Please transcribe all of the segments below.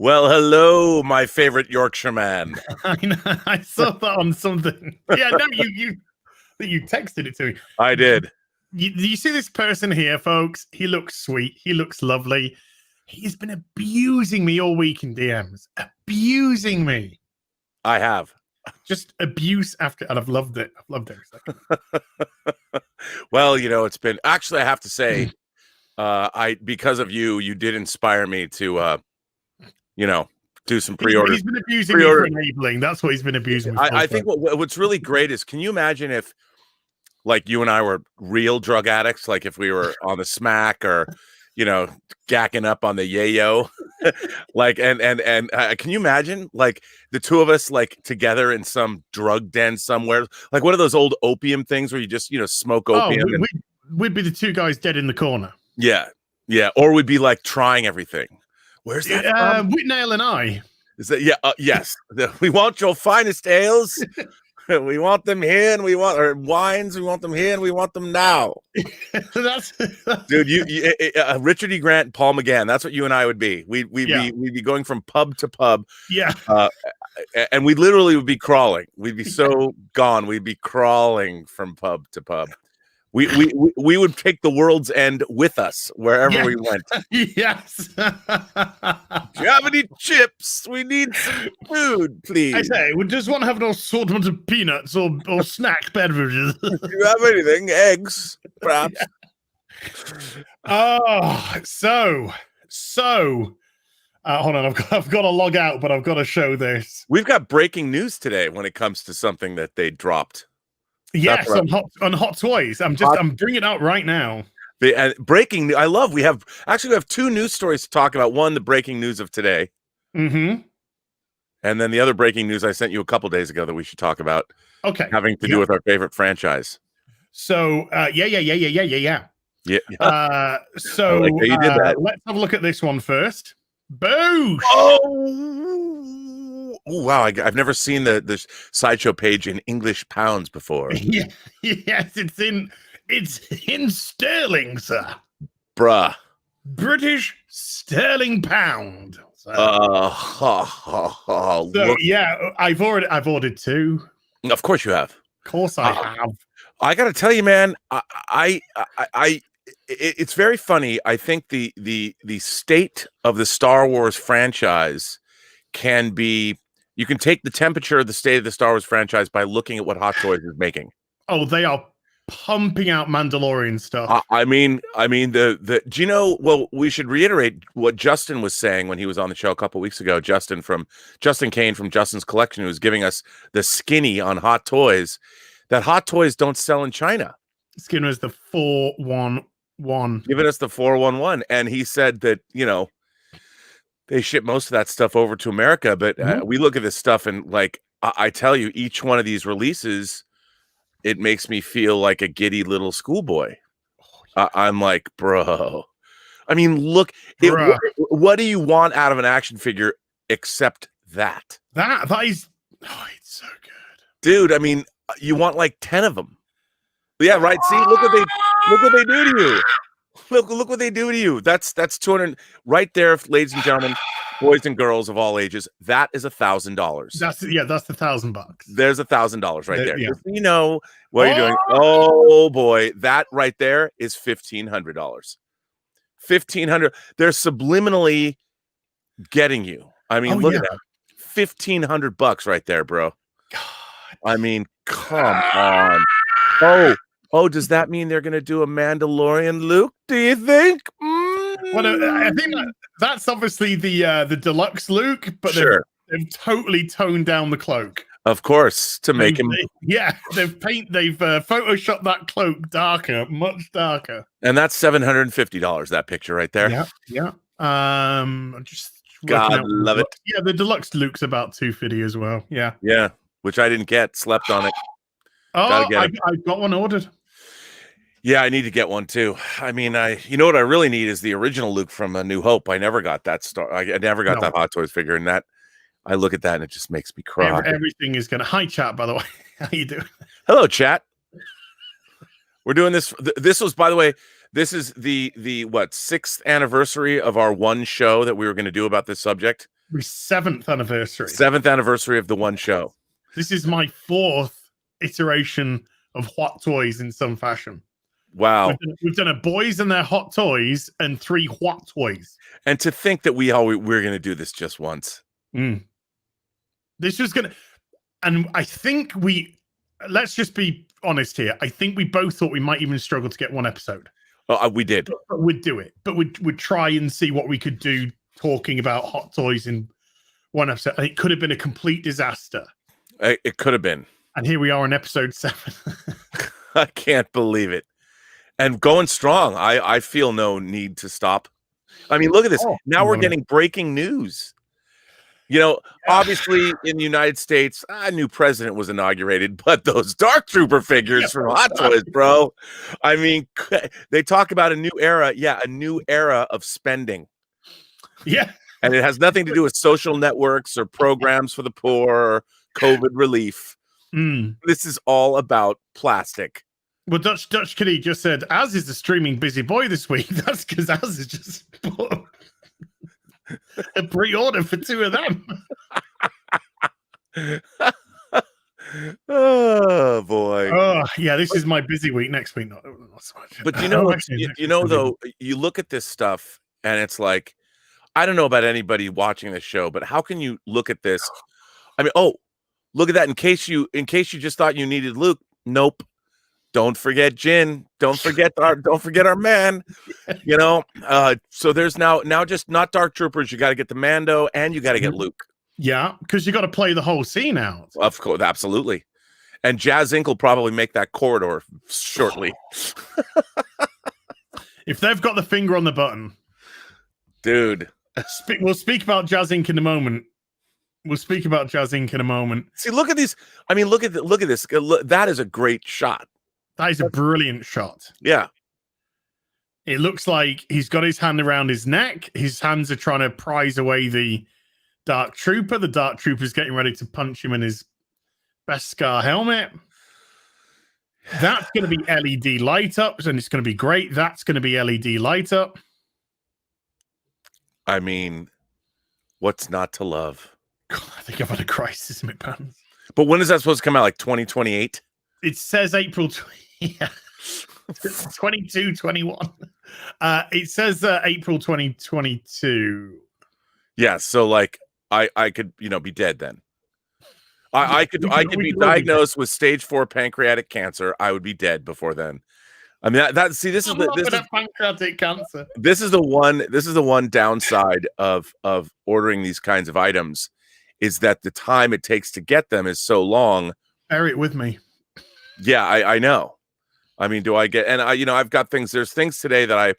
Well, hello, my favorite Yorkshireman. I know. I saw that on something. Yeah, no, you texted it to me. I did. You see this person here, folks? He looks sweet. He looks lovely. He's been abusing me all week in DMs. Abusing me. I have. Just abuse after, and I've loved it. I've loved it. Well, it's been actually. I have to say, because of you did inspire me to, do some pre-order. He's been abusing me for enabling. That's what he's been abusing me for. I think what's really great is, can you imagine if, like, you and I were real drug addicts, like if we were on the smack or, gacking up on the yayo, like, and can you imagine, like, the two of us, like, together in some drug den somewhere, like one of those old opium things where you just, smoke opium. We'd be the two guys dead in the corner. Yeah. Or we'd be like trying everything. Where's that from? Whitnail and I. Is that yes. We want your finest ales. We want them here, and we want our wines. We want them here, and we want them now. Dude, you Richard E. Grant, and Paul McGann. That's what you and I would be. We'd be going from pub to pub. Yeah. And we literally would be crawling. We'd be so gone. We'd be crawling from pub to pub. We would take the world's end with us wherever we went. Yes. Do you have any chips? We need some food, please. I say, we just want to have an assortment of peanuts or snack beverages. Do you have anything? Eggs, perhaps? Yeah. Oh, so. Hold on, I've got to log out, but I've got to show this. We've got breaking news today when it comes to something that they dropped. Yes, on Hot Toys. I'm bringing it out right now. Breaking. I love. We have two news stories to talk about. One, the breaking news of today, and then the other breaking news I sent you a couple days ago that we should talk about. Okay, having to do with our favorite franchise. So, yeah. So like you did that. Let's have a look at this one first. Boosh! Oh wow! I've never seen the sideshow page in English pounds before. Yeah, yes, it's in sterling, sir. Bruh. British sterling pound. Yeah, I've ordered two. Of course you have. Of course I have. I gotta tell you, man, it's very funny. I think the state of the Star Wars franchise can be. You can take the temperature of the state of the Star Wars franchise by looking at what Hot Toys is making. Oh, they are pumping out Mandalorian stuff. I mean, do you know? Well, we should reiterate what Justin was saying when he was on the show a couple weeks ago. Justin Kane from Justin's Collection, who was giving us the skinny on Hot Toys. That Hot Toys don't sell in China. Skinner is the 411. Giving us the 411, and he said that they ship most of that stuff over to America, but we look at this stuff and, like, I tell you, each one of these releases, it makes me feel like a giddy little schoolboy. I'm like, bro. I mean, look, what do you want out of an action figure except that? That is, it's so good, dude. I mean, you want like 10 of them. Yeah, right. See, look what they do to you. Look what they do to you. That's 200 right there, ladies and gentlemen, boys and girls of all ages. That is $1,000. That's the $1,000. There's $1,000 right there. Yeah. Just so you know what you're doing. Oh boy, that right there is $1,500. $1,500. They're subliminally getting you. I mean, look at that. $1,500 right there, bro. God. I mean, come on. Oh, does that mean they're going to do a Mandalorian Luke, do you think? Well, I think that's obviously the deluxe Luke, but sure. They've totally toned down the cloak. Of course, to make him. They've photoshopped that cloak darker, much darker. And that's $750, that picture right there. Yeah. Just God love it. Yeah, the deluxe Luke's about $250 as well. Yeah. Yeah, which I didn't get, slept on it. Oh, I got one ordered. Yeah, I need to get one too. I mean, you know what I really need is the original Luke from A New Hope. I never got that I never got that Hot Toys figure, and that I look at that and it just makes me cry. Everything is gonna. Hi, chat. By the way, how you doing? Hello, chat. We're doing this. This was, by the way, this is the 6th anniversary of our one show that we were going to do about this subject. 7th anniversary. 7th anniversary of the one show. This is my 4th iteration of Hot Toys in some fashion. Wow. We've done a boys and their hot toys and 3 Hot Toys. And to think that we're going to do this just once. This was going to, and I think let's just be honest here. I think we both thought we might even struggle to get 1 episode. Oh, we did. But we'd do it. But we'd try and see what we could do talking about hot toys in 1 episode. And it could have been a complete disaster. It could have been. And here we are in episode 7. I can't believe it. And going strong. I feel no need to stop. I mean, look at this. Now we're getting breaking news. You know, obviously in the United States, a new president was inaugurated, but those Dark Trooper figures from Hot Toys, bro. I mean, they talk about a new era. Yeah, a new era of spending. Yeah. And it has nothing to do with social networks or programs for the poor or COVID relief. This is all about plastic. Well, Dutch Kitty just said, Az is the streaming busy boy this week. That's because Az is just a pre-order for 2 of them. Oh boy. Oh yeah, this is my busy week. Next week, not so much. But you know, though, you look at this stuff and it's like, I don't know about anybody watching this show, but how can you look at this? I mean, look at that. In case you just thought you needed Luke. Nope. Don't forget Jin. Don't forget our man. You know. So there's now just not Dark Troopers. You got to get the Mando and you got to get Luke. Yeah, because you got to play the whole scene out. Of course, absolutely. And Jazz Inc will probably make that corridor shortly. If they've got the finger on the button, dude. We'll speak about Jazz Inc in a moment. See, look at these. I mean, look at this. That is a great shot. That is a brilliant shot. Yeah. It looks like he's got his hand around his neck. His hands are trying to prise away the Dark Trooper. The Dark Trooper's getting ready to punch him in his Beskar helmet. That's going to be LED light ups, and it's going to be great. That's going to be LED light up. I mean, what's not to love? God, I think I've had a crisis in my pants. But when is that supposed to come out? Like 2028? It says April 22, 21. It says April 2022. Yeah, so like I could, be dead then. I could be diagnosed with stage 4 pancreatic cancer. I would be dead before then. I mean, this is pancreatic cancer. This is the one downside of ordering these kinds of items, is that the time it takes to get them is so long. Bear it with me. Yeah, I know. I mean, I've got things. There's things today that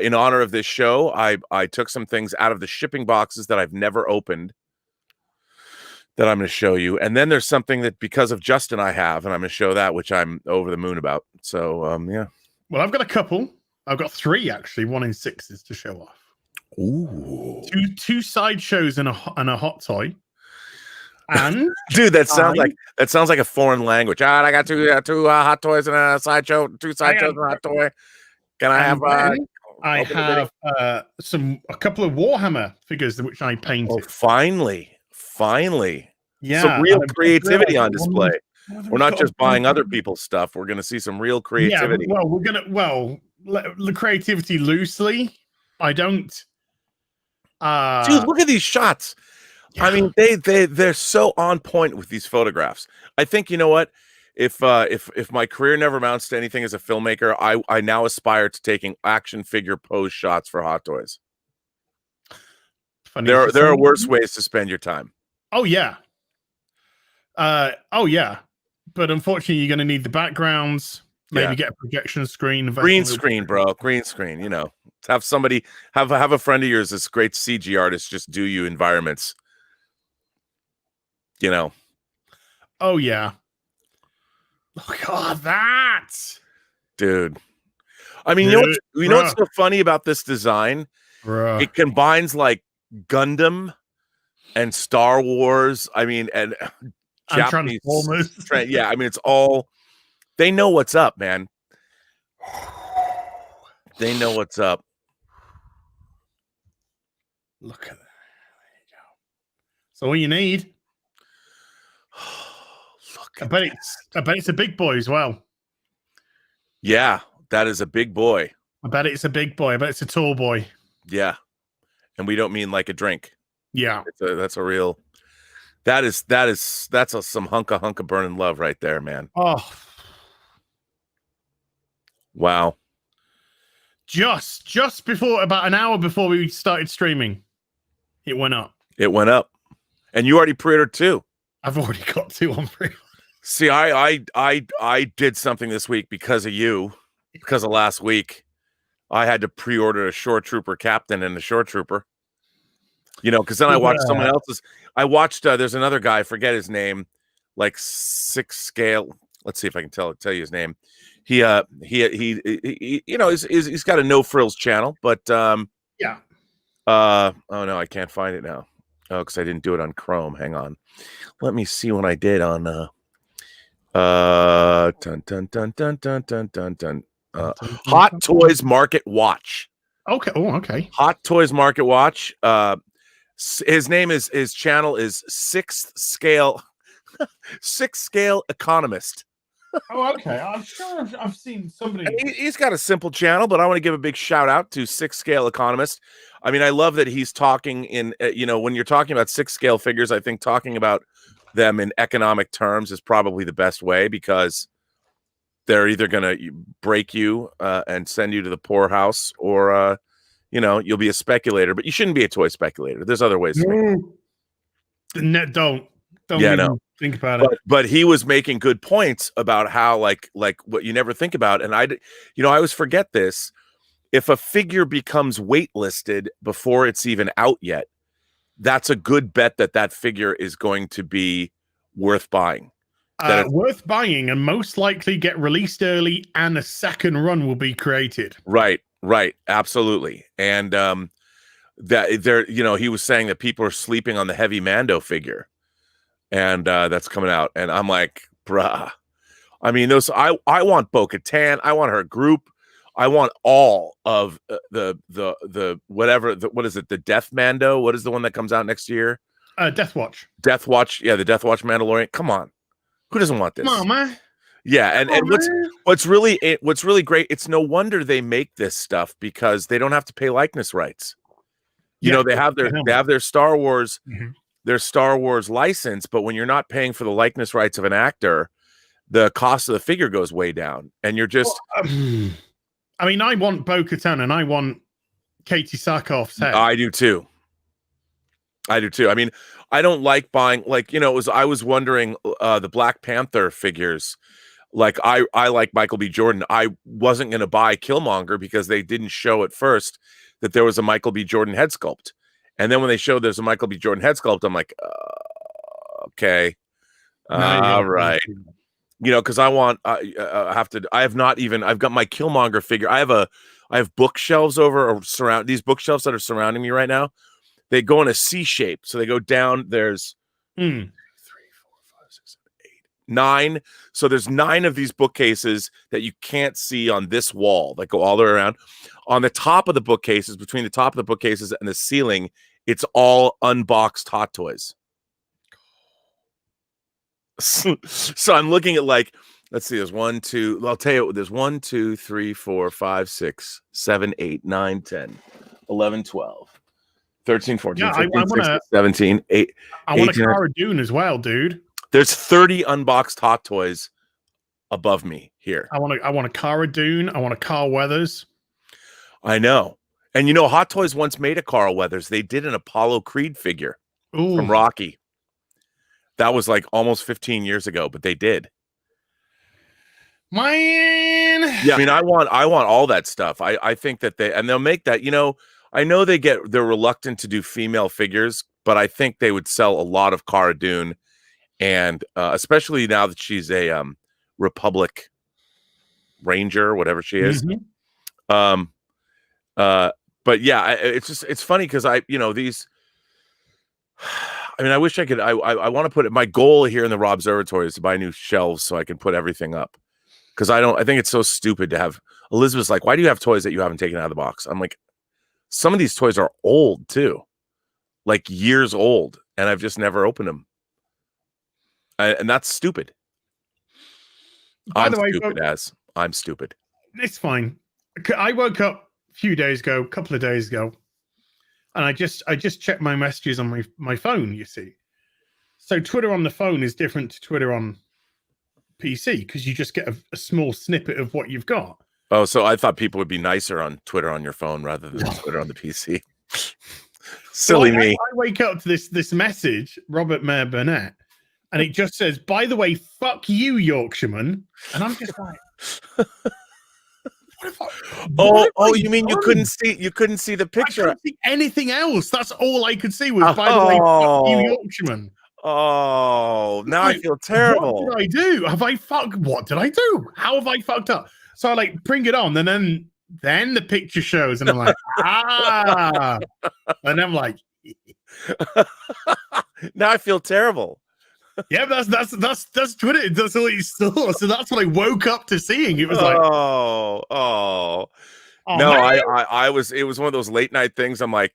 in honor of this show, I took some things out of the shipping boxes that I've never opened that I'm going to show you. And then there's something that because of Justin I have, and I'm going to show that, which I'm over the moon about. So, yeah. Well, I've got a couple. I've got 3, actually. 1 in 6s to show off. Ooh. Two sideshows and a hot toy. And dude, that sounds like a foreign language. I got two hot toys and a sideshow, 2 sideshows and a hot toy. Can I have? I have a couple of Warhammer figures which I painted. Oh, finally, yeah, some real creativity on display. We're not just buying other people's stuff. We're going to see some real creativity. Yeah, the creativity loosely. I don't. Dude, look at these shots. Yeah. I mean, they're so on point with these photographs. I think, you know what? If my career never amounts to anything as a filmmaker, I now aspire to taking action figure pose shots for Hot Toys. There are worse ways to spend your time. Oh yeah. But unfortunately, you're going to need the backgrounds. Maybe get a projection screen. Green screen, bro. Green screen. Have somebody have a friend of yours, this great CG artist, just do you environments. Oh yeah. Look at that, dude. I mean, you know what's so funny about this design? Bruh. It combines like Gundam and Star Wars. I mean, and Japanese Transformers. Yeah, I mean, it's all. They know what's up, man. They know what's up. Look at that. There you go. That's all you need. Look I bet it's a big boy as well. Yeah, that is a big boy. I bet it's a big boy. I bet it's a tall boy. Yeah, and we don't mean like a drink. Yeah, that's a real. That's some hunka burning love right there, man. Oh, wow. Just before, about an hour before we started streaming, it went up. It went up, and you already pre-ordered 2. I've already got 2 on pre-order. See, I did something this week because of you, because of last week. I had to pre-order a Shore Trooper captain and a Shore Trooper. You know, because then I watched someone else's. I watched. There's another guy. I forget his name. Like 6 scale. Let's see if I can tell you his name. He you know, he's got a no frills channel, but yeah. Oh no, I can't find it now. Oh, because I didn't do it on Chrome. Hang on. Let me see what I did on Hot Toys Market Watch. Okay. Oh, okay. Hot Toys Market Watch. His channel is 6th scale economist. Oh, okay. I'm sure I've seen somebody. He's got a simple channel, but I want to give a big shout out to 6th scale economist. I mean, I love that he's talking in, you know, when you're talking about 6 scale figures, I think talking about them in economic terms is probably the best way, because they're either going to break you and send you to the poorhouse, or, you know, you'll be a speculator, but you shouldn't be a toy speculator. There's other ways to make it. Don't even think about it. But he was making good points about how like what you never think about. And I always forget this. If a figure becomes waitlisted before it's even out yet, that's a good bet that figure is going to be worth buying. Worth buying, and most likely get released early, and a second run will be created. Right, absolutely. And that there, you know, he was saying that people are sleeping on the Heavy Mando figure, and that's coming out. And I'm like, bruh. I mean, I want Bo-Katan, I want her group. I want all of the whatever. What is it? The Death Mando? What is the one that comes out next year? Death Watch. Death Watch. Yeah, the Death Watch Mandalorian. Come on, who doesn't want this? Come on, man. Yeah, and what's really great. It's no wonder they make this stuff, because they don't have to pay likeness rights. You know, they have their Star Wars, their Star Wars license, but when you're not paying for the likeness rights of an actor, the cost of the figure goes way down, and you're just. I mean, I want Bo-Katan and I want Katie Sackhoff's head. I do too. I mean, I don't like buying, like, you know, I was wondering the Black Panther figures. Like, I like Michael B. Jordan. I wasn't going to buy Killmonger because they didn't show at first that there was a Michael B. Jordan head sculpt. And then when they showed there's a Michael B. Jordan head sculpt, I'm like, okay. All right. You know, because I want, I've got my Killmonger figure. I have bookshelves these bookshelves that are surrounding me right now. They go in a C shape. So they go down, there's 3, 4, 5, 6, 7, 8, 9. So there's 9 of these bookcases that you can't see on this wall that go all the way around. On the top of the bookcases, between the top of the bookcases and the ceiling, it's all unboxed Hot Toys. So I'm looking at, like, let's see, there's 1, 2, I'll tell you, there's 1, 2, 3, 4, 5, 6, 7, 8, 9, 10, 11, 12, 13, 14, 15, 16, 17, 8. I want a Cara Dune as well, dude. There's 30 unboxed Hot Toys above me here. I want a Cara Dune. I want a Carl Weathers. I know. And you know, Hot Toys once made a Carl Weathers. They did an Apollo Creed figure from Rocky. That was like almost 15 years ago, but they did. Man. Yeah, I mean, I want all that stuff. I think that they'll make that, you know, I know they're reluctant to do female figures, but I think they would sell a lot of Cara Dune, and especially now that she's a Republic Ranger, whatever she is. But yeah, it's funny because I mean, I wish I could. I want to put it. My goal here in the Raw Observatory is to buy new shelves so I can put everything up. Because I think it's so stupid to have. Elizabeth's like, why do you have toys that you haven't taken out of the box? I'm like, some of these toys are old too, like years old, and I've just never opened them. And that's stupid. I'm stupid. It's fine. I woke up a couple of days ago, and I just checked my messages on my phone, you see. So Twitter on the phone is different to Twitter on PC because you just get a small snippet of what you've got. Oh, so I thought people would be nicer on Twitter on your phone rather than Twitter on the PC. Silly me. I wake up to this message, Robert Mayer Burnett, and it just says, "By the way, fuck you, Yorkshireman." And I'm just like, you mean you couldn't see the picture? I couldn't see anything else. That's all I could see was, "By the way, fuck you, Yorkshireman." Oh, now I feel terrible. What did I do? What did I do? How have I fucked up? So I like bring it on, and then the picture shows, and I'm like, and I'm like, now I feel terrible. Yeah, that's Twitter. That's all you saw. So that's what I woke up to seeing. It was like, no, it was one of those late night things. I'm like,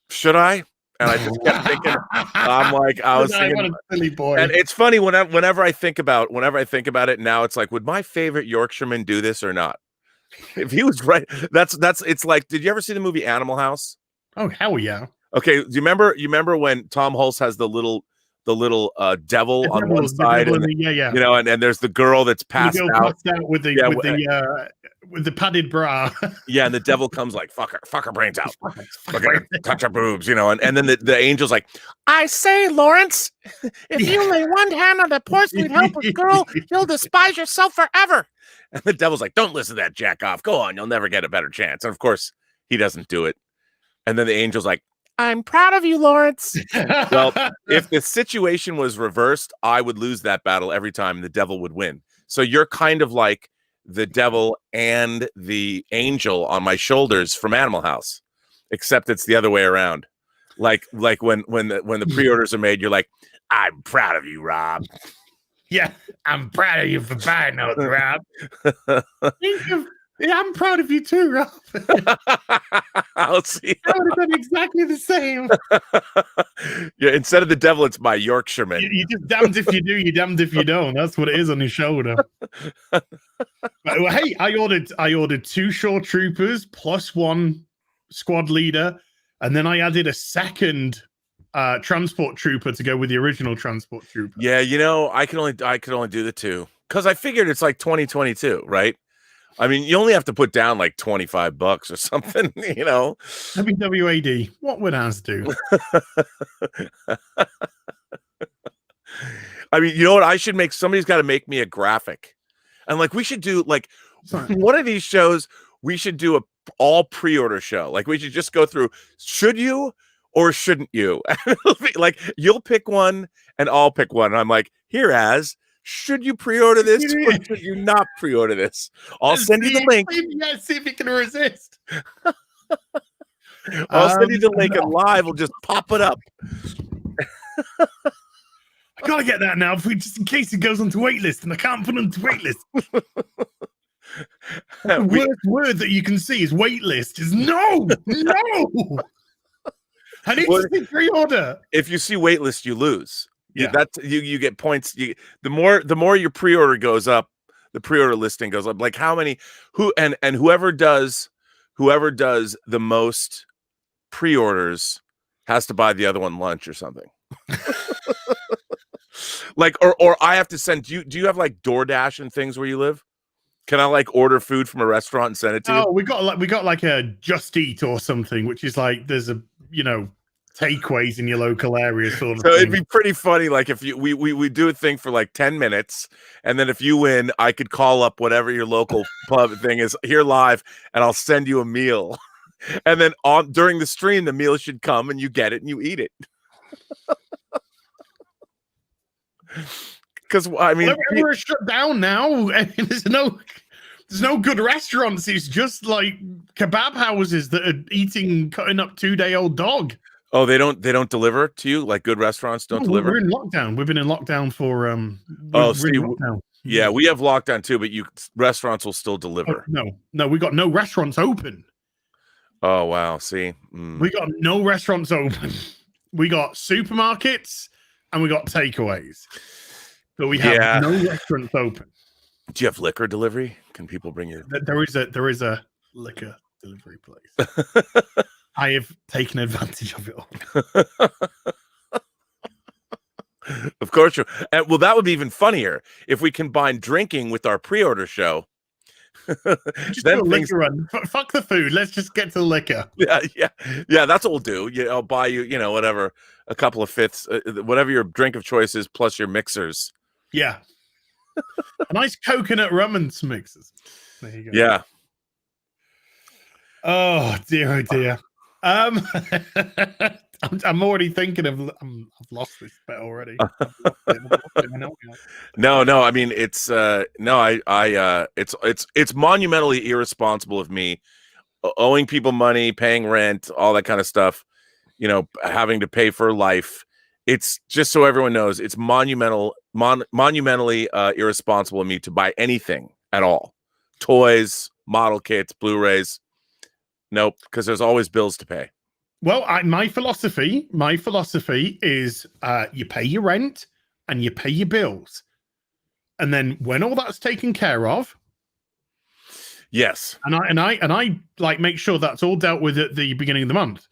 should I? And I just kept thinking, I was thinking, what a silly boy. And it's funny whenever I think about it now, it's like, would my favorite Yorkshireman do this or not? If he was right, it's like, did you ever see the movie Animal House? Oh, hell yeah. Okay, do you remember when Tom Hulse has the little devil on one side, and there's the girl that's passed out with the padded bra. Yeah, and the devil comes like, fuck her brains out, look at her, touch her boobs, and then the angel's like, I say, Lawrence, if you lay one hand on that poor sweet helpless girl, you'll despise yourself forever. And the devil's like, don't listen to that jack off, go on, you'll never get a better chance. And of course he doesn't do it. And then the angel's like, I'm proud of you, Lawrence. Well, if the situation was reversed, I would lose that battle every time, and the devil would win. So you're kind of like the devil and the angel on my shoulders from Animal House, except it's the other way around. Like when the pre-orders are made, you're like, I'm proud of you, Rob. Yeah, I'm proud of you for buying those, Rob. Yeah, I'm proud of you too, Rob. I'll see. I would have done exactly the same. Yeah, instead of the devil, it's my Yorkshireman. You just damned if you do, you damned if you don't. That's what it is on your shoulder. Hey, I ordered 2 shore troopers plus 1 squad leader, and then I added a second transport trooper to go with the original transport trooper. Yeah, I could only do the 2 because I figured it's like 2022, right? I mean, you only have to put down like $25 or something, WWAD, what would ours do? I mean, you know what? Somebody's got to make me a graphic. And like, we should do like one of these shows, we should do a all pre-order show. Like we should just go through, should you or shouldn't you? Like you'll pick one and I'll pick one. And I'm like, here as, should you pre-order this or should you not pre-order this? I'll send you the link. See if you can resist. I'll send you the link and live. We'll just pop it up. I gotta get that now, just in case it goes onto waitlist, and I can't put it onto waitlist. The worst word that you can see is waitlist. Is no. I need to see pre-order. If you see waitlist, you lose. Yeah, that's you get points. The more your pre-order goes up, the pre-order listing goes up. Like how many whoever does the most pre-orders has to buy the other one lunch or something. Like or I have to send do you have like DoorDash and things where you live? Can I like order food from a restaurant and send it to you? Oh, we got like a Just Eat or something, which is like there's a takeaways in your local area sort of so thing. It'd be pretty funny like if we do a thing for like 10 minutes and then if you win I could call up whatever your local pub thing is here live and I'll send you a meal and then during the stream the meal should come and you get it and you eat it. Because I mean we're shut down now and there's no good restaurants. It's just like kebab houses that are cutting up 2-day-old dog. Oh, they don't deliver to you like good restaurants don't deliver. We're in lockdown. We've been in lockdown for yeah, we have lockdown too, but restaurants will still deliver. No, we got no restaurants open. Oh wow, see, we got no restaurants open. We got supermarkets and we got takeaways. But we have no restaurants open. Do you have liquor delivery? Can people bring you? There is a liquor delivery place. I have taken advantage of it all. Of course. Well, that would be even funnier if we combine drinking with our pre-order show. Just do a liquor run. Fuck the food. Let's just get to the liquor. Yeah. That's what we'll do. I'll buy you, whatever, a couple of fifths, whatever your drink of choice is, plus your mixers. Yeah. A nice coconut rum and some mixers. There you go. Yeah. Oh dear. I'm already thinking of. I've lost this bet already. No. I mean, it's it's monumentally irresponsible of me, owing people money, paying rent, all that kind of stuff. Having to pay for life. It's just so everyone knows, it's monumentally irresponsible of me to buy anything at all, toys, model kits, Blu-rays. Nope, because there's always bills to pay. Well, my philosophy is you pay your rent and you pay your bills, and then when all that's taken care of, yes, and I like make sure that's all dealt with at the beginning of the month.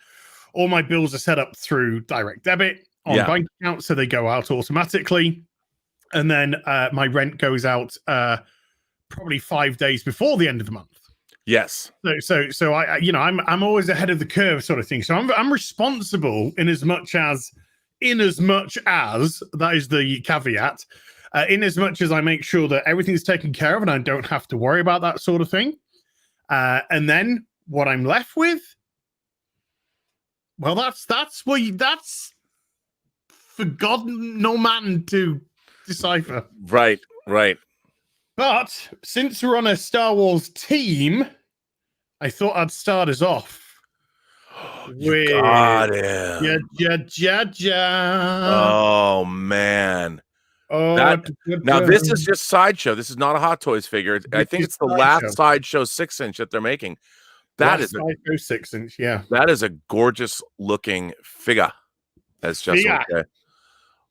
All my bills are set up through direct debit on bank account, so they go out automatically, and then my rent goes out probably 5 days before the end of the month. Yes. So I'm always ahead of the curve, sort of thing. So I'm responsible in as much as that is the caveat. In as much as I make sure that everything's taken care of and I don't have to worry about that sort of thing. And then what I'm left with, well, that's for God no man to decipher. Right. But since we're on a Star Wars team, I thought I'd start us off with got him. Oh man. Now this is just Sideshow. This is not a Hot Toys figure. I think it's the last Sideshow 6-inch that they're making. That is Sideshow 6-inch, yeah. That is a gorgeous looking figure. That's just okay.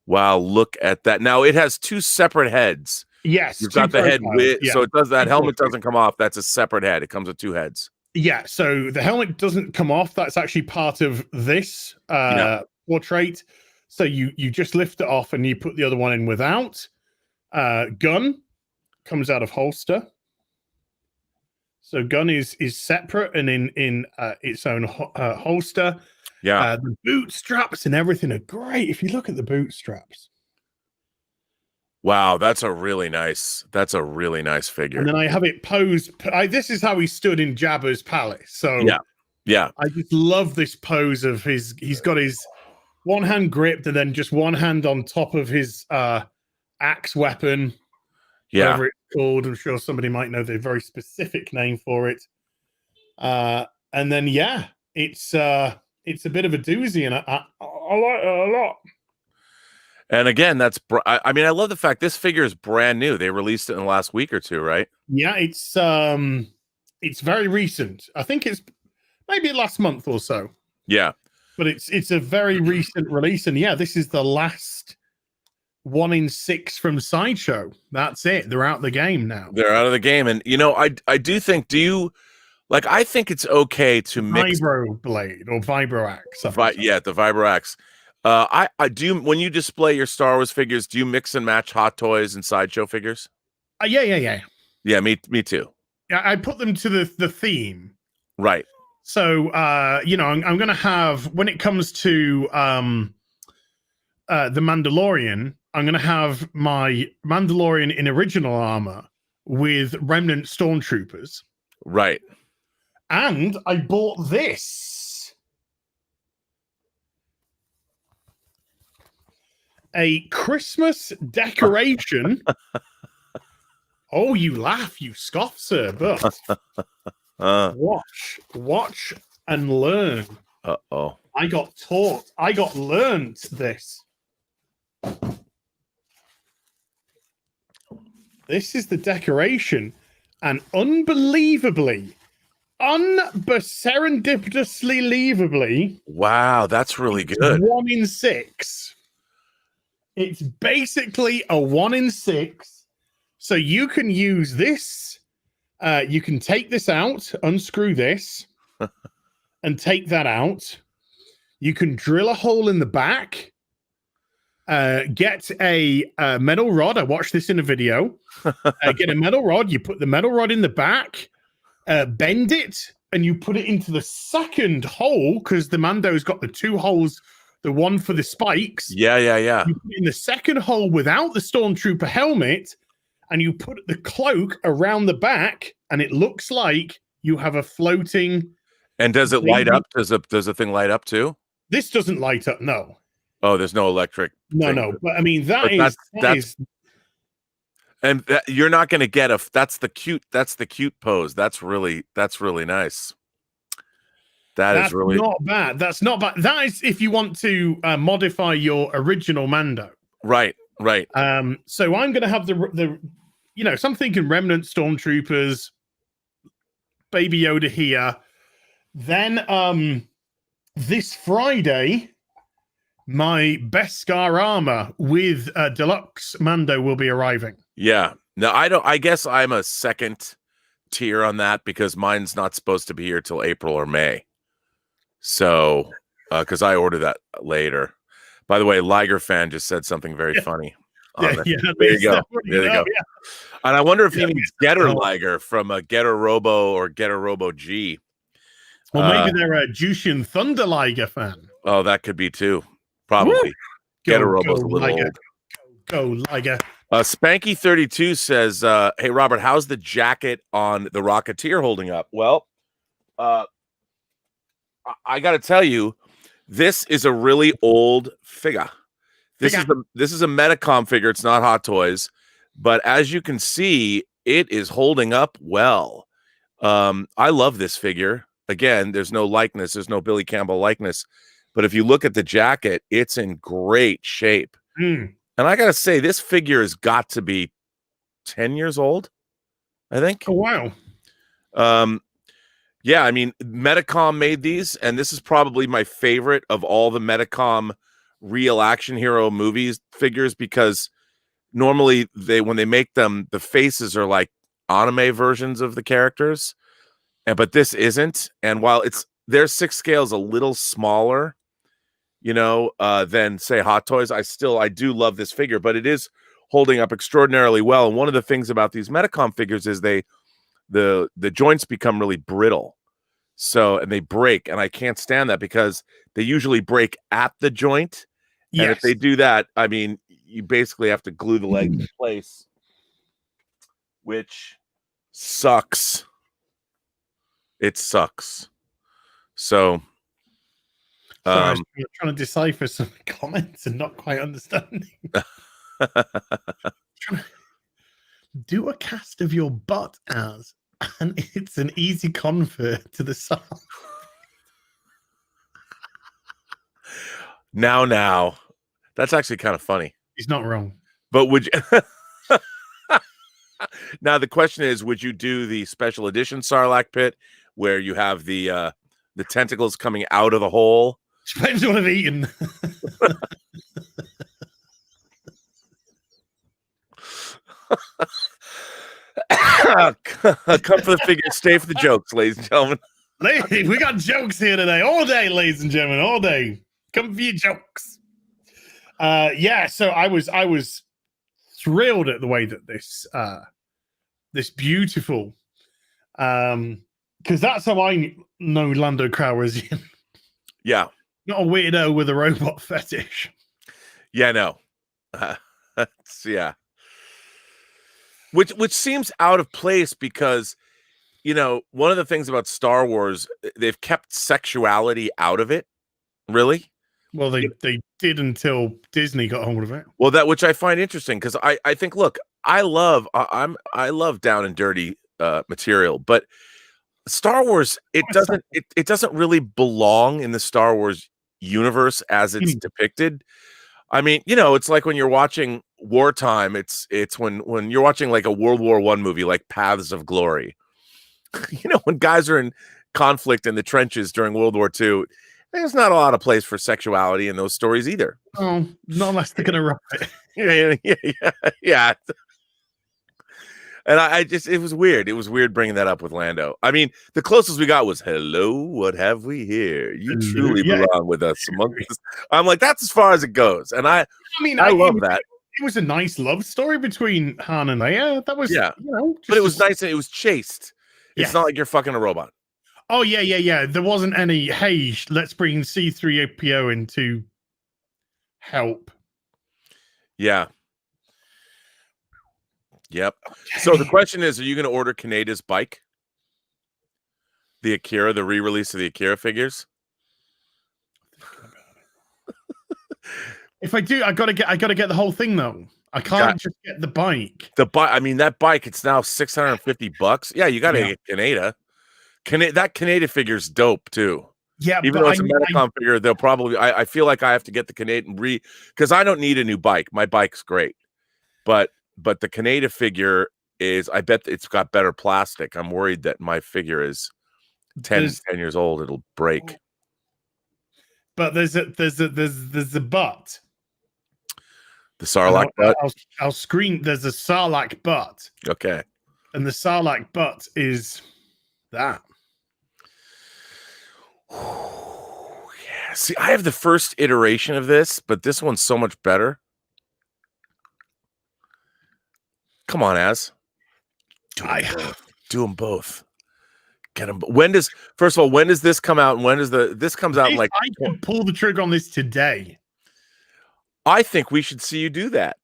Wow, look at that. Now it has two separate heads. Yes, you've got the head with, so it does that helmet doesn't come off. That's a separate head. It comes with two heads. Yeah, so the helmet doesn't come off. That's actually part of this portrait. So you just lift it off and you put the other one in without. Gun comes out of holster. So gun is separate and in its own holster. Yeah, the boot straps and everything are great. If you look at the boot straps. Wow, that's a really nice figure. And then I have it posed. This is how he stood in Jabba's palace. So yeah. I just love this pose of his. He's got his one hand gripped and then just one hand on top of his axe weapon. Yeah, whatever it's called. I'm sure somebody might know the very specific name for it. And then it's a bit of a doozy, and I like it a lot. And again, I mean, I love the fact this figure is brand new. They released it in the last week or two, right? Yeah, it's very recent. I think it's maybe last month or so. Yeah. But it's a very recent release. And this is the last 1 in 6 from Sideshow. That's it. They're out of the game now. They're out of the game. And I do think, I think it's okay to mix Vibro Blade or Vibro Axe. The Vibro Axe. I do. When you display your Star Wars figures, do you mix and match Hot Toys and Sideshow figures? Yeah. Yeah, me too. Yeah, I put them to the theme. Right. So I'm going to have, when it comes to the Mandalorian, I'm going to have my Mandalorian in original armor with remnant stormtroopers. Right. And I bought this. A Christmas decoration. Oh, you laugh, you scoff, sir, but watch and learn. Uh-oh. I got learned this. This is the decoration, and unbelievably, Serendipitously leavably. Wow, that's really good. 1 in 6. It's basically a 1 in 6. So you can use this. You can take this out, unscrew this, and take that out. You can drill a hole in the back. Get a metal rod. I watched this in a video. Get a metal rod. You put the metal rod in the back, bend it, and you put it into the second hole because the Mando's got the 2 holes, the one for the spikes. Yeah. You put in the second hole without the Stormtrooper helmet, and you put the cloak around the back, and it looks like you have a floating. And does it light up? Does the thing light up too? This doesn't light up. No. Oh, there's no electric. No. But I mean, that is. And you're not going to get that's the cute pose. That's really nice. That's really not bad. That's not bad. That is if you want to modify your original Mando. Right. So I'm going to have the so I'm thinking Remnant Stormtroopers, Baby Yoda here. Then this Friday, my Beskar armor with deluxe Mando will be arriving. Yeah. No, I guess I'm a second tier on that because mine's not supposed to be here till April or May. So, because I ordered that later. By the way, Liger fan just said something very funny. There you go. Yeah. And I wonder if he means Getter Liger from a Getter Robo or Getter Robo G. Well, maybe they're a Jushin Thunder Liger fan. Oh, that could be too. Probably. Getter Robo's a little Liger. old. Go Liger. Spanky32 says, hey, Robert, how's the jacket on the Rocketeer holding up? Well, I got to tell you, this is a really old figure. This is a Metacom figure. It's not Hot Toys, but as you can see, it is holding up well. I love this figure. Again, there's no likeness. There's no Billy Campbell likeness. But if you look at the jacket, it's in great shape. And I got to say, this figure has got to be 10 years old, I think. Oh, wow. Yeah, I mean, Metacom made these, and this is probably my favorite of all the Metacom real action hero movies figures because normally when they make them, the faces are like anime versions of the characters, but this isn't. And while their 6 scale is a little smaller, than say Hot Toys, I do love this figure, but it is holding up extraordinarily well. And one of the things about these Metacom figures is the joints become really brittle. So, and they break, and I can't stand that because they usually break at the joint. Yes. And if they do that, I mean, you basically have to glue the legs in place, which sucks. It sucks. So, sorry, I'm trying to decipher some comments and not quite understanding. Do a cast of your butt as, and it's an easy convert to the song. Now, that's actually kind of funny. He's not wrong. But would you? Now the question is, would you do the special edition Sarlacc pit where you have the tentacles coming out of the hole? Depends what I've eaten. Come for the figure, stay for the jokes, ladies and gentlemen. We got jokes here today, all day, ladies and gentlemen, all day. Come for your jokes. So I was thrilled at the way that this beautiful, because that's how I know Lando Calrissian. Yeah, not a weirdo with a robot fetish. Yeah, no, yeah. Which seems out of place because, one of the things about Star Wars, they've kept sexuality out of it. Really? Well, they did until Disney got hold of it. Well, which I find interesting because I think, look, I love down and dirty material, but Star Wars, it doesn't really belong in the Star Wars universe as it's depicted. I mean, it's like when you're watching wartime, it's when you're watching like a World War I movie like Paths of Glory, when guys are in conflict in the trenches during World War II, there's not a lot of place for sexuality in those stories either. Oh, not unless they're gonna rub it. Yeah. And I just, it was weird. It was weird bringing that up with Lando. I mean, the closest we got was, "Hello, what have we here? You truly belong with us among us." I'm like, that's as far as it goes. And I love that. It was a nice love story between Han and Leia. That was, but it was nice and it was chaste. It's not like you're fucking a robot. Oh, yeah. There wasn't any, hey, let's bring C-3PO in to help. Yeah. Yep. Okay. So the question is, are you going to order Kaneda's bike? The Akira, the re-release of the Akira figures? If I do, I gotta get the whole thing though. I can't just get the bike. I mean, that bike, it's now $650. Yeah, you gotta get Kaneda. That Kaneda figure's dope too. Yeah, even though it's a Metacom figure, they'll probably. I feel like I have to get the Kaneda because I don't need a new bike. My bike's great, but the Kaneda figure is. I bet it's got better plastic. I'm worried that my figure is 10 years old. It'll break. But there's a but. The Sarlacc butt. I'll screen. There's a Sarlacc butt. Okay. And the Sarlacc butt is that. Yeah. See, I have the first iteration of this, but this one's so much better. Come on, Az. Do them both. Get them. First of all, when does this come out? And when does this comes out? Like, I can pull the trigger on this today. I think we should see you do that.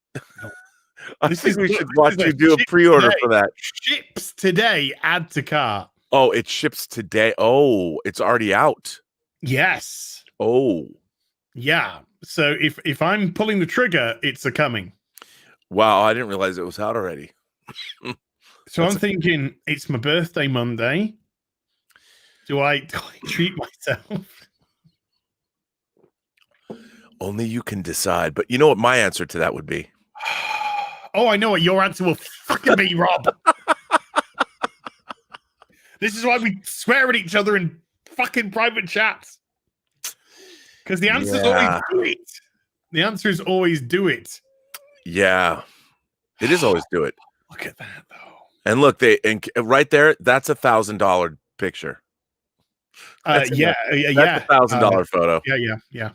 I think we should watch you do a pre-order for that. Ships today. Add to cart. Oh, it ships today. Oh, it's already out. Yes. Oh. Yeah. So if I'm pulling the trigger, it's a coming. Wow, I didn't realize it was out already. So I'm thinking it's my birthday Monday. Do I treat myself? Only you can decide. But you know what my answer to that would be? Oh, I know what your answer will fucking be, Rob. This is why we swear at each other in fucking private chats. Because the answer is always do it. The answer is always do it. Yeah. It is always do it. Look at that, though. And look, right there, that's $1,000 picture. That's $1,000 photo. Yeah.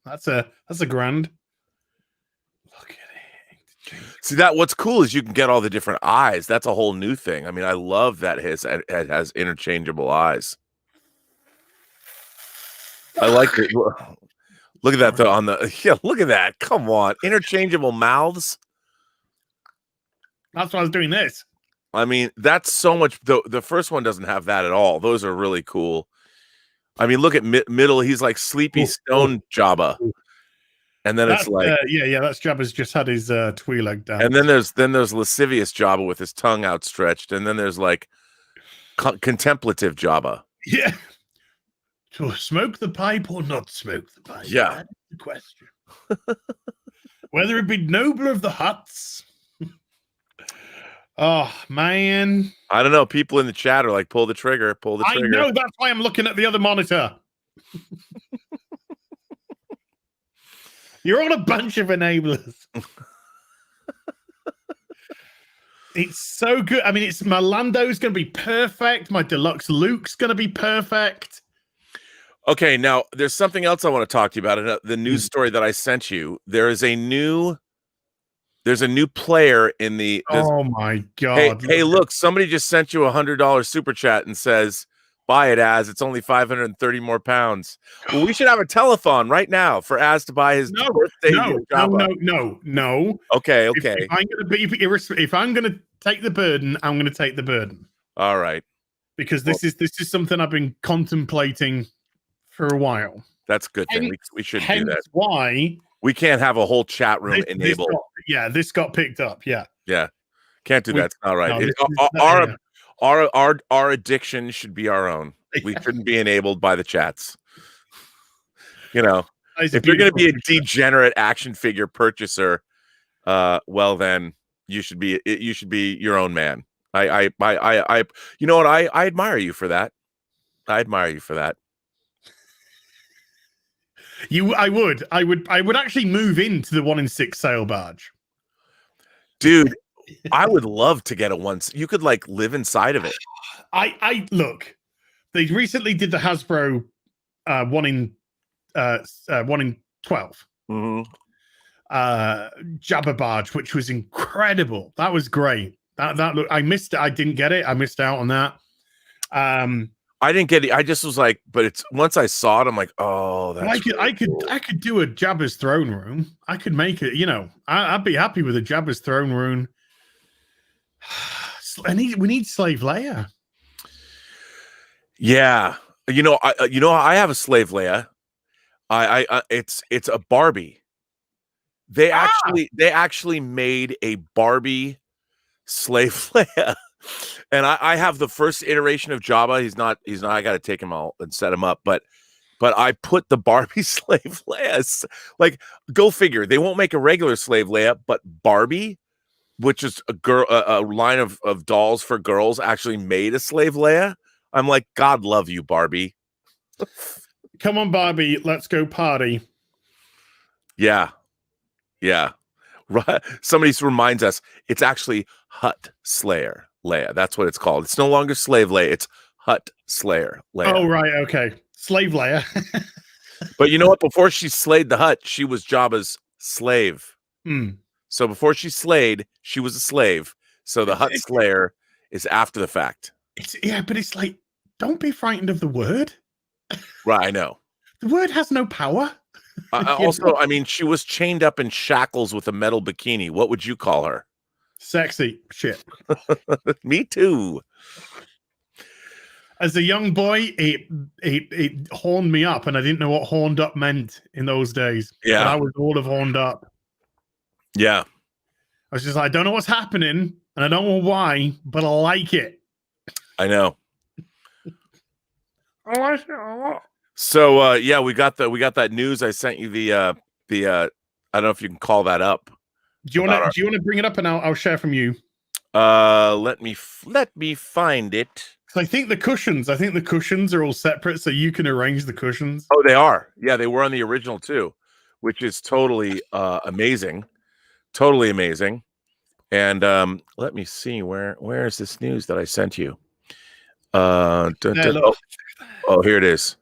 That's a grand. Look at it. See that? What's cool is you can get all the different eyes. That's a whole new thing. I mean, I love that it has interchangeable eyes. I like it. Look at that though. Look at that. Come on, interchangeable mouths. That's why I was doing this. I mean, that's so much. The first one doesn't have that at all. Those are really cool. I mean, look at middle. He's like Sleepy Stone Jabba, and then it's like that's Jabba's just had his Twi'lek down. And then there's lascivious Jabba with his tongue outstretched, and then there's like contemplative Jabba. Yeah, to smoke the pipe or not smoke the pipe. Yeah, that's the question. Whether it be nobler of the Hutts. Oh man, I don't know. People in the chat are like, "Pull the trigger, pull the trigger." I know. That's why I'm looking at the other monitor. You're all a bunch of enablers. It's so good. I mean, my Lando's going to be perfect. My deluxe Luke's going to be perfect. Okay, now there's something else I want to talk to you about. The news story that I sent you. There's a new player in the. Oh my god! Hey, look! Somebody just sent you $100 super chat and says, "Buy it, Az. It's only 530 more pounds." Well, we should have a telethon right now for Az to buy his birthday. No. Okay. If I'm gonna take the burden, I'm gonna take the burden. All right. Because this is something I've been contemplating for a while. That's a good thing. We should do that. Why? We can't have a whole chat room enabled. This got picked up. Yeah. Can't do that. It's not right. Our addiction should be our own. We shouldn't be enabled by the chats. You know, if you're going to be a degenerate action figure purchaser, well then you should be your own man. You know what? I admire you for that. I admire you for that. I would actually move into the 1-in-6 sail barge. Dude, I would love to get it once. You could like live inside of it. I look. They recently did the Hasbro 1-in-12 Jabba barge, which was incredible. That was great. That look, I missed it. I didn't get it. I missed out on that. I didn't get it. I just was like, but it's once I saw it, I'm like, oh, that's I could do a Jabba's throne room. I could make it. You know, I'd be happy with a Jabba's throne room. We need Slave Leia. Yeah, I have a Slave Leia. It's a Barbie. They actually made a Barbie Slave Leia. And I have the first iteration of Jabba. He's not. I got to take him out and set him up. But I put the Barbie Slave Leia. Like, go figure. They won't make a regular Slave Leia, but Barbie, which is a line of dolls for girls, actually made a Slave Leia. I'm like, God love you, Barbie. Come on, Barbie. Let's go party. Yeah. Right. Somebody reminds us it's actually HUT Slayer Leia. That's what it's called. It's no longer Slave Leia. It's HUT Slayer Leia. Oh, right. Okay. Slave Leia. But you know what? Before she slayed the Hutt, she was Jabba's slave. So before she slayed, she was a slave. So the HUT Slayer is after the fact. But it's like, don't be frightened of the word. Right, I know. The word has no power. Also, I mean, she was chained up in shackles with a metal bikini. What would you call her? Sexy shit. Me too. As a young boy, it horned me up, and I didn't know what horned up meant in those days. Yeah, but I was all of horned up. Yeah, I was just like, I don't know what's happening, and I don't know why, but I like it. I know. I like it a lot. So yeah, we got that news. I sent you the I don't know if you can call that up. Do you want to bring it up, and I'll share from you? Let me find it. I think the cushions are all separate, so you can arrange the cushions. Oh, they are. Yeah, they were on the original too, which is totally amazing. Totally amazing. And let me see where is this news that I sent you? Oh, here it is.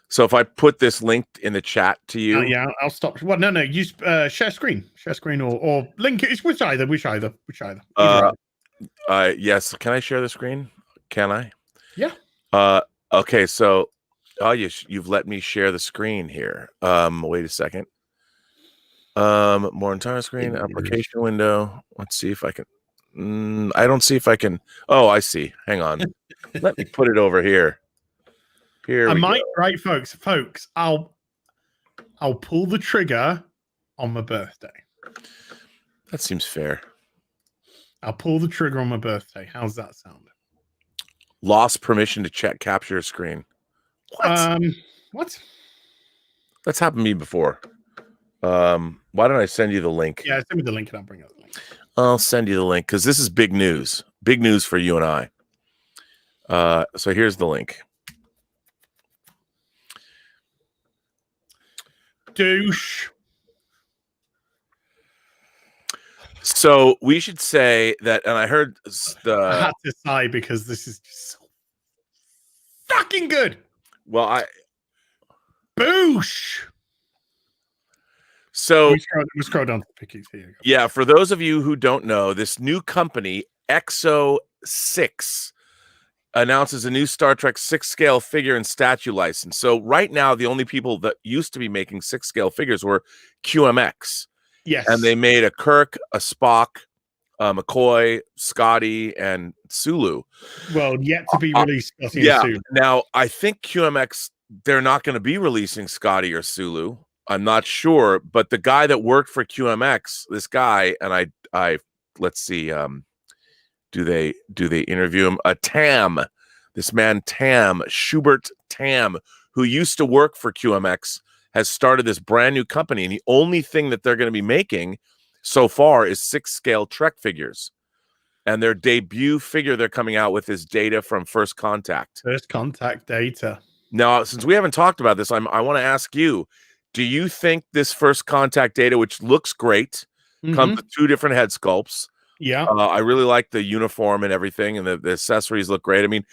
So if I put this link in the chat to you, yeah, I'll stop. Well, no, use share screen, or link it. It's which either. Yes. Can I share the screen? Can I? Yeah. Okay. So, you've let me share the screen here. Wait a second. More entire screen application window. Let's see if I can. I don't see if I can. Oh, I see. Hang on. Let me put it over here. Right, folks. I'll pull the trigger on my birthday. That seems fair. I'll pull the trigger on my birthday. How's that sound? Lost permission to capture a screen. What? That's happened to me before. Why don't I send you the link? Yeah, send me the link and I'll bring up the link. I'll send you the link because this is big news. Big news for you and I. So here's the link. Douche. So we should say that, and I heard I had to sigh because this is just so fucking good. Well, Boosh. So we scroll down to the pickies here. Yeah, for those of you who don't know, this new company, Exo-6, announces a new Star Trek 6-scale figure and statue license. So right now, the only people that used to be making 6-scale figures were QMX. Yes. And they made a Kirk, a Spock, McCoy, Scotty, and Sulu. Well, yet to be released. Yeah. Now, I think QMX, they're not going to be releasing Scotty or Sulu. I'm not sure. But the guy that worked for QMX, this guy, and I let's see, do they interview him? Tam, this man Tam, Schubert Tam, who used to work for QMX, has started this brand new company, and the only thing that they're going to be making so far is 6-scale Trek figures. And their debut figure they're coming out with is Data from First Contact. First Contact Data. Now, since we haven't talked about this, I want to ask you, do you think this First Contact Data, which looks great, comes with 2 different head sculpts? Yeah. I really like the uniform and everything, and the accessories look great. I mean,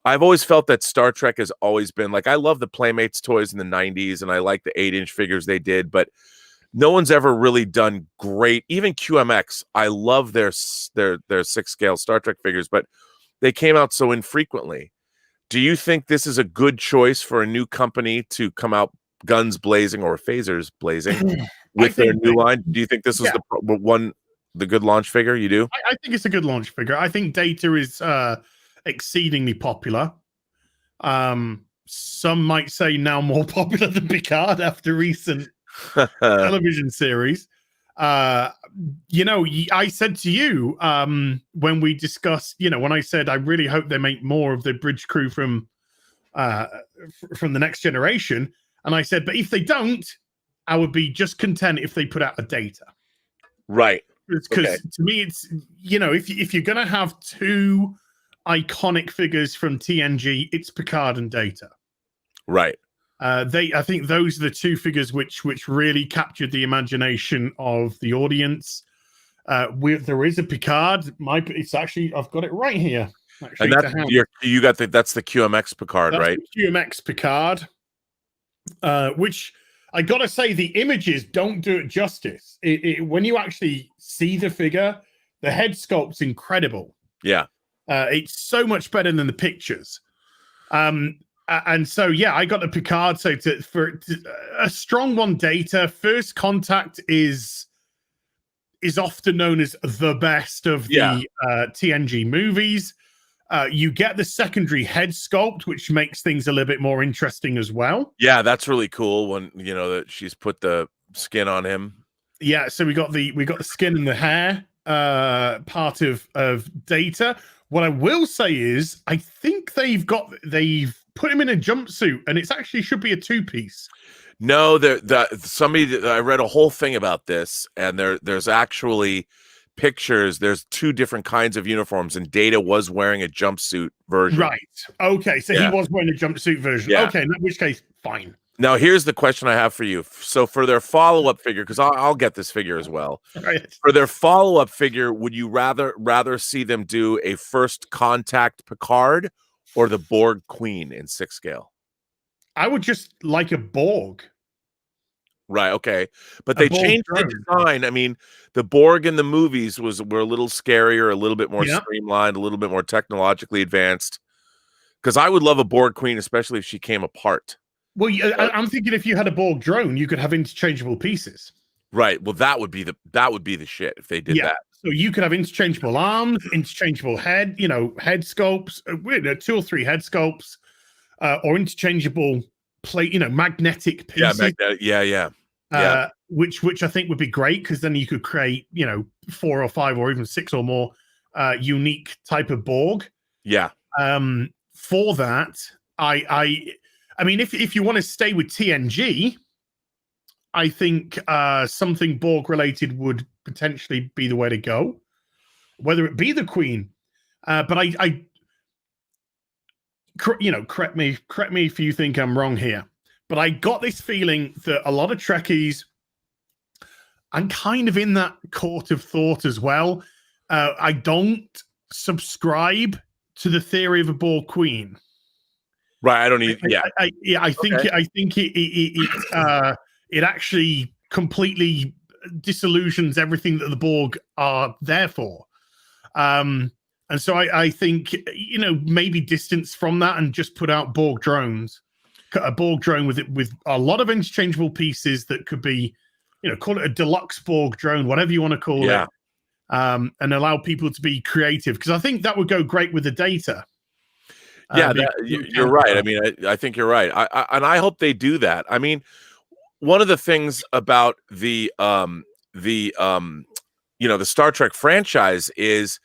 I've always felt that Star Trek has always been like, I love the Playmates toys in the 90s, and I like the 8-inch figures they did, but no one's ever really done great. Even QMX, I love their 6-scale Star Trek figures, but they came out so infrequently. Do you think this is a good choice for a new company to come out guns blazing or phasers blazing with their new line? Do you think this is the good launch figure? You do? I think it's a good launch figure. I think Data is exceedingly popular. Some might say now more popular than Picard after recent television series. You know, I said to you when we discussed, you know, when I said I really hope they make more of the bridge crew from the Next Generation, and I said, but if they don't, I would be just content if they put out a Data. Right. Because to me, it's, you know, if you're gonna have 2 iconic figures from TNG, it's Picard and Data. Right. I think those are the 2 figures which really captured the imagination of the audience. There is a Picard. It's actually, I've got it right here. Actually, and that's the QMX Picard, that's right? The QMX Picard, which I gotta say, the images don't do it justice. When you actually see the figure, the head sculpt's incredible. Yeah. It's so much better than the pictures. And so, yeah, I got the Picard. So for a strong one, Data. First Contact is often known as the best of the TNG movies. You get the secondary head sculpt, which makes things a little bit more interesting as well. Yeah, that's really cool when, you know, that she's put the skin on him. Yeah, so we got the skin and the hair part of Data. What I will say is, I think they've put him in a jumpsuit, and it's actually should be a 2-piece. No, I read a whole thing about this, and there's actually pictures. There's 2 different kinds of uniforms, and Data was wearing a jumpsuit version. Right. Okay. So he was wearing a jumpsuit version. Yeah. Okay. In which case, fine. Now, here's the question I have for you. So for their follow-up figure, because I'll get this figure as well. Right. For their follow-up figure, would you rather see them do a First Contact Picard or the Borg Queen in 6 scale? I would just like a Borg. Right, okay. But they changed the design. I mean, the Borg in the movies were a little scarier, a little bit more streamlined, a little bit more technologically advanced. Because I would love a Borg Queen, especially if she came apart. Well, I'm thinking if you had a Borg drone, you could have interchangeable pieces. Right. Well, that would be the shit if they did that. So you could have interchangeable arms, interchangeable head sculpts, 2 or 3 head sculpts, or interchangeable plate, magnetic pieces. Yeah, which I think would be great, because then you could create, 4 or 5 or even 6 or more unique type of Borg. Yeah. For that, I mean, if you want to stay with TNG, I think something Borg related would potentially be the way to go, whether it be the Queen. But correct me if you think I'm wrong here, but I got this feeling that a lot of Trekkies, I'm kind of in that court of thought as well. I don't subscribe to the theory of a Borg Queen. Right, I don't need. I think it actually completely disillusions everything that the Borg are there for. And so I think, maybe distance from that and just put out Borg drones, a Borg drone with a lot of interchangeable pieces that could be, call it a deluxe Borg drone, whatever you want to call it, and allow people to be creative, because I think that would go great with the Data. Yeah, you're right. I mean, I think you're right. I hope they do that. I mean, one of the things about the Star Trek franchise is,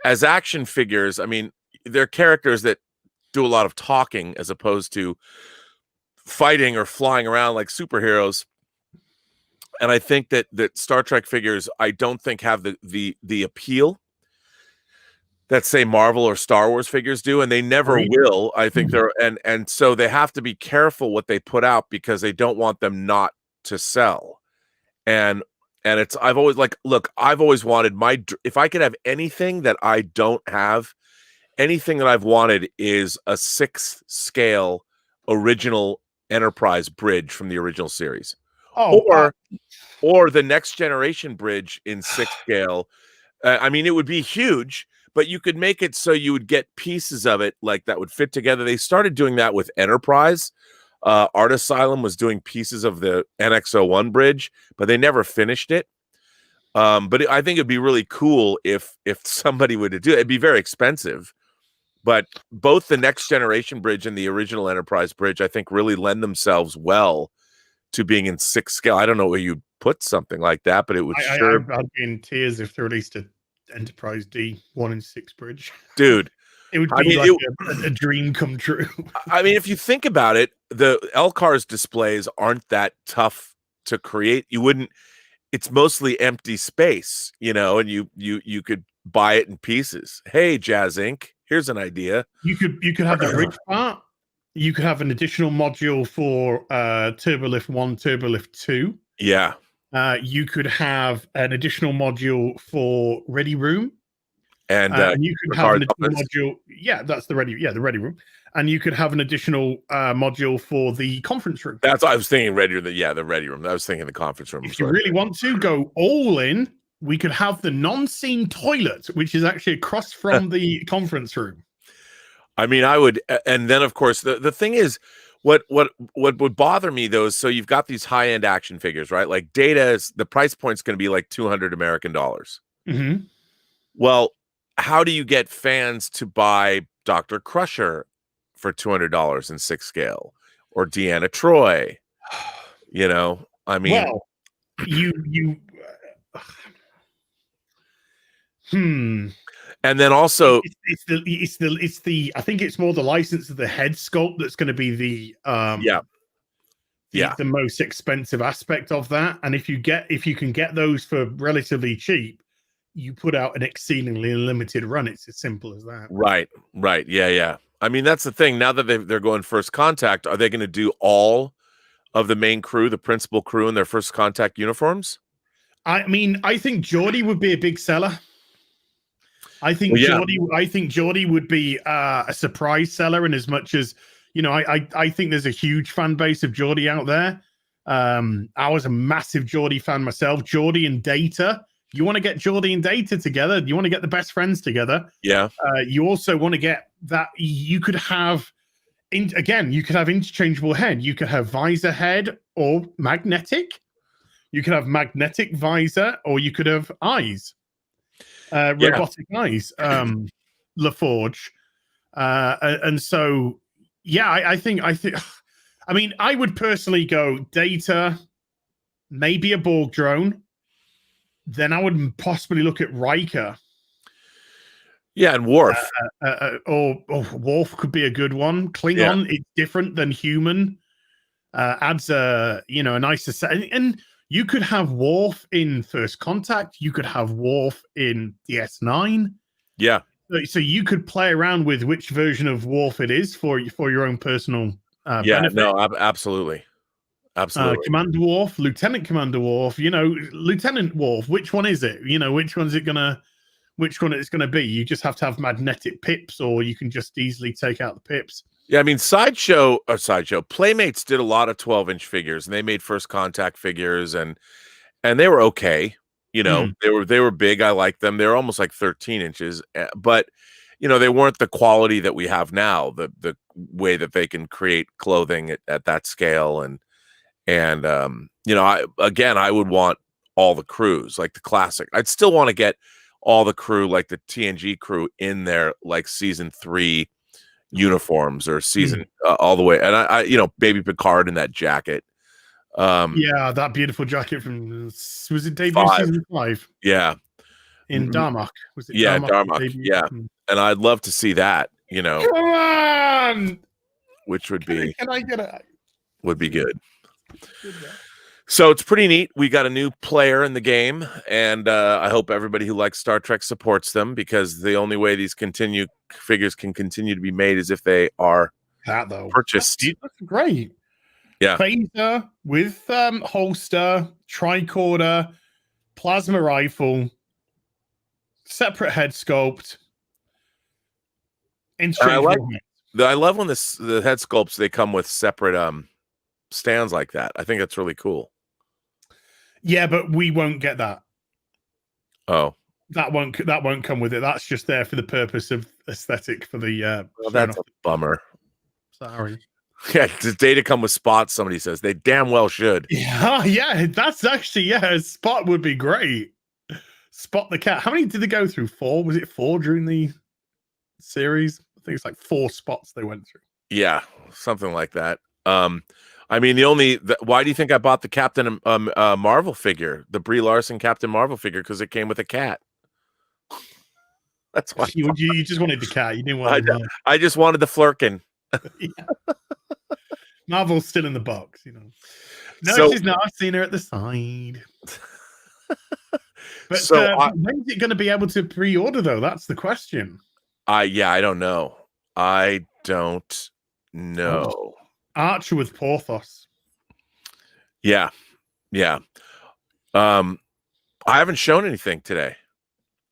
as action figures, I mean, they're characters that do a lot of talking as opposed to fighting or flying around like superheroes. And I think that Star Trek figures, I don't think have the appeal that say Marvel or Star Wars figures do, and they never will. I think they're and so they have to be careful what they put out because they don't want them not to sell. And it's I've always wanted if I could have anything that I don't have, anything that I've wanted is a 6th scale original Enterprise bridge from the original series. Or the next generation bridge in 6th scale. I mean, it would be huge, but you could make it so you would get pieces of it like that would fit together. They started doing that with Enterprise. Art Asylum was doing pieces of the NX-01 bridge, but they never finished it. But I think it'd be really cool if somebody would do it. It'd be very expensive, but both the next generation bridge and the original Enterprise bridge, I think, really lend themselves well to being in 6th scale. I don't know where you'd put something like that, but it would sure. I'd be in tears if they released a Enterprise D 1-in-6 bridge, dude. It would be a dream come true. I mean, if you think about it, the LCARS displays aren't that tough to create. You wouldn't. It's mostly empty space, and you could buy it in pieces. Hey, Jazz Inc., here's an idea. You could have the bridge part. You could have an additional module for Turbolift 1, Turbolift 2. Yeah. You could have an additional module for Ready Room. And you could have an additional module. Yeah, that's the Ready Room. And you could have an additional module for the conference room. That's what I was thinking. The Ready Room. I was thinking the conference room. If you really want to go all in, we could have the non-scene toilet, which is actually across from the conference room. I mean, I would, and then of course the thing is, what would bother me though is, so you've got these high-end action figures, right? Like the price point's going to be like $200 American. Mm-hmm. Well, how do you get fans to buy Dr. Crusher for $200 in 6th scale, or Deanna Troi? I mean, well, And then also it's the I think it's more the license of the head sculpt that's going to be the most expensive aspect of that. And if you can get those for relatively cheap, you put out an exceedingly limited run. It's as simple as that. Right. Yeah. I mean, that's the thing. Now that they're going First Contact, are they going to do all of the main crew, the principal crew, in their First Contact uniforms? I mean, I think Geordi would be a big seller. I think Geordi would be a surprise seller, in as much as, I think there's a huge fan base of Geordi out there. I was a massive Geordi fan myself. Geordi and Data. You want to get Geordi and Data together. You want to get the best friends together. Yeah. You also want to get that. You could have, you could have interchangeable head. You could have visor head or magnetic. You could have magnetic visor, or you could have eyes. Robotic eyes, LaForge, and so I think I mean, I would personally go Data, maybe a Borg drone, then I would possibly look at Riker, and Worf, or Worf could be a good one. Klingon, it's different than human, adds a nicer set, and you could have Worf in First Contact. You could have Worf in DS9. Yeah. So you could play around with which version of Worf it is for your own personal benefit. No, absolutely. Commander Worf, Lieutenant Commander Worf, Lieutenant Worf, which one is it? Which one it's gonna be? You just have to have magnetic pips, or you can just easily take out the pips. Yeah, I mean, Sideshow Playmates did a lot of 12-inch figures, and they made First Contact figures, and they were okay. They were big. I liked them. They were almost like 13 inches, but they weren't the quality that we have now. The way that they can create clothing at that scale, and I would want all the crews, like the classic. I'd still want to get all the crew, like the TNG crew, in their like season 3 uniforms, or season all the way. And I Baby Picard in that jacket. That beautiful jacket from, was it debut season 5? Yeah. In Darmok. Was it? Yeah, Darmok. Yeah. And I'd love to see that, Come on! Which would be, can I get it? Would be good. So it's pretty neat. We got a new player in the game, and I hope everybody who likes Star Trek supports them, because the only way these figures can continue to be made is if they are purchased. That's great. Yeah. Phaser with holster, tricorder, plasma rifle, separate head sculpt. I love when the head sculpts, they come with separate stands like that. I think that's really cool. Yeah, but we won't get that. Oh, that won't come with it. That's just there for the purpose of aesthetic for the. Well, that's a bummer. Sorry. Yeah, does data come with spots? Somebody says they damn well should. Yeah, that's actually a spot would be great. Spot the cat. How many did they go through? 4? Was it 4 during the series? I think it's like 4 spots they went through. Yeah, something like that. I mean, why do you think I bought the Captain Marvel figure, the Brie Larson Captain Marvel figure? Because it came with a cat. That's why. You just wanted the cat. You didn't want. I just wanted the Flurkin. Yeah. Marvel's still in the box, you know. No, she's not. I've seen her at the side. But when's it going to be able to pre-order, though? That's the question. I don't know. I don't know. Archer with Porthos. Yeah. I haven't shown anything today.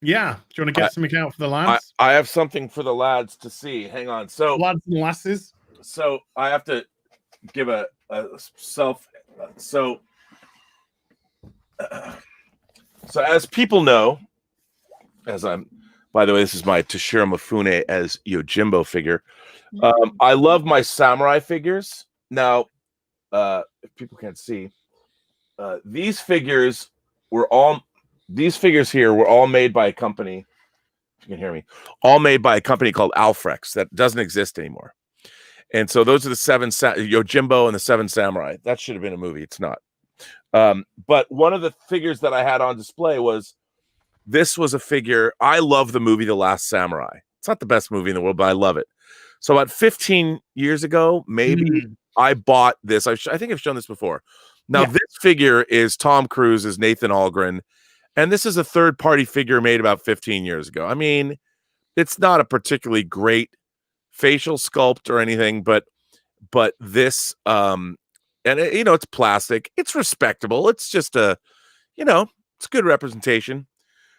Yeah. Do you want to get something out for the lads? I have something for the lads to see. Hang on. So lads and lasses. So I have to give a self. So as people know, by the way, this is my Toshiro Mifune as Yojimbo figure. I love my samurai figures. Now, if people can't see, these figures here were all made by a company. If you can hear me, all made by a company called Alfrex that doesn't exist anymore. And so those are the 7 Yojimbo and the 7 Samurai. That should have been a movie. It's not. But one of the figures that I had on display was a figure. I love the movie The Last Samurai. It's not the best movie in the world, but I love it. So about 15 years ago, maybe I bought this. I think I've shown this before. Now, this figure is Tom Cruise as Nathan Algren. And this is a third-party figure made about 15 years ago. I mean, it's not a particularly great facial sculpt or anything, but this and it's plastic. It's respectable. It's just it's good representation.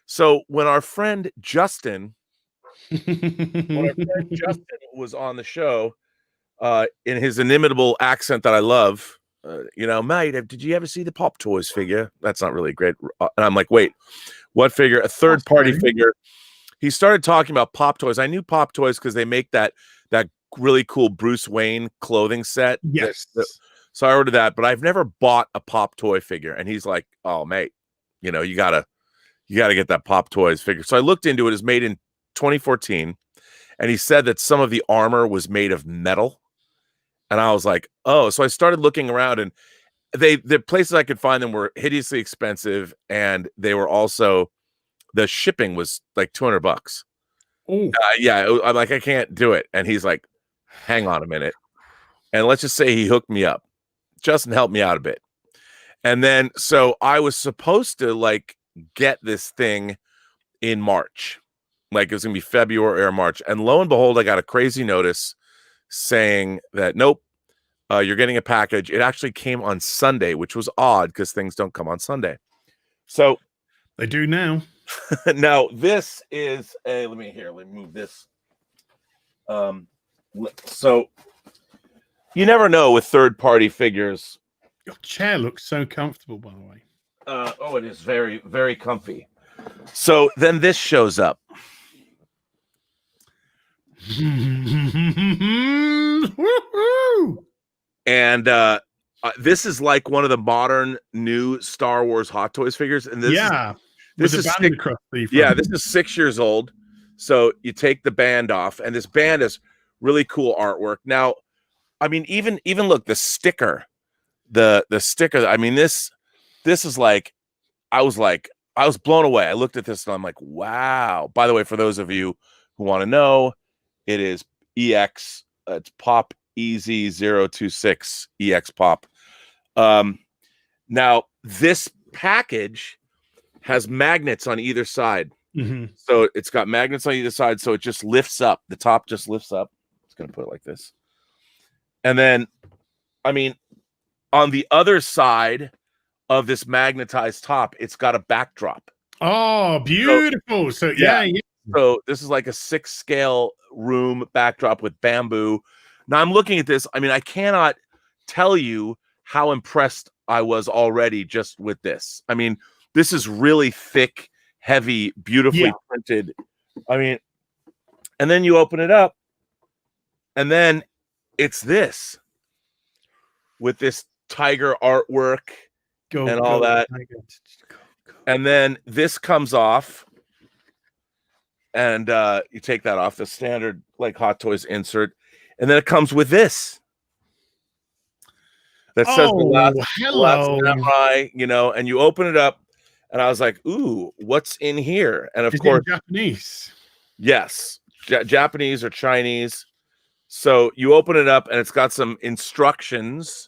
So when our friend Justin was on the show, in his inimitable accent that I love, mate, did you ever see the Pop Toys figure? That's not really great. And I'm like, wait, what figure? A third-party figure. He started talking about Pop Toys. I knew Pop Toys because they make that really cool Bruce Wayne clothing set. Yes. So I ordered that, but I've never bought a Pop Toy figure. And he's like, "Oh, mate, you gotta get that Pop Toys figure." So I looked into it. It's made in 2014, and he said that some of the armor was made of metal. And I was like, "Oh!" So I started looking around, and the places I could find them were hideously expensive, and they were also. The shipping was like $200. I'm like, I can't do it. And he's like, hang on a minute. And let's just say he hooked me up. Justin helped me out a bit. And then, so I was supposed to get this thing in March. Like it was going to be February or March. And lo and behold, I got a crazy notice saying that, nope, you're getting a package. It actually came on Sunday, which was odd because things don't come on Sunday. So they do now. Now this is let me move this. So you never know with third-party figures. Your chair looks so comfortable, by the way. It is very, very comfy. So then this shows up. And this is like one of the modern new Star Wars Hot Toys figures. And this This is 6 years old. So you take the band off, and this band is really cool artwork. Now, I mean, even look, the sticker, the sticker. I mean, this is like, I was blown away. I looked at this and I'm like, wow. By the way, for those of you who want to know, it is EX. It's Pop EZ026 EX Pop. Now, this package has magnets on either side. Mm-hmm. So it's got magnets on either side, so it just lifts up. The top just lifts up. It's going to put it like this. And then, I mean, on the other side of this magnetized top, it's got a backdrop. Oh, beautiful. So yeah. So this is like a 6-scale room backdrop with bamboo. Now I'm looking at this. I mean, I cannot tell you how impressed I was already just with this. I mean, this is really thick, heavy, beautifully printed. I mean, and then you open it up, and then it's this with this tiger artwork and all that. And then this comes off, and you take that off, the standard like Hot Toys insert, and then it comes with this that says the last samurai, you know, and you open it up, and I was like, ooh, what's in here? And of course, Japanese. Yes, Japanese or Chinese. So you open it up, and it's got some instructions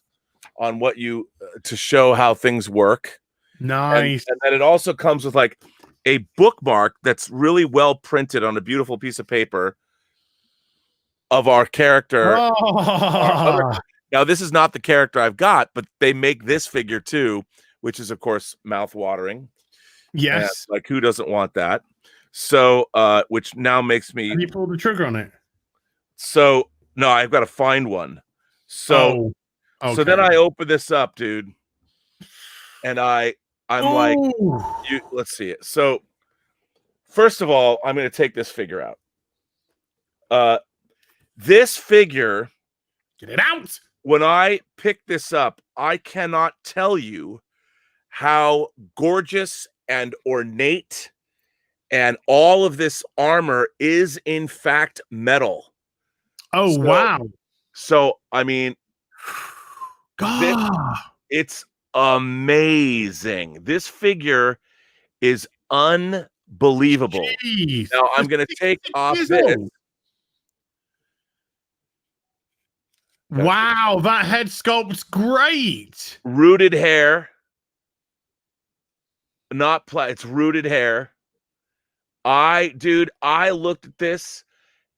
on what you to show how things work. Nice. And then it also comes with like a bookmark that's really well printed on a beautiful piece of paper of our character. Oh. Now, this is not the character I've got, but they make this figure too, which is, of course, mouth-watering. Yes. And, like, who doesn't want that? So, which now makes me... Have you pulled the trigger on it? So, no, I've got to find one. So, so then I open this up, dude. And I'm like, let's see it. So, first of all, I'm going to take this figure out. This figure... Get it out! When I picked this up, I cannot tell you how gorgeous and ornate and all of this armor is in fact metal. Oh, wow. So, I mean, it's amazing. This figure is unbelievable. Jeez. Now, I'm going to take off this. Wow, that head sculpt's great. Rooted hair. Not it's rooted hair. I looked at this,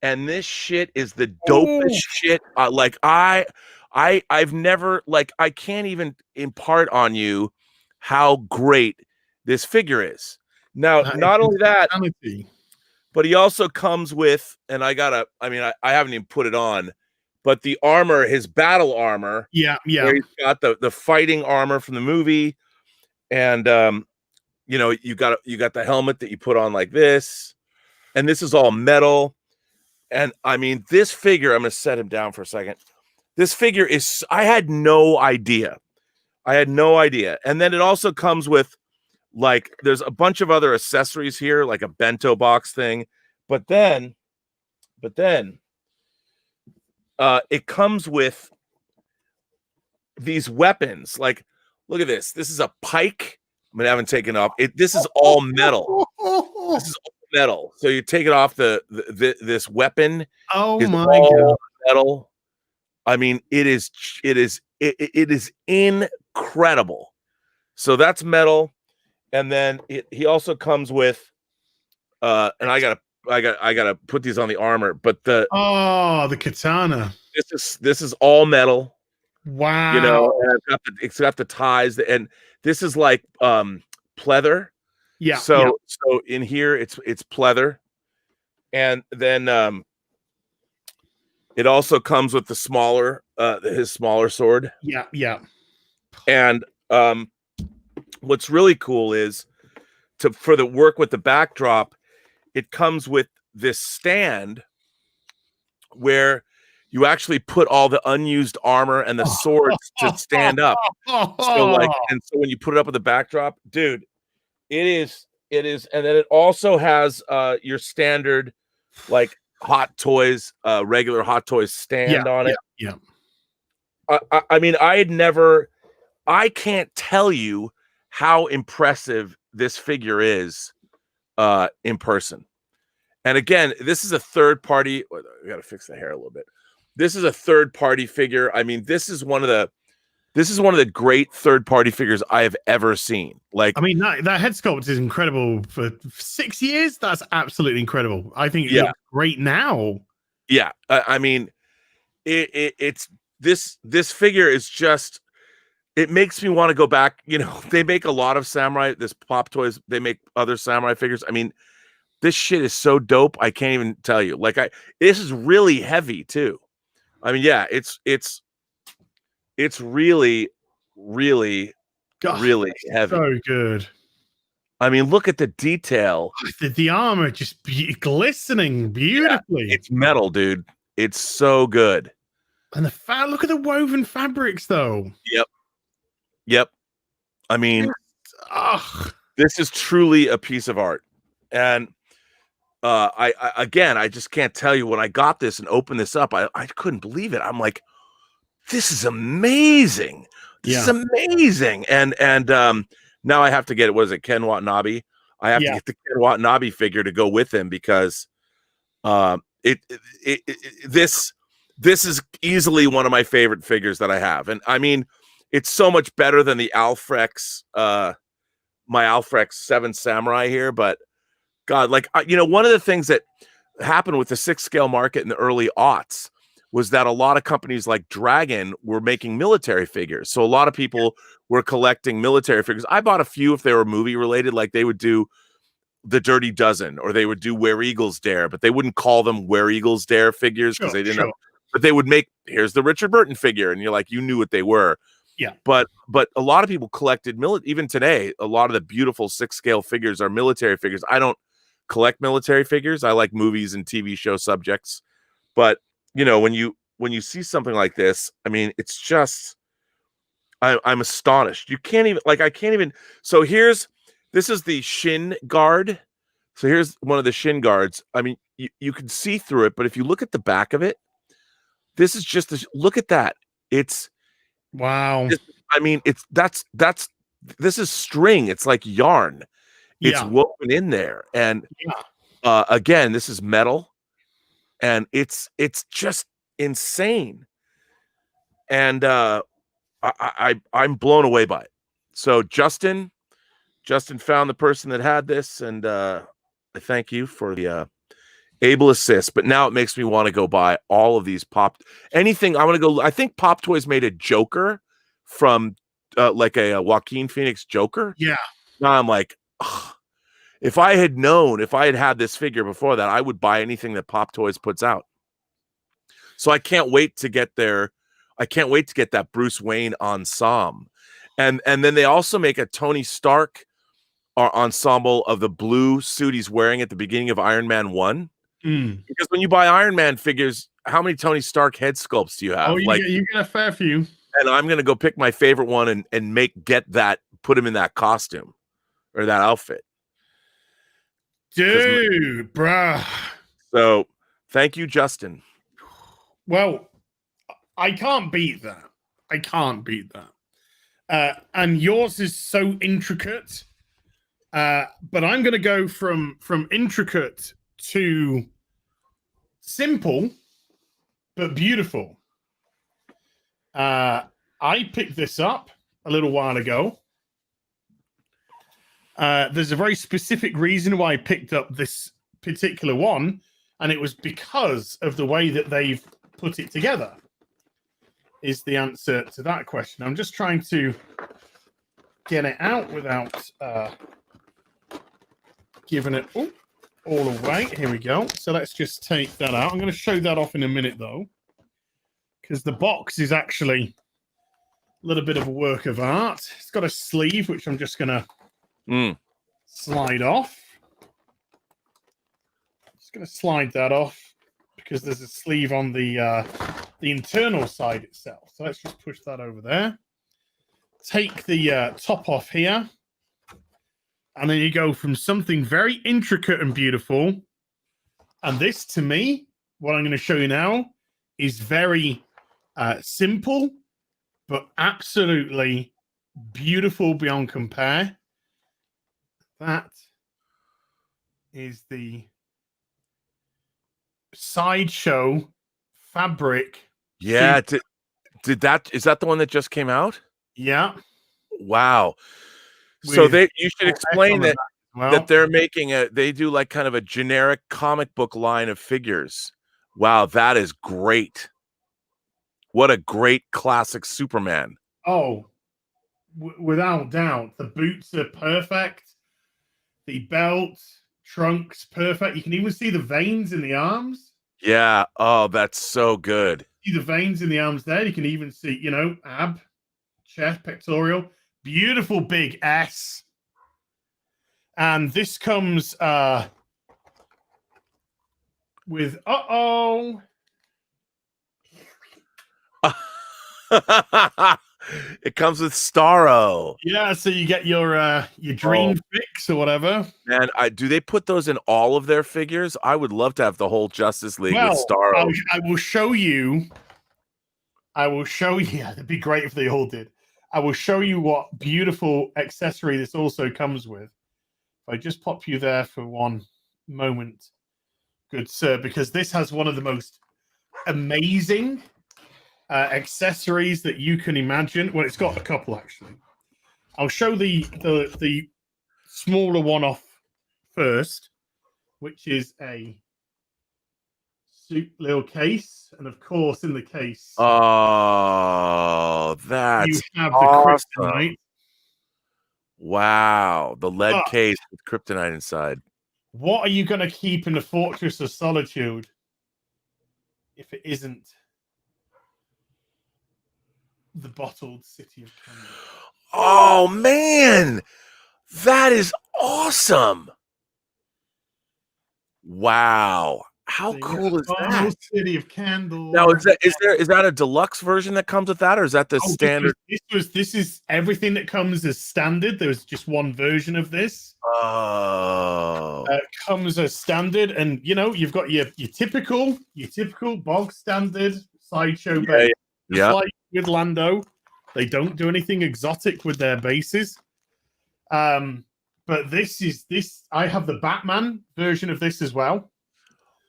and this shit is the dopest shit. Like I've never, like, I can't even impart on you how great this figure is. Now, not only that, but he also comes with, and I haven't even put it on, but the armor, his battle armor. Yeah. Where he's got the fighting armor from the movie, and you know, you got the helmet that you put on like this, and this is all metal. And I mean, this figure, I'm gonna set him down for a second. This figure is, I had no idea. And then it also comes with, like, there's a bunch of other accessories here, like a bento box thing, but then it comes with these weapons. Like, look at this. This is a pike. I mean, I haven't taken off. This is all metal. This is all metal. So you take it off this weapon. Oh my God. Metal. I mean, it is incredible. So that's metal. And then he also comes with and I gotta put these on the armor, but the katana. This is all metal. Wow. You know, and it's got the ties, and this is like pleather. Yeah. So in here it's pleather, and then it also comes with the smaller his smaller sword. Yeah. And what's really cool is for the work with the backdrop, it comes with this stand where you actually put all the unused armor and the swords to stand up. So when you put it up with the backdrop, dude, it is, and then it also has your standard like Hot Toys, regular Hot Toys stand on it. Yeah. I mean, I can't tell you how impressive this figure is in person. And again, this is a third party. We got to fix the hair a little bit. This is a third party figure. I mean, this is one of the, this is one of the great third-party figures I have ever seen. Like, I mean, that head sculpt is incredible for 6 years. That's absolutely incredible. I think it yeah, looks great now. yeah. I mean, it's this figure is just. It makes me want to go back. You know, they make a lot of samurai. This Pop Toys. They make other samurai figures. I mean, this shit is so dope. I can't even tell you. Like, this is really heavy too. I mean, yeah, it's really, really, God, really heavy. So good. I mean, look at the detail. The armor just glistening beautifully. Yeah, it's metal, dude. It's so good. And look at the woven fabrics, though. Yep. I mean, this is truly a piece of art. And I just can't tell you, when I got this and opened this up, I couldn't believe it. I'm like, this is amazing. This is amazing. And now I have to get it. What is it, Ken Watanabe? I have to get the Ken Watanabe figure to go with him, because this is easily one of my favorite figures that I have. And I mean, it's so much better than the Alfrex, my Alfrex 7 Samurai here. But God, like, you know, one of the things that happened with the 6-scale market in the early aughts was that a lot of companies like Dragon were making military figures. So a lot of people were collecting military figures. I bought a few if they were movie related, like they would do the Dirty Dozen, or they would do Where Eagles Dare, but they wouldn't call them Where Eagles Dare figures because they didn't have, but they would make, here's the Richard Burton figure, and you're like, you knew what they were. Yeah. But a lot of people collected even today, a lot of the beautiful 6-scale figures are military figures. I don't collect military figures. I like movies and TV show subjects. But you know, when you see something like this, I mean, it's just, I'm astonished. You can't even, like, I can't even. So this is the Shin Guard. So here's one of the Shin Guards. I mean, you can see through it, but if you look at the back of it, this is just look at that. It's wow. I mean, this is string. It's like yarn. It's woven in there. And again, this is metal, and it's just insane. And I'm blown away by it. So Justin found the person that had this, and I thank you for the able assist. But now it makes me want to go buy all of these anything. I want to go. I think Pop Toys made a Joker from like a Joaquin Phoenix Joker. Yeah. Now I'm like, ugh. If I had had this figure before that, I would buy anything that Pop Toys puts out. So I can't wait to get there. I can't wait to get that Bruce Wayne ensemble. And then they also make a Tony Stark ensemble of the blue suit he's wearing at the beginning of Iron Man 1. Because when you buy Iron Man figures, how many Tony Stark head sculpts do you have? Oh, you get a fair few. And I'm going to go pick my favorite one and put him in that costume or that outfit. Dude, bruh. So thank you, Justin. Well, I can't beat that. And yours is so intricate. But I'm going to go from intricate to simple, but beautiful. I picked this up a little while ago. There's a very specific reason why I picked up this particular one, and it was because of the way that they've put it together, is the answer to that question. I'm just trying to get it out without giving it all away. Here we go. So let's just take that out. I'm going to show that off in a minute, though, because the box is actually a little bit of a work of art. It's got a sleeve, which I'm just going to slide off. Just going to slide that off because there's a sleeve on the internal side itself. So let's just push that over there. Take the top off here. And then you go from something very intricate and beautiful. And this, to me, what I'm going to show you now, is very simple, but absolutely beautiful beyond compare. That is the Sideshow fabric. Yeah. Is that the one that just came out? Yeah. Wow. So With you should S explain on the that back as well. that they're making they do like kind of a generic comic book line of figures. Wow, that is great. What a great classic Superman. Oh, without doubt. The boots are perfect. The belt, trunks, perfect. You can even see the veins in the arms. Yeah. Oh, that's so good. See the veins in the arms there. You can even see, ab, chest, pectoral. Beautiful big S. And this comes with It comes with Starro. Yeah, so you get your dream fix or whatever. And do they put those in all of their figures? I would love to have the whole Justice League with Starro. I will show you. It'd be great if they all did. I will show you what beautiful accessory this also comes with. If I just pop you there for one moment, good sir, because this has one of the most amazing accessories that you can imagine. Well, it's got a couple actually. I'll show the smaller one off first, which is a suit little case, and of course in the case, oh, that's you have awesome. the kryptonite. Wow, the lead case with kryptonite inside. What are you going to keep in the Fortress of Solitude if it isn't the bottled city of Canada? Oh man, that is awesome! Wow, how cool is that? City of Candle. Now, is that a deluxe version that comes with that, or is that the standard? This is everything that comes as standard. There's just one version of this. Oh, comes as standard, and you've got your typical bog standard sideshow base. Yeah. Like with Lando, they don't do anything exotic with their bases. But this. I have the Batman version of this as well.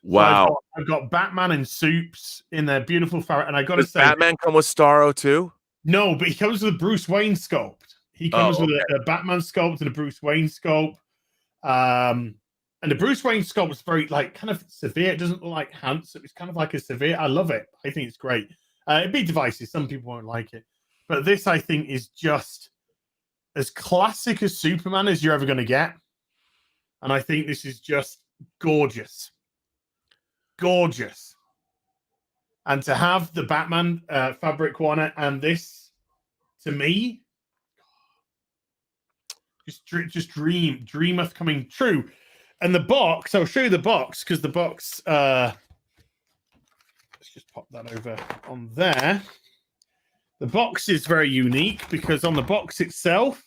Wow. So I've got Batman and Soups in their beautiful ferret, and I got to say, Batman come with Starro too? No, but he comes with a Bruce Wayne sculpt. He comes with a Batman sculpt and a Bruce Wayne sculpt. And the Bruce Wayne sculpt is very kind of severe. It doesn't look like handsome. It's kind of like a severe. I love it. I think it's great. It'd be divisive. Some people won't like it, but this I think is just as classic as Superman as you're ever going to get. And I think this is just gorgeous. Gorgeous. And to have the Batman fabric one and this, to me, just dreameth coming true. And the box, I'll show you the box, because the box, let's just pop that over on there. The box is very unique because on the box itself,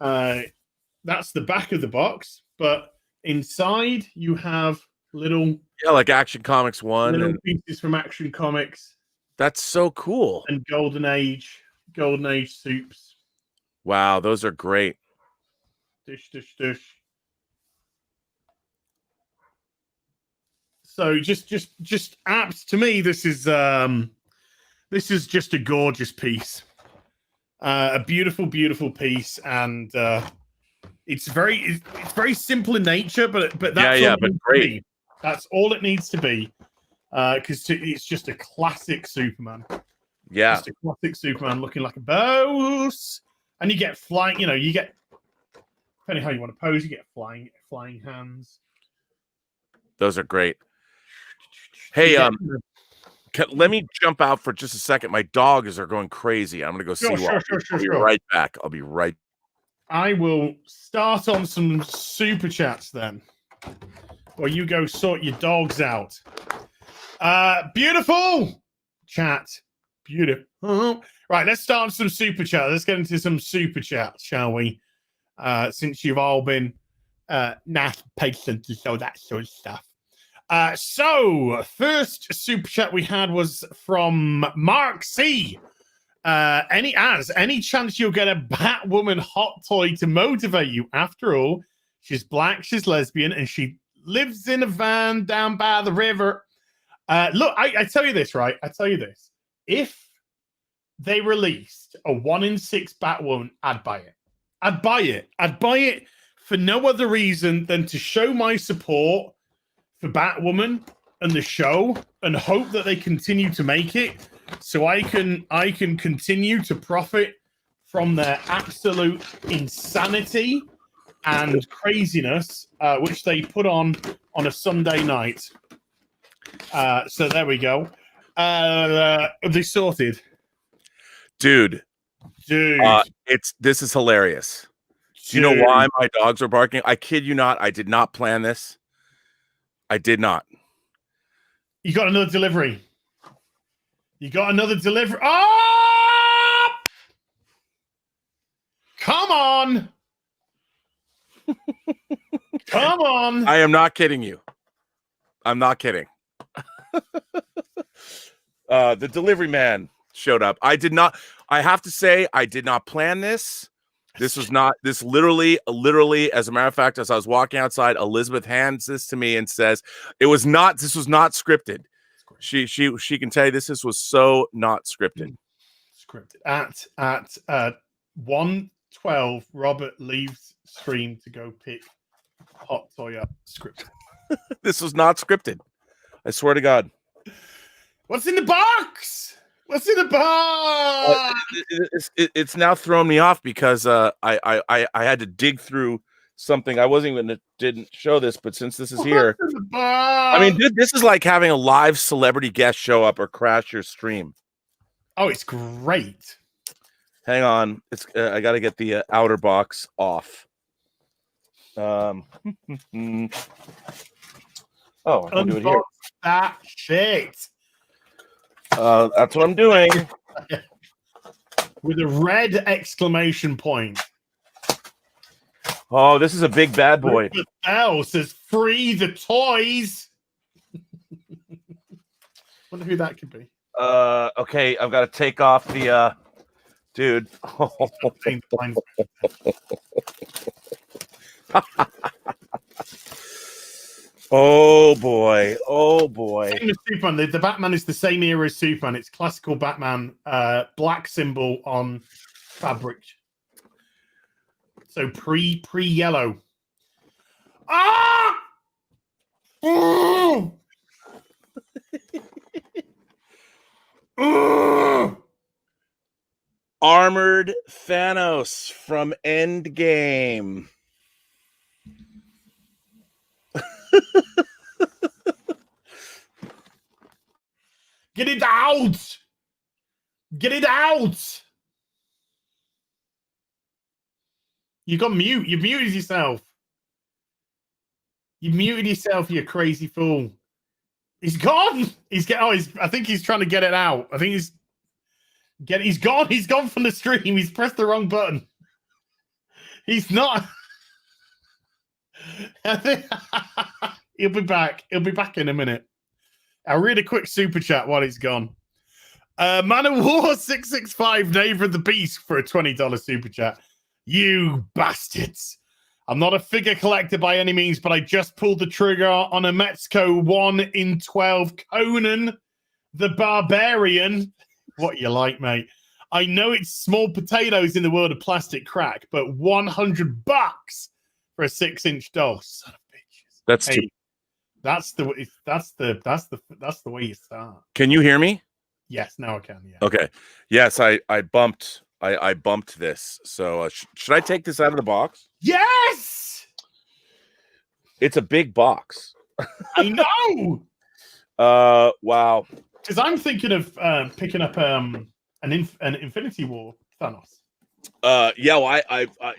that's the back of the box, but inside you have little like Action Comics 1 and pieces from Action Comics. That's so cool. And Golden Age soups. Wow, those are great. Dish. So just apps to me, this is just a gorgeous piece. A beautiful piece, and it's very simple in nature, but that's but great. That's all it needs to be, because it's just a classic Superman. Yeah, just a classic Superman looking like a boss, and you get flying. You get, depending how you want to pose, you get flying hands. Those are great. Hey, let me jump out for just a second. My dogs are going crazy. I'm gonna go see. Sure. I'll be right back. I'll be right. I will start on some super chats then. Or you go sort your dogs out. Beautiful chat. Beautiful. Right, let's start on some super chat. Let's get into some super chats, shall we? Since you've all been not patient to show that sort of stuff. So, first super chat we had was from Mark C. Any chance you'll get a Batwoman hot toy to motivate you? After all, she's black, she's lesbian, and she lives in a van down by the river. Look, I tell you this, right? I tell you this. If they released a 1 in 6 Batwoman, I'd buy it. I'd buy it. I'd buy it for no other reason than to show my support for Batwoman and the show, and hope that they continue to make it, so I can continue to profit from their absolute insanity and craziness, which they put on a Sunday night. So there we go. They sorted, dude. This is hilarious. Do you know why my dogs are barking? I kid you not. I did not plan this. I did not. You got another delivery. Oh! Come on. Come on. I am not kidding you. I'm not kidding. The delivery man showed up. I have to say, I did not plan this. This literally, as a matter of fact, as I was walking outside, Elizabeth hands this to me and says, this was not scripted. She can tell you this was so not scripted. At 1:12, Robert leaves stream to go pick hot toy up. Scripted. This was not scripted. I swear to God. What's in the box? What's in the box? It's now thrown me off because I had to dig through something. I didn't show this, but since this is here, I mean, dude, this is like having a live celebrity guest show up or crash your stream. Oh, it's great. Hang on, I got to get the outer box off. Oh, I can do it here. That shit. That's what I'm doing. With a red exclamation point. Oh, this is a big bad boy. The bell says free the toys. Wonder who that could be. Okay, I've got to take off the dude. Oh boy. Same as Superman. The Batman is the same era as Superman. It's classical Batman, black symbol on fabric. So pre-yellow. Ah! Oh! Armored Thanos from Endgame. Get it out! Get it out! You got mute. You muted yourself. You muted yourself, you crazy fool. He's gone. I think he's trying to get it out. I think he's gone. He's gone from the stream. He's pressed the wrong button. He's not. I think he'll be back. He'll be back in a minute. I'll read a quick super chat while he's gone. Man of War 665, Neighbor of the Beast for a $20 super chat. You bastards. I'm not a figure collector by any means, but I just pulled the trigger on a Metzco 1 in 12 Conan the Barbarian. What you like, mate? I know it's small potatoes in the world of plastic crack, but $100 for a 6-inch doll. Son of bitches. That's too. That's the way you start. Can you hear me? Yes, now I can. Yeah. Okay. Yes, I bumped this. So should I take this out of the box? Yes. It's a big box. I know. Wow. Because I'm thinking of picking up an Infinity War Thanos. Yeah. Well,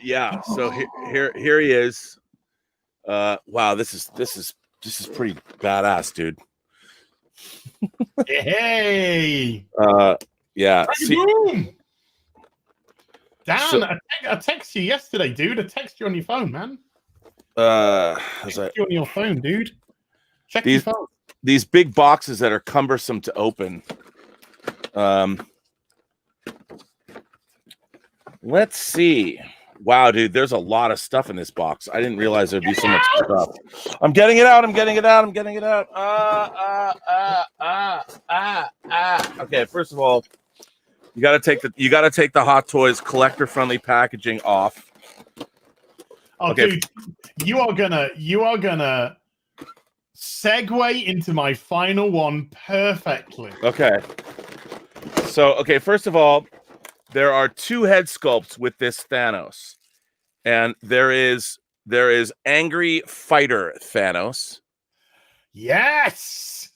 yeah. So here he is. Wow. This is pretty badass, dude. Hey. Yeah. Boom. Dan, I texted you yesterday, dude. I texted you on your phone, man. You on your phone, dude. Check your phone. These big boxes that are cumbersome to open. Let's see. Wow, dude, there's a lot of stuff in this box. I didn't realize there'd be so much stuff. I'm getting it out. Okay, first of all, You got to take the Hot Toys collector friendly packaging off. Oh, Okay. dude, you are gonna segue into my final one perfectly. Okay. So, first of all, there are 2 head sculpts with this Thanos. And there is angry fighter Thanos. Yes.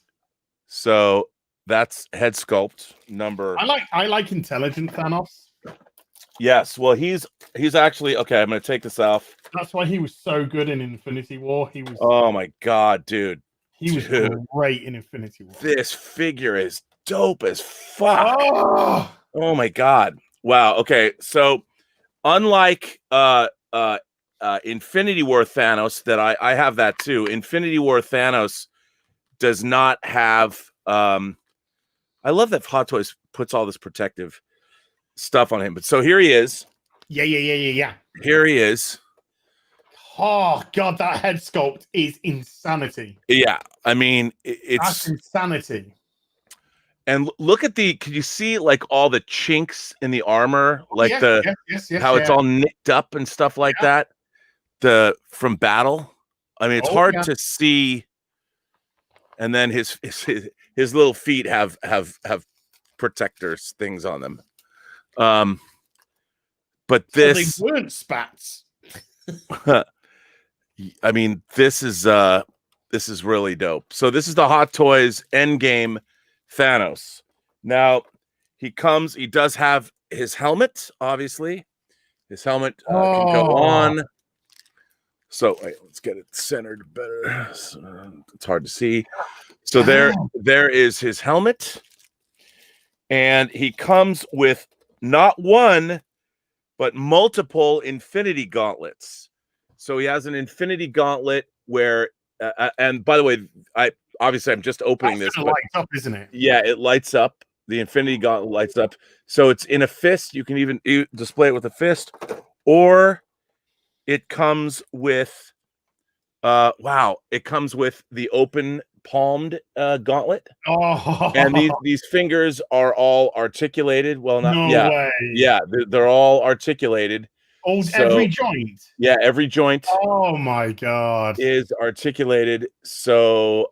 So, that's head sculpt number. I like intelligent Thanos. Yes. Well, he's actually okay. I'm going to take this off. That's why he was so good in Infinity War. He was. Oh my god, dude! He was great in Infinity War. This figure is dope as fuck. Oh my god! Wow. Okay, so unlike Infinity War Thanos, that I have that too. Infinity War Thanos does not have. I love that Hot Toys puts all this protective stuff on him. But so here he is. Yeah. Here he is. Oh god, that head sculpt is insanity. Yeah, I mean that's insanity. And look at can you see like all the chinks in the armor, like yes, how it's all nicked up and stuff like that. From battle. I mean, it's hard to see. And then his little feet have protectors things on them. But this so they weren't spats. I mean, this is really dope. So this is the Hot Toys Endgame Thanos. Now he does have his helmet, obviously. His helmet can go on. So wait, let's get it centered better. It's hard to see. So there is his helmet. And he comes with not one, but multiple Infinity Gauntlets. So he has an Infinity Gauntlet where, and by the way, I'm just opening this. Lights up, isn't it? Yeah, it lights up. The Infinity Gauntlet lights up. So it's in a fist. You can even display it with a fist, or it comes with, it comes with the open palmed gauntlet. Oh, and these fingers are all articulated. Well, not no way. Yeah, they're all articulated. Every joint. Yeah, every joint. Oh my god, is articulated. So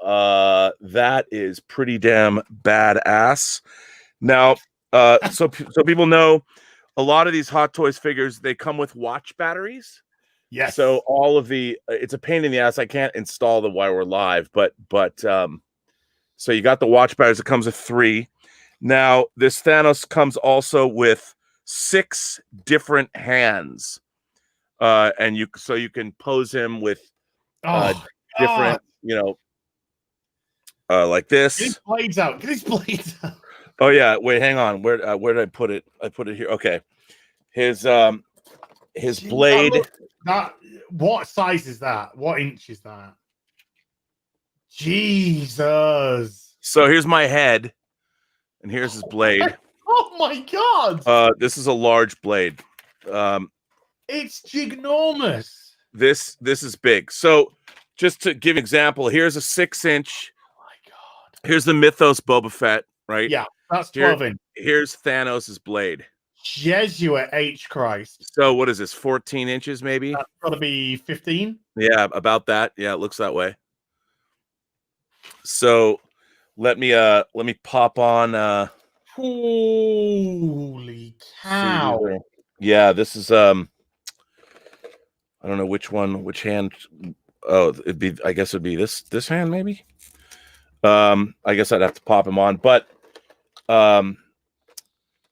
that is pretty damn badass. Now, so people know a lot of these Hot Toys figures, they come with watch batteries. Yes. So all of it's a pain in the ass. I can't install them while we're live, but so you got the watch batteries. It comes with 3. Now this Thanos comes also with 6 different hands, and you can pose him with different, like this. Get his blades out. Get his blades out. Oh yeah, wait, hang on. Where did I put it? I put it here. Okay, his blade. What size is that? What inch is that? Jesus. So here's my head, and here's his blade. Oh my god! This is a large blade. It's ginormous. This is big. So just to give an example, here's a 6-inch. Oh my god! Here's the Mythos Boba Fett, right? Yeah, that's 12 inch. Here's Thanos's blade. Jesuit H Christ. So what is this? 14 inches, maybe? That's got to be 15. Yeah, about that. Yeah, it looks that way. So let me pop on. Holy cow! Yeah, this is I don't know which hand. Oh, I guess it'd be this hand maybe. I guess I'd have to pop him on, but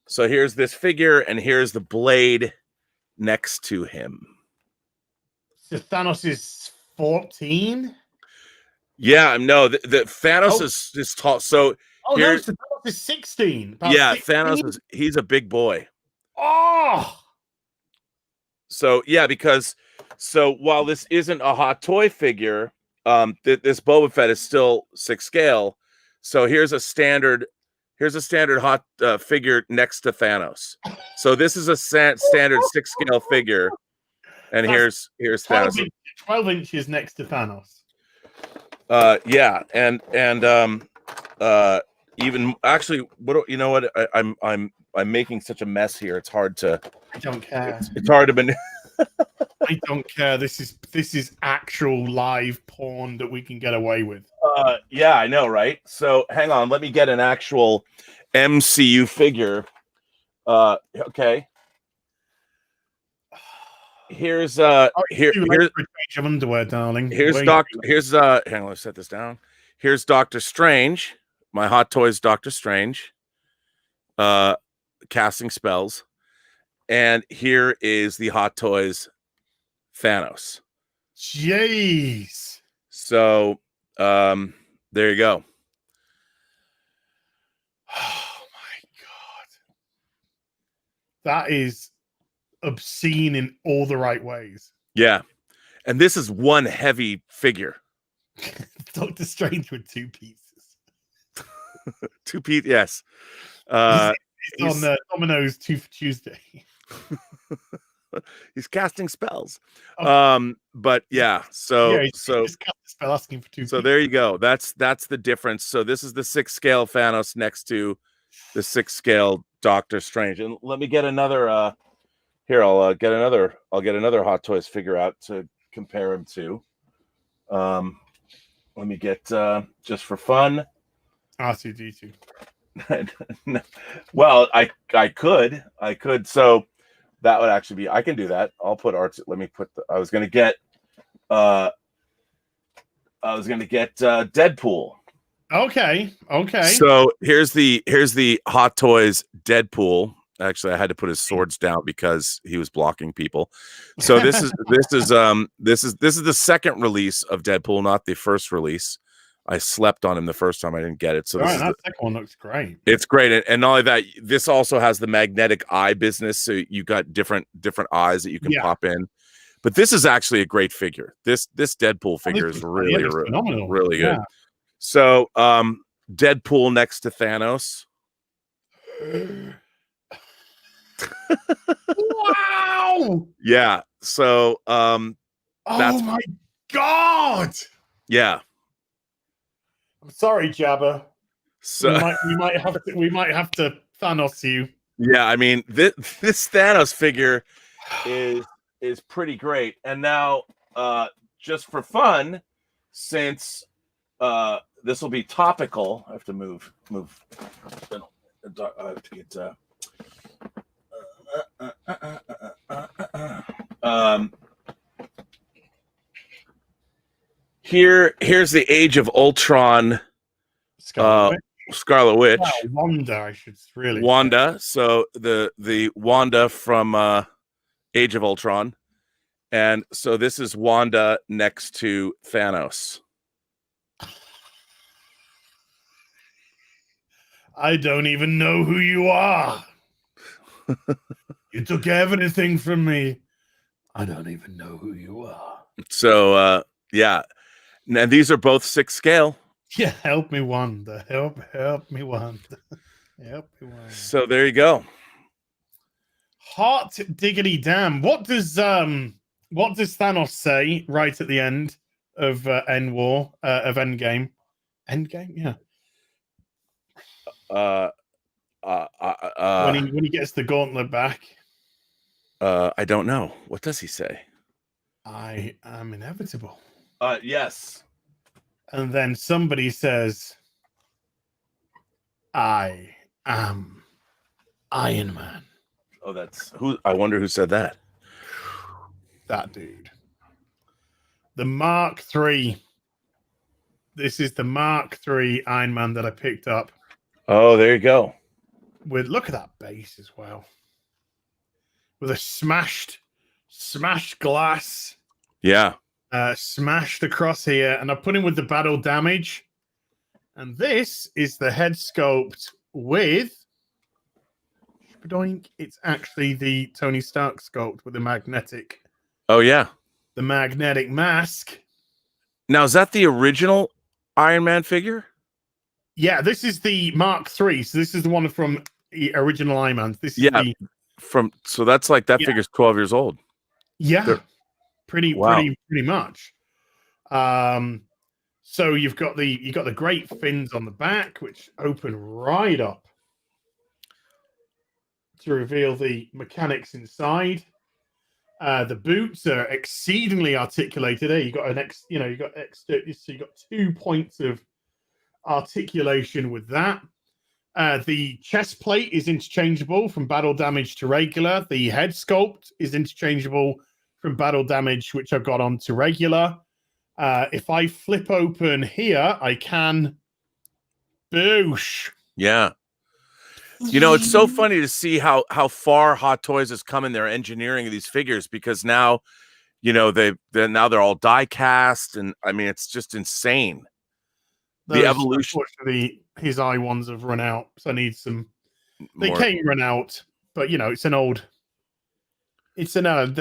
so here's this figure, and here's the blade next to him. So Thanos is 14. Yeah, no, the Thanos is tall. So so Thanos is 16. Yeah, 16? Thanos he's a big boy. Oh, so yeah, because while this isn't a Hot Toy figure, this Boba Fett is still 6 scale. So here's a standard Hot figure next to Thanos. So this is a standard 6 scale figure, and here's 12 Thanos. 12 inches next to Thanos. Yeah, and even actually, I'm I'm making such a mess here. It's hard to. I don't care. It's hard to. I don't care. This is actual live porn that we can get away with. Yeah, I know, right? So hang on, let me get an actual MCU figure. Okay. Here's here's a change of underwear, darling. Here's hang on, let's set this down. Here's Doctor Strange, my Hot Toys Doctor Strange, casting spells, and here is the Hot Toys Thanos. Jeez. So there you go. Oh my god. That is obscene in all the right ways. Yeah. And this is one heavy figure. Doctor Strange with 2 pieces. 2 pieces, yes. He's on Domino's Tuesday. He's casting spells. Okay. But yeah, so he's cast a spell asking for 2 so pieces. there you go. That's the difference. So this is the 6 scale Thanos next to the 6 scale Doctor Strange. And let me get another here, I'll get another Hot Toys figure out to compare him to. Let me get just for fun. R2D2. Well, I could. So that would actually be, I can do that. I'll put R2. Let me put I was gonna get Deadpool. Okay. So here's the Hot Toys Deadpool. Actually, I had to put his swords down because he was blocking people. So this is the second release of Deadpool, not the first release. I slept on him the first time. I didn't get it. So that second one looks great. It's great, and not only that, this also has the magnetic eye business. So you got different eyes that you can pop in. But this is actually a great figure. This Deadpool figure is really really good. Yeah. So Deadpool next to Thanos. Wow. Yeah. So oh my god. Yeah. I'm sorry, Jabba. So we might have to Thanos you. Yeah, I mean this Thanos figure is pretty great. And now just for fun, since this will be topical, I have to move. I have to get here's the Age of Ultron Scarlet Witch. Wow, Wanda, I should really Wanda. So the Wanda from Age of Ultron. And so this is Wanda next to Thanos. I don't even know who you are. You took everything from me. I don't even know who you are. So yeah. Now these are both 6 scale. Yeah, help me, Wanda. Help me, Wanda. Help me, Wanda. So there you go. Hot diggity damn. What does Thanos say right at the end of Endgame? Endgame, yeah. When he gets the gauntlet back. I don't know. What does he say? I am inevitable. Yes. And then somebody says, I am Iron Man. Oh, that's who. I wonder who said that. That dude. The Mark III. This is the Mark III Iron Man that I picked up. Oh, there you go. Look at that base as well. With a smashed glass. Yeah. Smashed across here, and I put him with the battle damage. And this is the head sculpt with it's actually the Tony Stark sculpt with the magnetic. Oh yeah. The magnetic mask. Now is that the original Iron Man figure? Yeah, this is the Mark III. So this is the one from the original Iron Man. This is so that's like that figure's 12 years old. Yeah. Pretty much. So you've got the great fins on the back, which open right up. to reveal the mechanics inside. The boots are exceedingly articulated. You got you got so you got 2 points of articulation with that. The chest plate is interchangeable from battle damage to regular. The head sculpt is interchangeable from battle damage, which I've got on to regular. If I flip open here, I can boosh. Yeah. You know, it's so funny to see how far Hot Toys has come in their engineering of these figures, because now, you know, they're all die cast, and I mean, it's just insane. The evolution. Unfortunately, his eye ones have run out, so I need some. They can't run out, but you know, it's the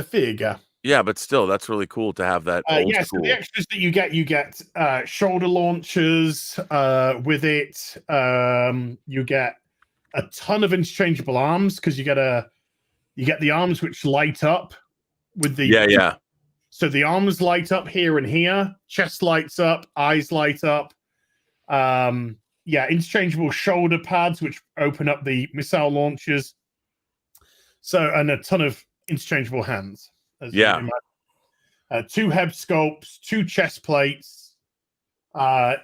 figure. Yeah, but still, that's really cool to have that. Yeah, so the extras that you get shoulder launchers with it. You get a ton of interchangeable arms, because you get the arms which light up with the yeah. So the arms light up here and here, chest lights up, eyes light up. Interchangeable shoulder pads which open up the missile launchers. So, and a ton of interchangeable hands. Yeah. 2 head sculpts, 2 chest plates.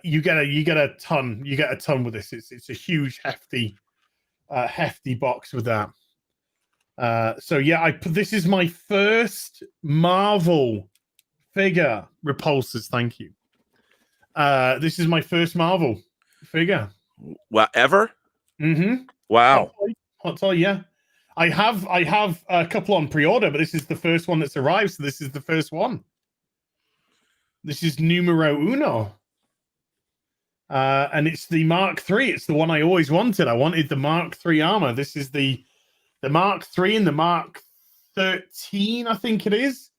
You get a ton. You get a ton with this. It's a huge, hefty box with that. This is my first Marvel figure. Repulsors, thank you. This is my first Marvel figure. Well, ever? Mm-hmm. Wow. Hot toy, yeah. I have a couple on pre-order, but this is the first one that's arrived, so this is the first one. This is numero uno. And it's the Mark III. It's the one I always wanted. I wanted the Mark III armor. This is the Mark III and the Mark 13, I think it is,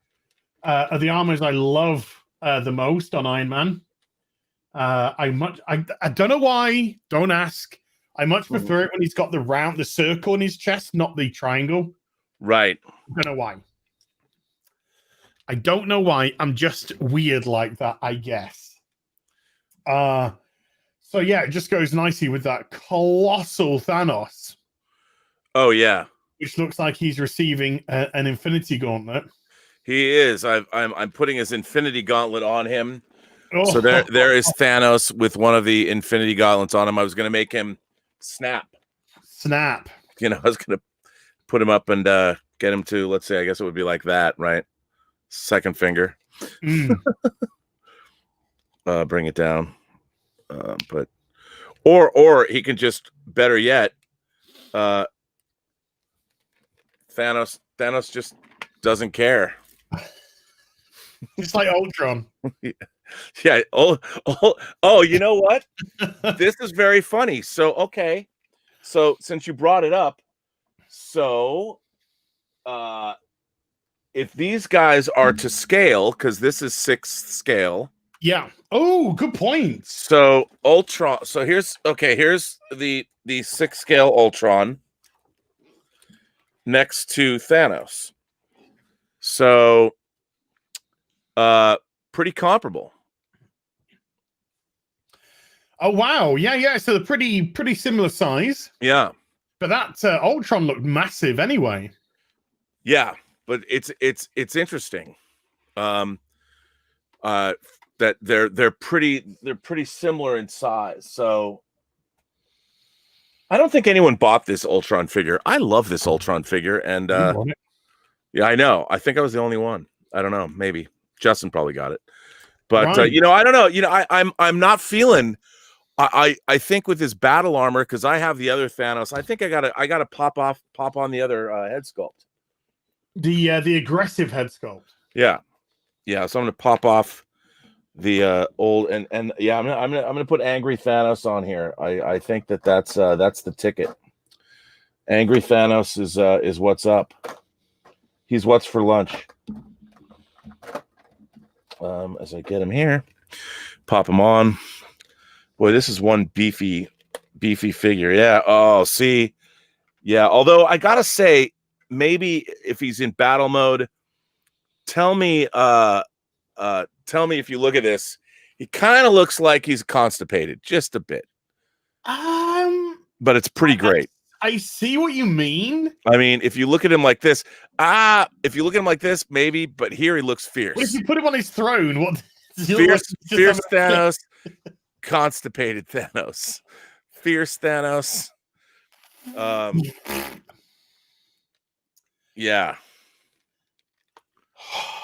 are the armors I love the most on Iron Man. I don't know why. Don't ask. I much prefer it when he's got the circle in his chest, not the triangle. Right. I don't know why. I don't know why. I'm just weird like that, I guess. So yeah, it just goes nicely with that colossal Thanos. Oh yeah. Which looks like he's receiving an Infinity Gauntlet. He is. I'm putting his Infinity Gauntlet on him. Oh. So there is Thanos with one of the Infinity Gauntlets on him. I was going to make him snap. You know, I was going to put him up and get him to, let's say, I guess it would be like that, right? Second finger. Bring it down. But or he can just, better yet, Thanos just doesn't care. It's like Ultron. Yeah. Oh, you know what? This is very funny. So, okay. So since you brought it up, so if these guys are to scale, because this is 6th scale. Yeah. Oh, good point. So Ultron. So here's the 6th scale Ultron next to Thanos. So pretty comparable. Oh wow, yeah. So they're pretty similar size. Yeah, but that Ultron looked massive anyway. Yeah, but it's interesting. That they're pretty similar in size. So I don't think anyone bought this Ultron figure. I love this Ultron figure, and yeah, I know. I think I was the only one. I don't know. Maybe Justin probably got it, but right. I don't know. I'm not feeling. I think with his battle armor, because I have the other Thanos, I think I gotta pop on the other head sculpt. The aggressive head sculpt. Yeah. So I'm gonna pop off the old and yeah, I'm gonna put Angry Thanos on here. I think that's the ticket. Angry Thanos is what's up. He's what's for lunch. As I get him here, pop him on. Boy, this is one beefy figure. Yeah. Oh, see. Yeah. Although I gotta say, maybe if he's in battle mode, tell me if you look at this, he kind of looks like he's constipated just a bit. But it's pretty great. I see what you mean. I mean, if you look at him like this, maybe, but here he looks fierce. What if you put him on his throne? What? Fierce Thanos, constipated Thanos, fierce Thanos. Yeah.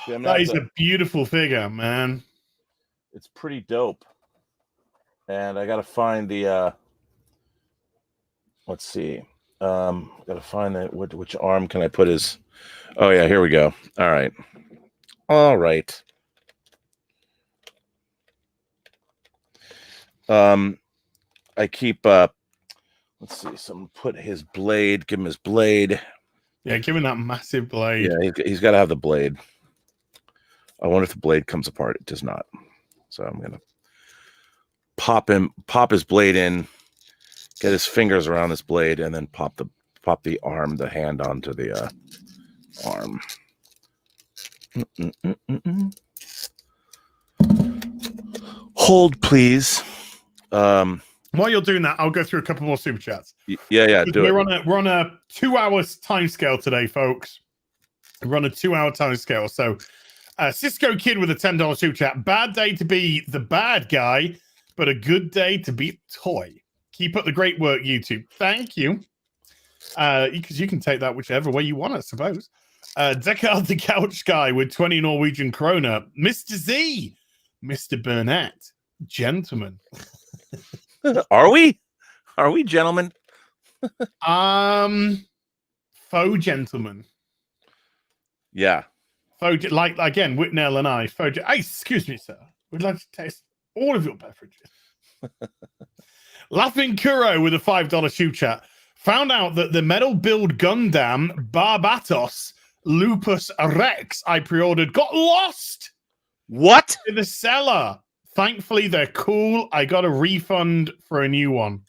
That is a beautiful figure, man. It's pretty dope. And I gotta find the let's see. Gotta find that which arm can I put his. Oh yeah, here we go. All right. I keep let's see, someone put his blade, give him his blade. Yeah, give him that massive blade. Yeah, he's gotta have the blade. I wonder if the blade comes apart. It does not. So I'm gonna pop his blade in, get his fingers around this blade, and then pop the hand onto the arm. Hold, please. While you're doing that, I'll go through a couple more super chats. Yeah, do it. We're on a 2 hours time scale today, folks. We're on a 2 hour time scale. So, Cisco Kid with a $10 super chat. Bad day to be the bad guy, but a good day to be toy. Keep up the great work, YouTube. Thank you. Because you can take that whichever way you want, I suppose. Deckard the Couch Guy with 20 Norwegian kroner. Mr. Z, Mr. Burnett, gentlemen. Are we gentlemen? Faux gentlemen. Yeah. Faux, like again, Whitnell and I. Faux. Hey, excuse me, sir. We'd like to taste all of your beverages. Laughing Kuro with a $5 shoe chat. Found out that the metal build Gundam Barbatos Lupus Rex I pre-ordered got lost. What? In the cellar. Thankfully, they're cool. I got a refund for a new one.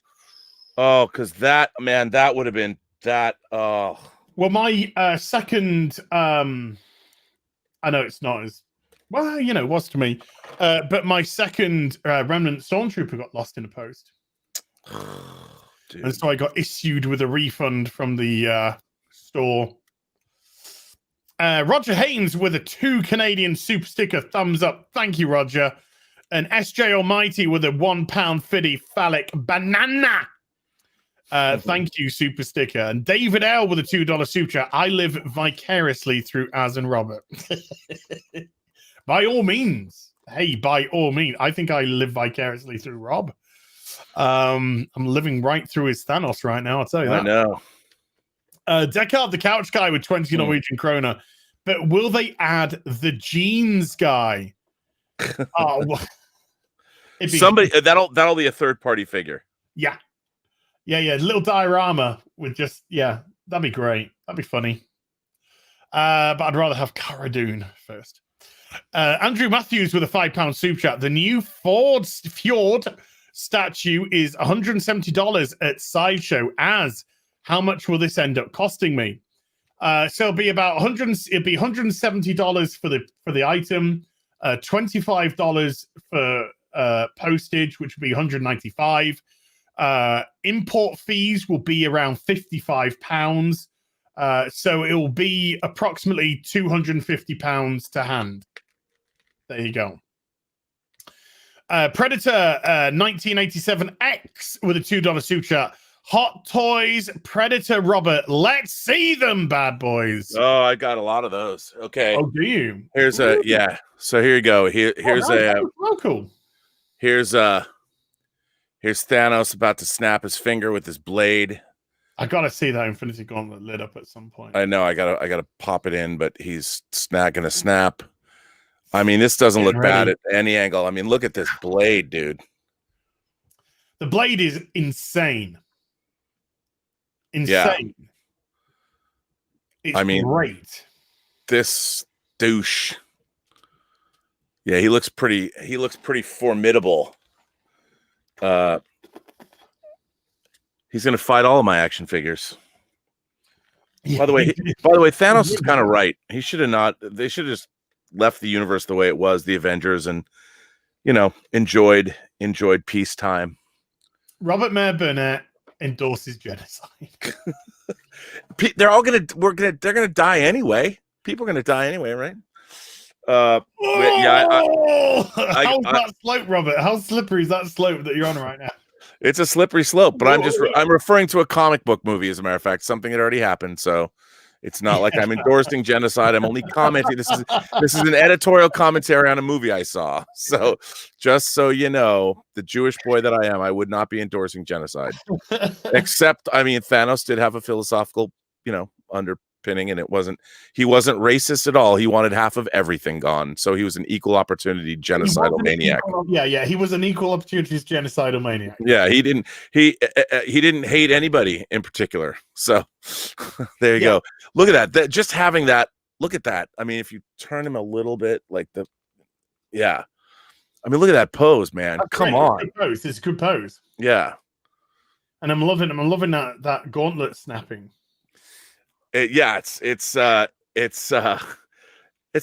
Oh, because that would have been that. Oh. Well, my second, I know it's not as well, it was to me, but my second Remnant Stormtrooper got lost in a post. And so I got issued with a refund from the store. Roger Haynes with a 2 Canadian super sticker thumbs up. Thank you, Roger. And SJ Almighty with a £1.50 phallic banana. Thank you, super sticker. And David L with a $2 super chat. I live vicariously through Az and Robert. By all means. Hey, by all means. I think I live vicariously through Rob. I'm living right through his Thanos right now, I'll tell you that. I know. Deckard the Couch Guy with 20 Norwegian kroner. But will they add the jeans guy? Somebody that'll be a third-party figure. Yeah. Little diorama with just that'd be great. That'd be funny. But I'd rather have Cara Dune first. Andrew Matthews with a £5 super chat. The new Fjord statue is $170 at Sideshow. How much will this end up costing me? So it'll be about $170 for the item, $25 for postage, which would be $195. Import fees will be around £55. So it will be approximately £250 to hand. There you go. Predator 1987X with a $2 super chat. Hot Toys Predator Robert. Let's see them, bad boys. Oh, I got a lot of those. Okay. Oh, do you? Here's So here you go. Here's cool. Here's Thanos about to snap his finger with his blade. I gotta see that Infinity Gauntlet lit up at some point. I know. I gotta pop it in, but he's gonna snap. I mean, this doesn't look bad at any angle. I mean, look at this blade, dude. The blade is insane. Insane. Yeah. It's great. This douche. Yeah, he looks pretty formidable. He's gonna fight all of my action figures. Yeah. By the way, Thanos is kind of right. He should have not. They should have just left the universe the way it was, the Avengers, and enjoyed peacetime. Robert Mayer Burnett endorses genocide. They're all they're gonna die anyway. People are gonna die anyway, right? How's that slope, Robert? How slippery is that slope that you're on right now? It's a slippery slope, but I'm referring to a comic book movie, as a matter of fact, something that already happened. So it's not like I'm endorsing genocide. I'm only commenting. This is an editorial commentary on a movie I saw. So just so you know, the Jewish boy that I am, I would not be endorsing genocide. Except, I mean, Thanos did have a philosophical, underpinning, and he wasn't racist at all. He wanted half of everything gone. So he was an equal opportunity genocidal maniac. He was an equal opportunities genocidal maniac. Yeah, he didn't hate anybody in particular. So there you go. Look at that. Just having that. Look at that. I mean, if you turn him a little bit, I mean, look at that pose, man. Come on. It's a good pose. Yeah. And I'm loving that gauntlet snapping. It's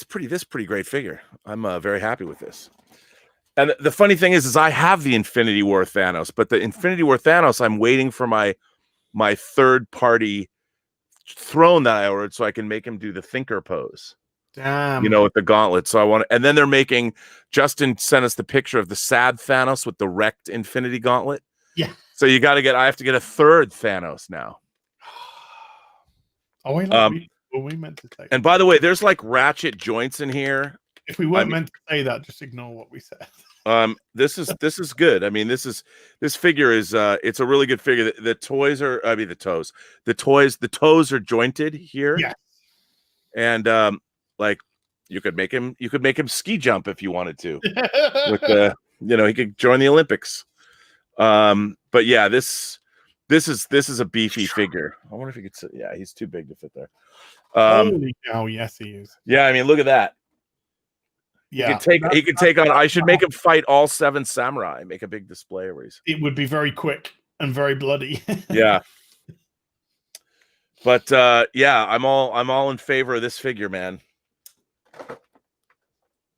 pretty great figure. I'm very happy with this. And the funny thing is I have the Infinity War Thanos, but the Infinity War Thanos, I'm waiting for my third party throne that I ordered so I can make him do the thinker pose. Damn. With the gauntlet. So and then they're making, Justin sent us the picture of the sad Thanos with the wrecked Infinity Gauntlet. Yeah. So I have to get a third Thanos now. Oh, we meant to say. And by the way, there's like ratchet joints in here. If we weren't meant to say that, just ignore what we said. This is good. I mean, this figure is it's a really good figure. The toes are jointed here. Yeah. And you could make him ski jump if you wanted to. With he could join the Olympics. But yeah, this is a beefy figure. I wonder if he could sit. Yeah, he's too big to fit there. Holy cow, yes, he is. Yeah, I mean, look at that. Yeah, he could take on. I should make him fight all 7 samurai. Make a big display where he's. It would be very quick and very bloody. Yeah. But I'm all in favor of this figure, man.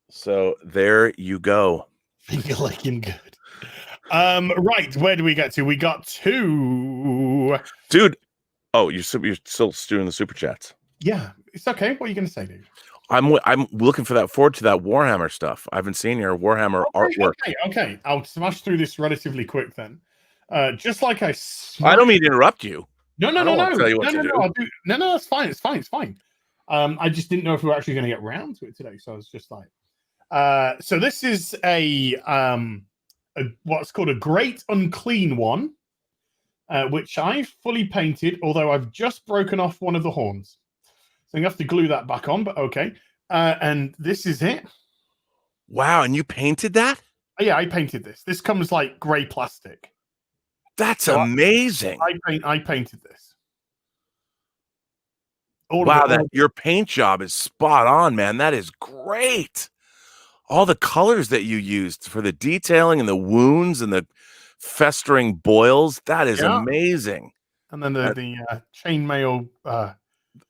So there you go. You like him good. Right, where do we get to? We got 2. Dude. Oh, you're still doing the super chats. Yeah, it's okay. What are you going to say, dude? I'm looking forward to that Warhammer stuff. I haven't seen your Warhammer artwork. Okay. I'll smash through this relatively quick then. Just like I don't mean to interrupt you. No. No, that's fine. It's fine. I just didn't know if we were actually going to get round to it today, so I was just like, so this is a what's called a Great Unclean One, which I fully painted, although I've just broken off one of the horns. So you have to glue that back on, but okay. And this is it. Wow, and you painted that? Yeah, I painted this. This comes like grey plastic. That's amazing. I painted this. Your paint job is spot on, man. That is great. All the colors that you used for the detailing and the wounds and the festering boils, that is amazing. And then the chainmail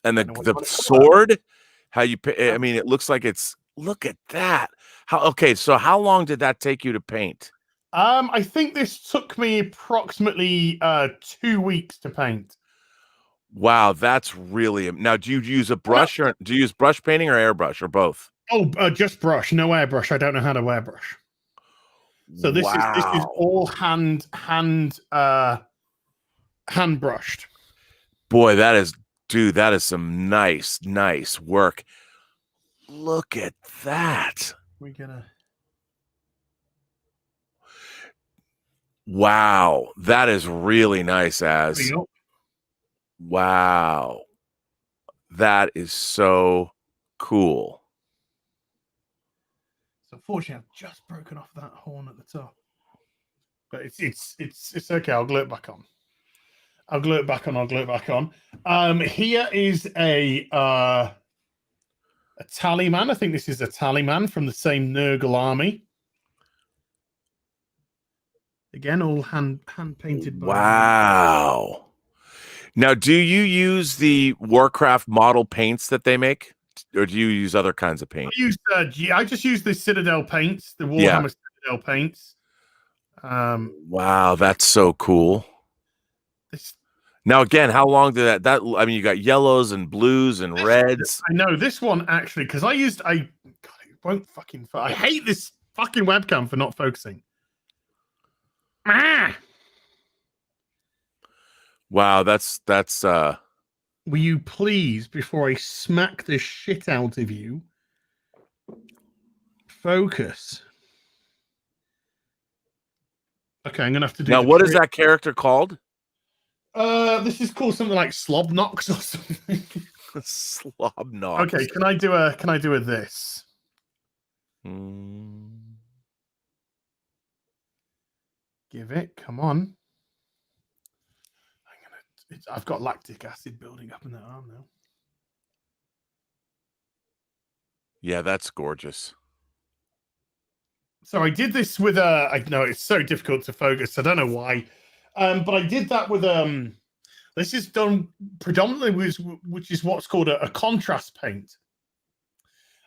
and the sword, how you I mean, it looks like it's, look at that. So how long did that take you to paint? I think this took me approximately 2 weeks to paint. Wow, that's really. Now, do you use a brush or do you use brush painting or airbrush or both? Oh, just brush, no airbrush. I don't know how to airbrush. So this is all hand brushed. Boy, that is some nice work. Look at that. Wow, that is really nice, Az. Wow. That is so cool. So fortunately, I've just broken off that horn at the top. But it's okay. I'll glue it back on. Here is a talisman. I think this is a talisman from the same Nurgle army. Again, all hand painted. Wow. Now, do you use the Warcraft model paints that they make, or do you use other kinds of paint? I just use the Citadel paints, the Warhammer Citadel paints. Wow, that's so cool. Now, again, how long did that? I mean, you got yellows and blues and reds. I know this one actually because God, it won't fucking. I hate this fucking webcam for not focusing. Wow, that's. Will you please, before I smack the shit out of you, focus? Okay, I'm gonna have to do. Now, what is that character called? This is called something like Slobnox or something. Slobnox. Okay, can I do a this? Give it. Come on. I've got lactic acid building up in that arm now. Yeah, that's gorgeous. So I did this with I know it's so difficult to focus. I don't know why. But I did that with this is done predominantly with which is what's called a contrast paint.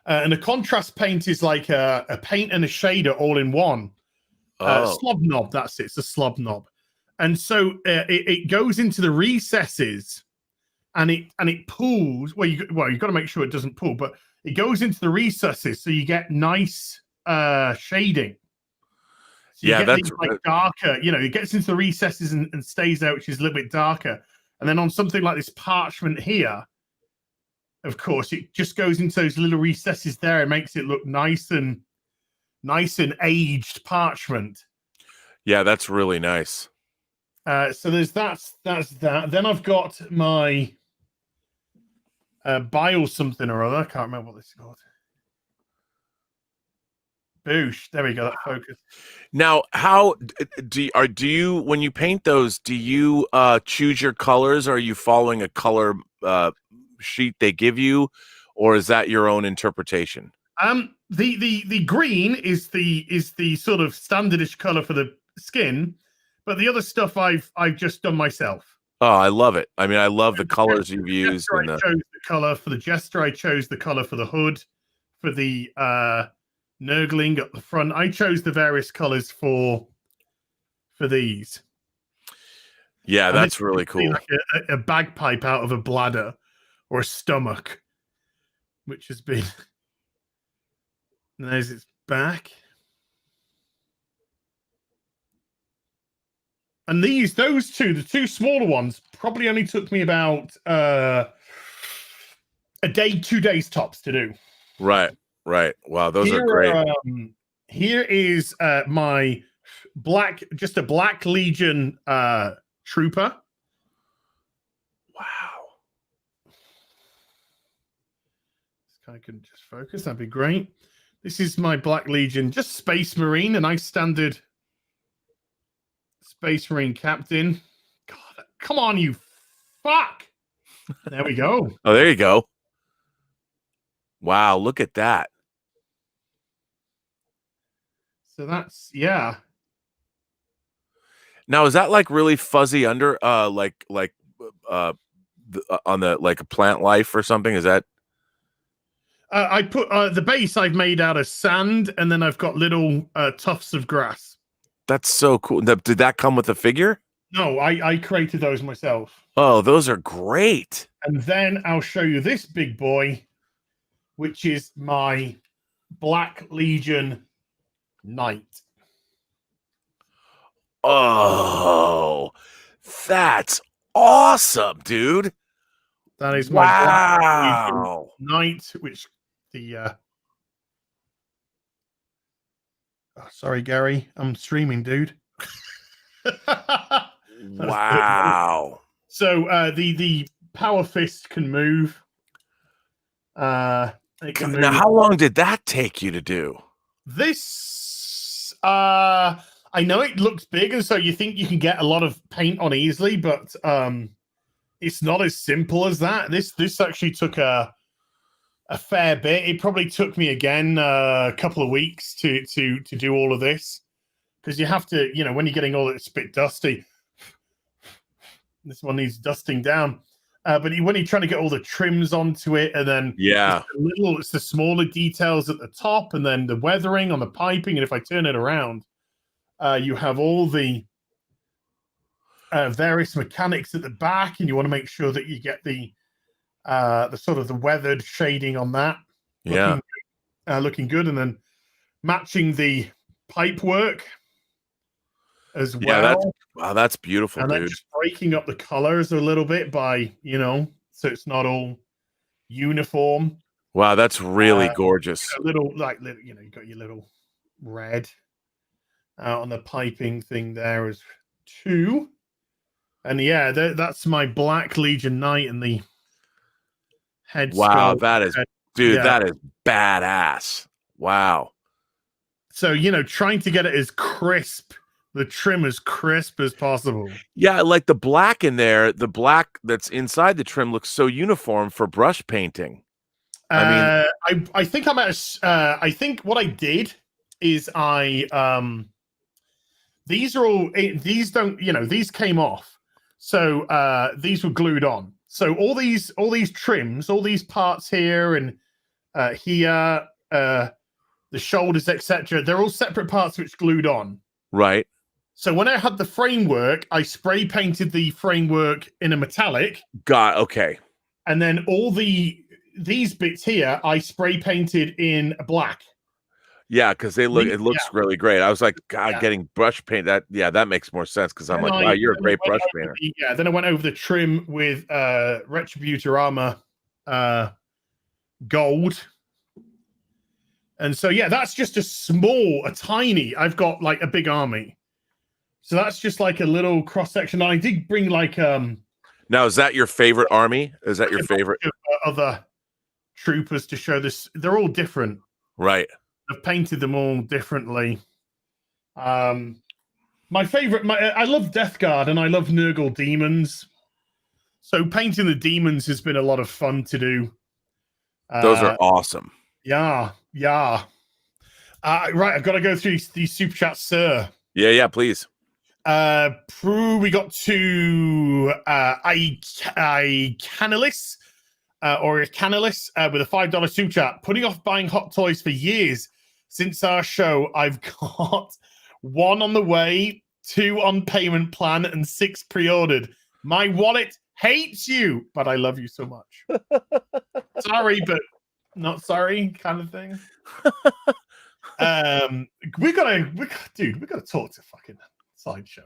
And a contrast paint is like a paint and a shader all in one. Slob knob, that's it. It's a slob knob. And so it goes into the recesses and it pulls. Well, you've got to make sure it doesn't pull, but it goes into the recesses so you get nice shading. So you get these, like darker, it gets into the recesses and stays out, which is a little bit darker. And then on something like this parchment here, of course, it just goes into those little recesses there and makes it look nice and aged parchment. Yeah, that's really nice. So there's that's that. Then I've got my bio something or other. I can't remember what this is called. Boosh. There we go. That focus. Now, how do you when you paint those? Do you choose your colors? Or are you following a color sheet they give you, or is that your own interpretation? The green is the sort of standardish color for the skin, but the other stuff I've just done myself. Oh, I love it. I mean, I love the colors you've used. I chose the color for the jester. I chose the color for the hood, for the Nurgling at the front. I chose the various colors for these. Yeah, that's really cool. Like a bagpipe out of a bladder or a stomach, which has been. And there's its back. And those two, the two smaller ones, probably only took me about a day, 2 days tops to do. Right. Wow, those are great. Here is my black Legion trooper. Wow. This guy can just focus. That'd be great. This is my Black Legion, just Space Marine, a nice standard Space Marine captain. God, come on, you fuck. There we go. Oh, there you go. Wow, look at that. So that's, yeah. Now, is that like really fuzzy under, on the, like a plant life or something? Is that? I put the base I've made out of sand, and then I've got little tufts of grass. That's so cool. Did that come with a figure? No, I created those myself. Oh, those are great. And then I'll show you this big boy, which is my Black Legion Knight. Oh, that's awesome, dude. That is my Black Legion Knight, which the sorry, Gary, I'm streaming, dude. Wow. So the power fist can move. It can move. Now, how long did that take you to do? This I know it looks big, and so you think you can get a lot of paint on easily, but it's not as simple as that. This actually took a fair bit. It probably took me again a couple of weeks to do all of this, because you have to, when you're getting all it's a bit dusty. This one needs dusting down, but when you're trying to get all the trims onto it, and then it's the smaller details at the top, and then the weathering on the piping, and if I turn it around, you have all the various mechanics at the back, and you want to make sure that you get the sort of the weathered shading on that. Yeah. Looking good, and then matching the pipe work as well. That's beautiful, and dude. then just breaking up the colors a little bit by, so it's not all uniform. Wow, that's really gorgeous. A little, you got your little red on the piping thing there as too. And yeah, that's my Black Legion Knight and the head. Wow, that is badass. Wow. So, trying to get it as crisp, the trim as crisp as possible. Yeah, like the black in there, the black that's inside the trim looks so uniform for brush painting. I think I think what I did is these are all, these don't, these came off. So these were glued on. So all these trims, all these parts here and here, the shoulders, etc., they're all separate parts which glued on. Right. So when I had the framework, I spray painted the framework in a metallic. Okay. And then all these bits here, I spray painted in black. Yeah, because it looks really great. I was like, God, getting brush paint, that makes more sense because I'm like, wow, you're a great brush painter. Then I went over the trim with Retributor armor gold. And so that's just a tiny, I've got like a big army. So that's just like a little cross section. I did bring like now, is that your favorite army? Is that your favorite? Other troopers to show this. They're all different. Right. I've painted them all differently. My favorite, I love Death Guard and I love Nurgle demons. So painting the demons has been a lot of fun to do. Those are awesome. Yeah. Right, I've got to go through these super chats, sir. Yeah, please. We got to Canalis with a $5 super chat. Putting off buying hot toys for years since our show. I've got 1 on the way, 2 on payment plan, and 6 pre-ordered. My wallet hates you, but I love you so much. Sorry, but not sorry, kind of thing. We gotta talk to fucking Sideshow,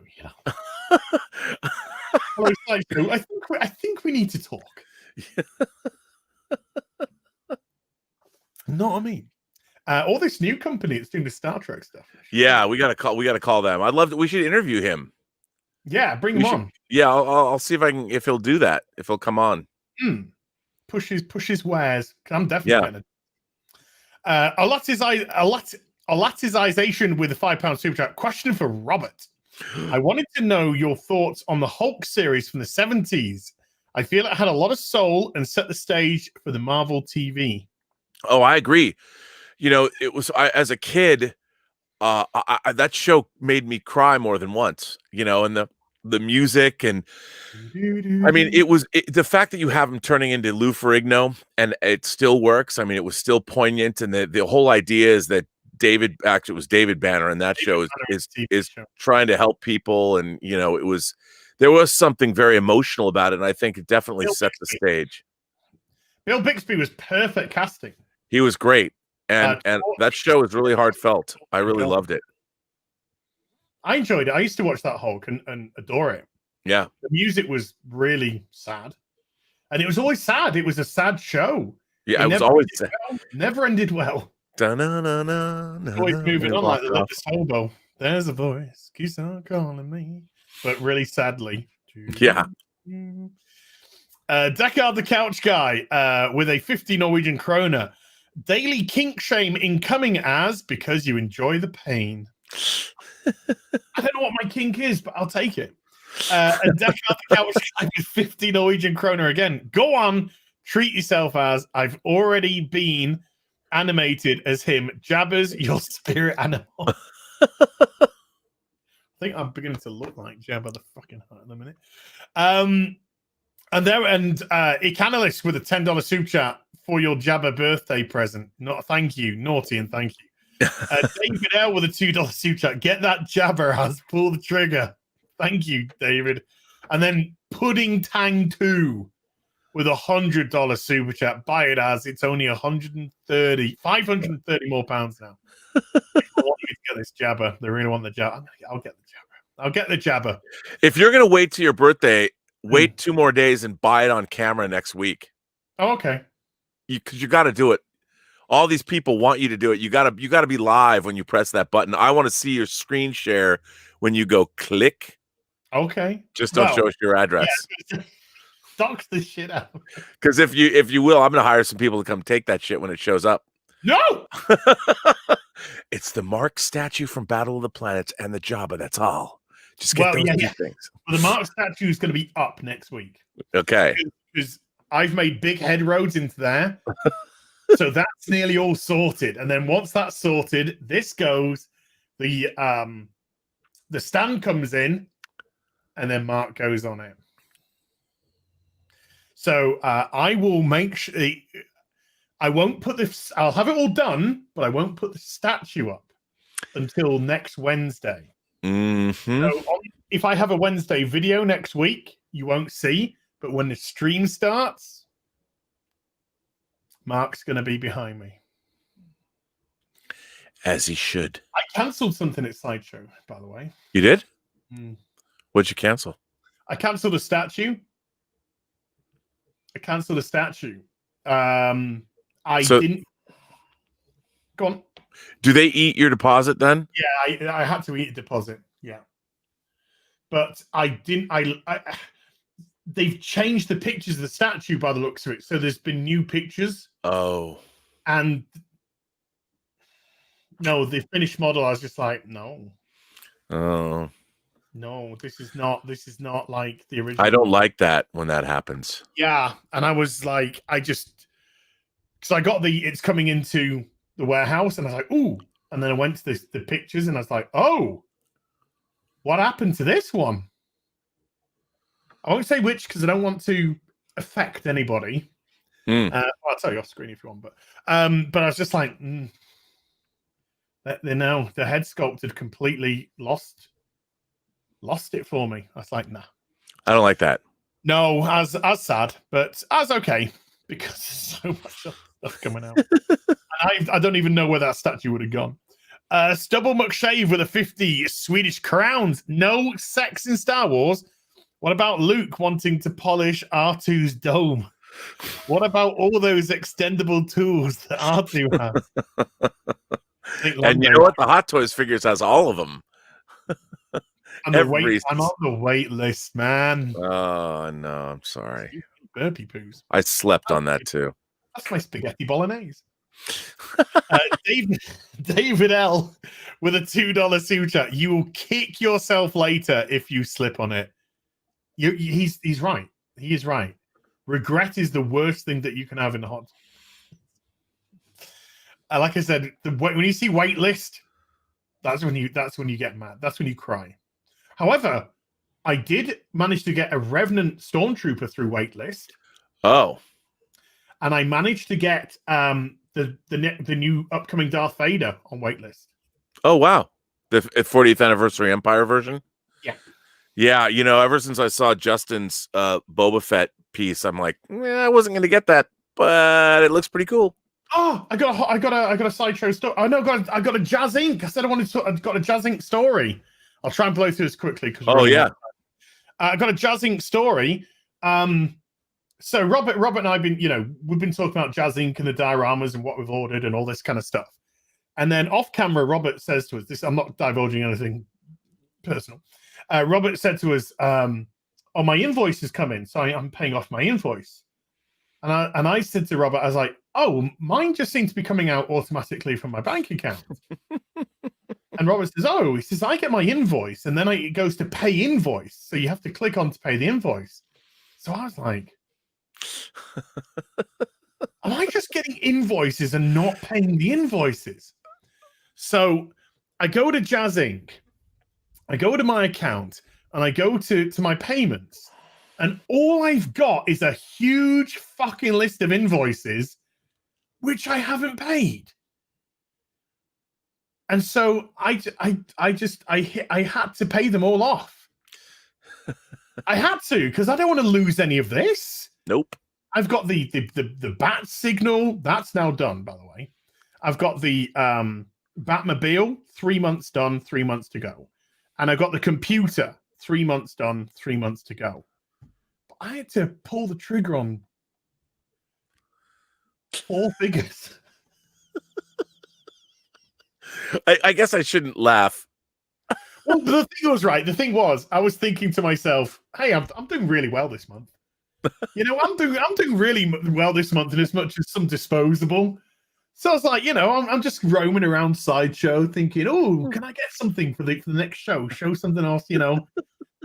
Hello, Sideshow. I think we need to talk. Know what I mean? All this new company that's doing the Star Trek stuff. Yeah, we gotta call them. I'd love to. We should interview him. Yeah, bring him on. Yeah, I'll see if he'll do that. If he'll come on. Push his wares. I'm definitely gonna. Alattization with a £5 super chat. Question for Robert. I wanted to know your thoughts on the Hulk series from the 70s. I feel it had a lot of soul and set the stage for the Marvel TV. Oh, I agree. It was as a kid, that show made me cry more than once. And the music and I mean, the fact that you have him turning into Lou Ferrigno and it still works. I mean, it was still poignant, and the whole idea is that it was David Banner, and that show is trying to help people, and there was something very emotional about it, and I think it definitely set the stage. Bill Bixby was perfect casting. He was great, and that show is really heartfelt. I really loved it. I enjoyed it. I used to watch that Hulk and adore it. Yeah, the music was really sad, and it was always sad. It was a sad show. Yeah, it was always sad. Never ended well. Always moving on like the hobo. There's a voice keeps on calling me, but really sadly. Yeah. Deckard the Couch Guy with a 50 Norwegian kroner. Daily kink shame incoming as because you enjoy the pain. I don't know what my kink is, but I'll take it. And Deckard the Couch Guy with 50 Norwegian kroner again. Go on, treat yourself as I've already been animated as him. Jabba's your spirit animal. I think I'm beginning to look like Jabba the fucking Hutt in a minute. Ecanalist with a $10 super chat for your Jabba birthday present. Thank you, naughty, and thank you. David L with a $2 super chat. Get that Jabba as pull the trigger. Thank you, David. And then Pudding Tang 2 with $100 super chat. Buy it as it's only 530 more pounds now. People want me to get this jabber. They really want the jabber. I'll get the jabber. I'll get the jabber. If you're gonna wait till your birthday, wait 2 more days and buy it on camera next week. Oh, okay. Because you got to do it. All these people want you to do it. You gotta be live when you press that button. I want to see your screen share when you go click. Okay. Just don't show us your address. Yeah, dox the shit out. Because if you will, I'm gonna hire some people to come take that shit when it shows up. No. It's the Mark statue from Battle of the Planets and the Jabba. That's all. Just get those two things. Well, the Mark statue is going to be up next week. Okay. Because I've made big head roads into there. So that's nearly all sorted. And then once that's sorted, this goes, the stand comes in, and then Mark goes on it. So I will make sure I won't put this, I'll have it all done, but I won't put the statue up until next Wednesday. Mm-hmm. So if I have a Wednesday video next week, you won't see, but when the stream starts, Mark's going to be behind me. As he should. I cancelled something at Sideshow, by the way. You did? What'd you cancel? I cancelled a statue. I didn't. Go on. Do they eat your deposit then? Yeah, I had to eat a deposit. Yeah. But I didn't. They've changed the pictures of the statue by the looks of it. So there's been new pictures. Oh. And no, the finished model, I was just like, no. Oh. No, this is not like the original. I don't like that when that happens. Yeah. And I was like, because I got it's coming into the warehouse and I was like, ooh. And then I went to the pictures and I was like, oh, what happened to this one? I won't say which because I don't want to affect anybody. I'll tell you off screen if you want, but I was just like, they're now the head sculpt had completely lost it for me. I was like, nah, I don't like that. No, as sad, but as okay because there's so much stuff coming out. And I don't even know where that statue would have gone. Stubble McShave with a 50 Swedish crowns. No sex in Star Wars. What about Luke wanting to polish R2's dome? What about all those extendable tools that R2 has? And you know what? The Hot Toys figures has all of them. I'm on the wait list, man. Oh, no. I'm sorry. Burpee poos. I slept on that, too. That's my spaghetti bolognese. David L. with a $2 super chat. You will kick yourself later if you slip on it. He's right. He is right. Regret is the worst thing that you can have in the hot. Like I said, when you see wait list, that's when you get mad. That's when you cry. However, I did manage to get a Revenant Stormtrooper through wait list. Oh, and I managed to get the new upcoming Darth Vader on wait list. Oh wow, the 40th anniversary Empire version. Yeah. Yeah, ever since I saw Justin's Boba Fett piece, I'm like, I wasn't going to get that, but it looks pretty cool. Oh, I got a sideshow story. Oh no, I got a Jazz Inc. I said I got a Jazz Inc. story. I'll try and blow through this quickly. Oh yeah, I got a Jazz Inc. story. So Robert and I've been, we've been talking about Jazz Inc. and the dioramas and what we've ordered and all this kind of stuff. And then off camera, Robert says to us, "This I'm not divulging anything personal." Robert said to us, "Oh, my invoice has come in, so I'm paying off my invoice." And I said to Robert, I was like, "Oh, mine just seems to be coming out automatically from my bank account." And Robert says, "Oh," he says, "I get my invoice, and then it goes to pay invoice, so you have to click on to pay the invoice." So I was like, "Am I just getting invoices and not paying the invoices?" So I go to Jazz Inc. I go to my account and I go to my payments, and all I've got is a huge fucking list of invoices which I haven't paid. And so I had to pay them all off. I had to because I don't want to lose any of this. Nope. I've got the bat signal. That's now done, by the way. I've got the Batmobile, 3 months done, 3 months to go. And I've got the computer, 3 months done, 3 months to go. But I had to pull the trigger on 4 figures. I guess I shouldn't laugh. Well, the thing was right. The thing was, I was thinking to myself, "Hey, I'm doing really well this month. You know, I'm doing really well this month, in as much as some disposable." So I was like, you know, I'm just roaming around Sideshow, thinking, "Oh, can I get something for the next show? Show something else, you know,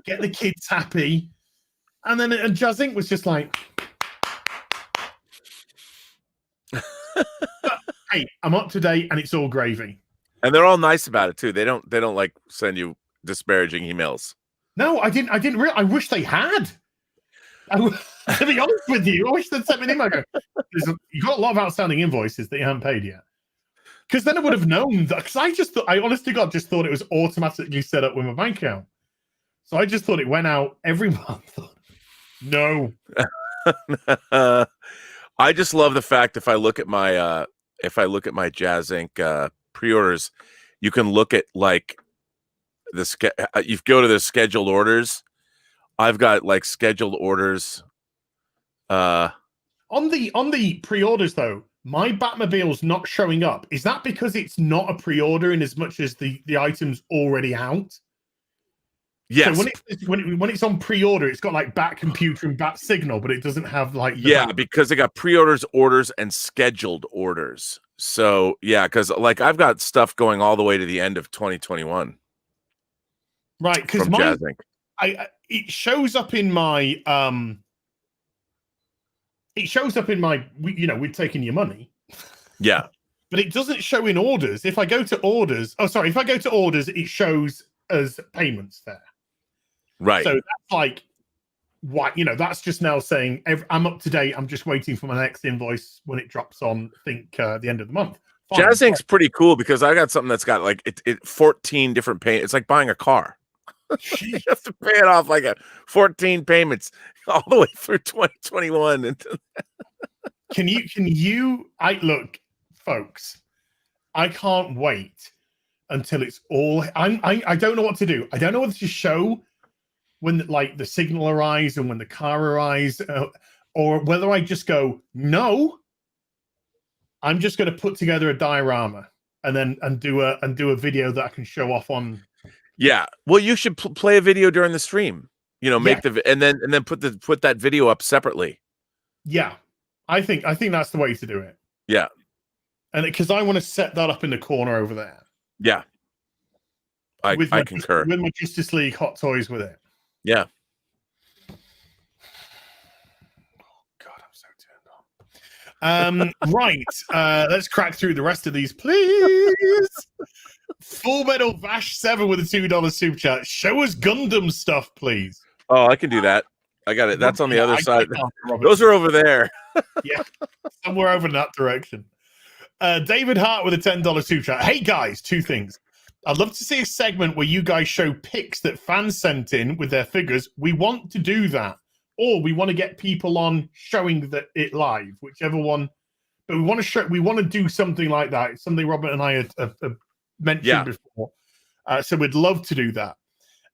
get the kids happy." And then Jazz Inc. was just like, "Hey, I'm up to date, and it's all gravy." And they're all nice about it too. They don't like send you disparaging emails. No, I didn't. I wish they had. To be honest with you, I wish they'd sent me an email. You've got a lot of outstanding invoices that you haven't paid yet. Because then I would have known that. Because I honest to God just thought it was automatically set up with my bank account. So I just thought it went out every month. No. I just love the fact if I look at my Jazz Inc. Pre-orders, you can look at like you go to the scheduled orders. I've got like scheduled orders. On the pre-orders though, my Batmobile's not showing up. Is that because it's not a pre-order in as much as the item's already out? Yes. So when it's on pre-order, it's got like Bat Computer and Bat Signal, but it doesn't have like because they got pre-orders, orders, and scheduled orders. So yeah, because like I've got stuff going all the way to the end of 2021. Right, because it shows up in my we've taken your money. Yeah. But it doesn't show in orders. If I go to orders, it shows as payments there. Right. So that's like what, you know, that's just now saying I'm up to date. I'm just waiting for my next invoice when it drops on, I think, the end of the month. Fine. Jazz Inc.'s pretty cool because I got something that's got like it 14 different payments. It's like buying a car. You have to pay it off like 14 payments all the way through 2021. Can you look, folks, I can't wait until it's all I don't know what to do. I don't know whether to show when like the signal arrives and when the car arrives, or whether I just go, no, I'm just going to put together a diorama and do a video that I can show off on. Yeah, well, you should play a video during the stream. You know, make and then put that video up separately. Yeah, I think that's the way to do it. Yeah, and because I want to set that up in the corner over there. Yeah, I concur. With my Justice League Hot Toys with it. Yeah. Oh God, I'm so turned on. Right, let's crack through the rest of these, please. Full Metal Vash 7 with a $2 super chat. Show us Gundam stuff, please. Oh, I can do that. I got it. That's on the other side. Robert. Those are over there. Yeah, somewhere over in that direction. David Hart with a $10 super chat. Hey guys, 2 things. I'd love to see a segment where you guys show pics that fans sent in with their figures. We want to do that, or we want to get people on showing it live, whichever one. But we want to do something like that. It's something Robert and I had mentioned before. So we'd love to do that.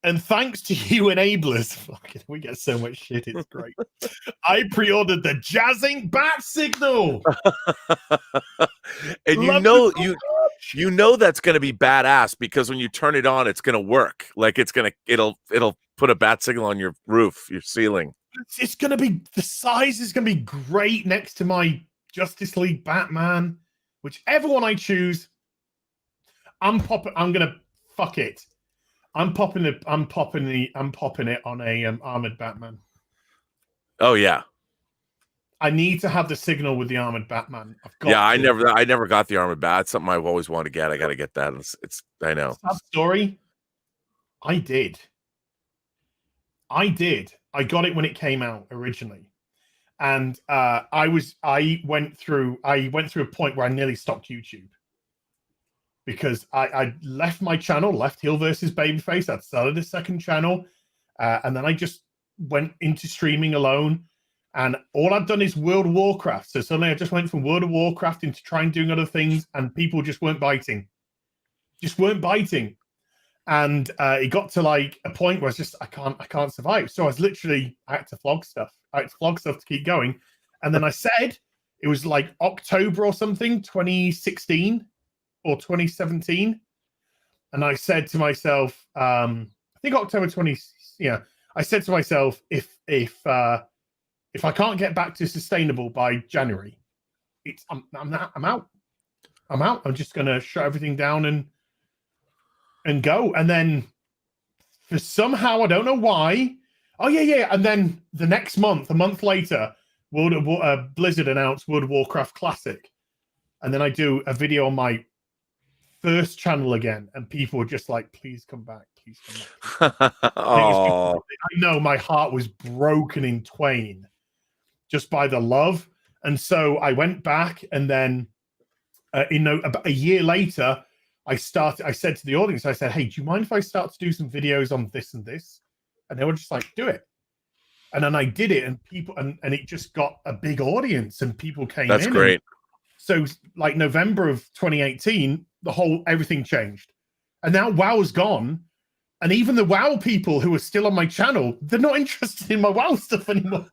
And thanks to you enablers, we get so much shit, it's great. I pre-ordered the Jazz Inc. Bat Signal. And you know that's going to be badass because when you turn it on, it's going to work. Like it'll put a bat signal on your roof, your ceiling. It's going to be, the size is going to be great next to my Justice League Batman. Whichever one I choose, I'm gonna fuck it. I'm popping it on a armored Batman. Oh yeah. I need to have the signal with the armored Batman. I never got the armored bat. It's something I've always wanted to get. I got to get that. It's I know. Sad story. I did. I got it when it came out originally, and I went through a point where I nearly stopped YouTube because I left my channel, left Heel versus Babyface. I'd started a second channel, and then I just went into streaming alone, and all I've done is World of Warcraft. So suddenly I just went from World of Warcraft into trying doing other things, and people just weren't biting. And it got to like a point where it's just I can't survive. So I had to flog stuff. To keep going. And then I said it was like October or something, 2016 or 2017. And I said to myself, I think October 20. Yeah, I said to myself, if I can't get back to sustainable by January, I'm out. I'm just gonna shut everything down and go. And then for somehow, I don't know why. Oh yeah. And then the next month, a month later, Blizzard announced World of Warcraft Classic. And then I do a video on my first channel again, and people were just like, please come back. Oh. I know my heart was broken in twain just by the love. And so I went back, and then about a year later, I said to the audience, I said, hey, do you mind if I start to do some videos on this and this? And they were just like, do it. And then I did it, and people, and it just got a big audience, and people came in. That's great. So like November of 2018, everything changed. And now WoW's gone. And even the WoW people who are still on my channel, they're not interested in my WoW stuff anymore.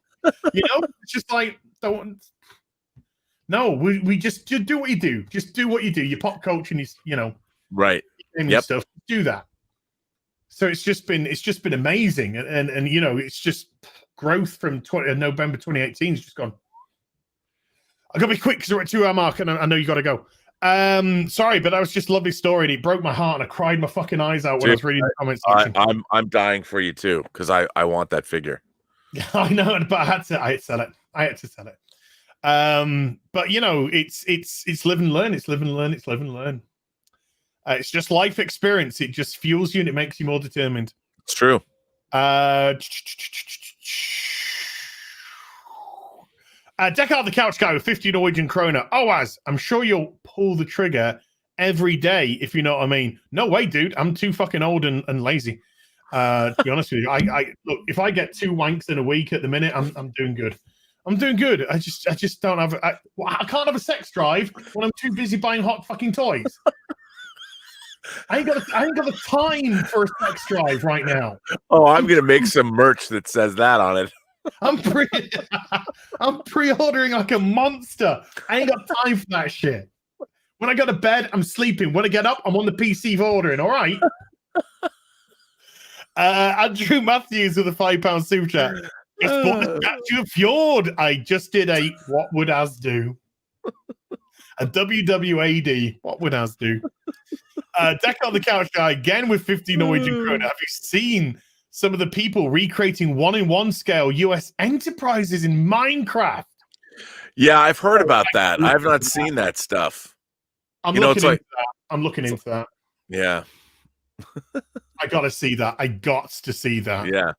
It's just like, we just do what you do. Just do what you do. Your pop culture and right. Yep. Stuff. Do that. So it's just been amazing. And it's just growth from November 2018 has just gone. I gotta be quick because we're at 2-hour mark, and I know you gotta go. Sorry, but that was just a lovely story, and it broke my heart, and I cried my fucking eyes out when I was reading the comments section. I'm dying for you too, because I want that figure. Yeah, I know, but I had to sell it. But it's live and learn. It's live and learn. It's live and learn. It's just life experience. It just fuels you, and it makes you more determined. It's true. Deckard the Couch Guy with 50 Norwegian kroner. Az, I'm sure you'll pull the trigger every day, if you know what I mean. No way, dude. I'm too fucking old and lazy. To be honest with you, I look, if I get 2 wanks in a week at the minute, I'm doing good. I'm doing good. I just don't have. I can't have a sex drive when I'm too busy buying hot fucking toys. I ain't got the time for a sex drive right now. Oh, I'm gonna make some merch that says that on it. I'm pre-ordering like a monster. I ain't got time for that shit. When I go to bed, I'm sleeping. When I get up, I'm on the PC for ordering. All right. Andrew Matthews with a £5 super chat. It's for the Fjord. I just did a what would Az do? A WWAD. What would Az do? Deck on the Couch Guy again with 50 Norwegian krona. Have you seen some of the people recreating 1-in-1 scale US enterprises in Minecraft? Yeah, I've heard about that. I've not seen that stuff. I'm looking into that. Yeah. I gotta see that. I got to see that. Yeah.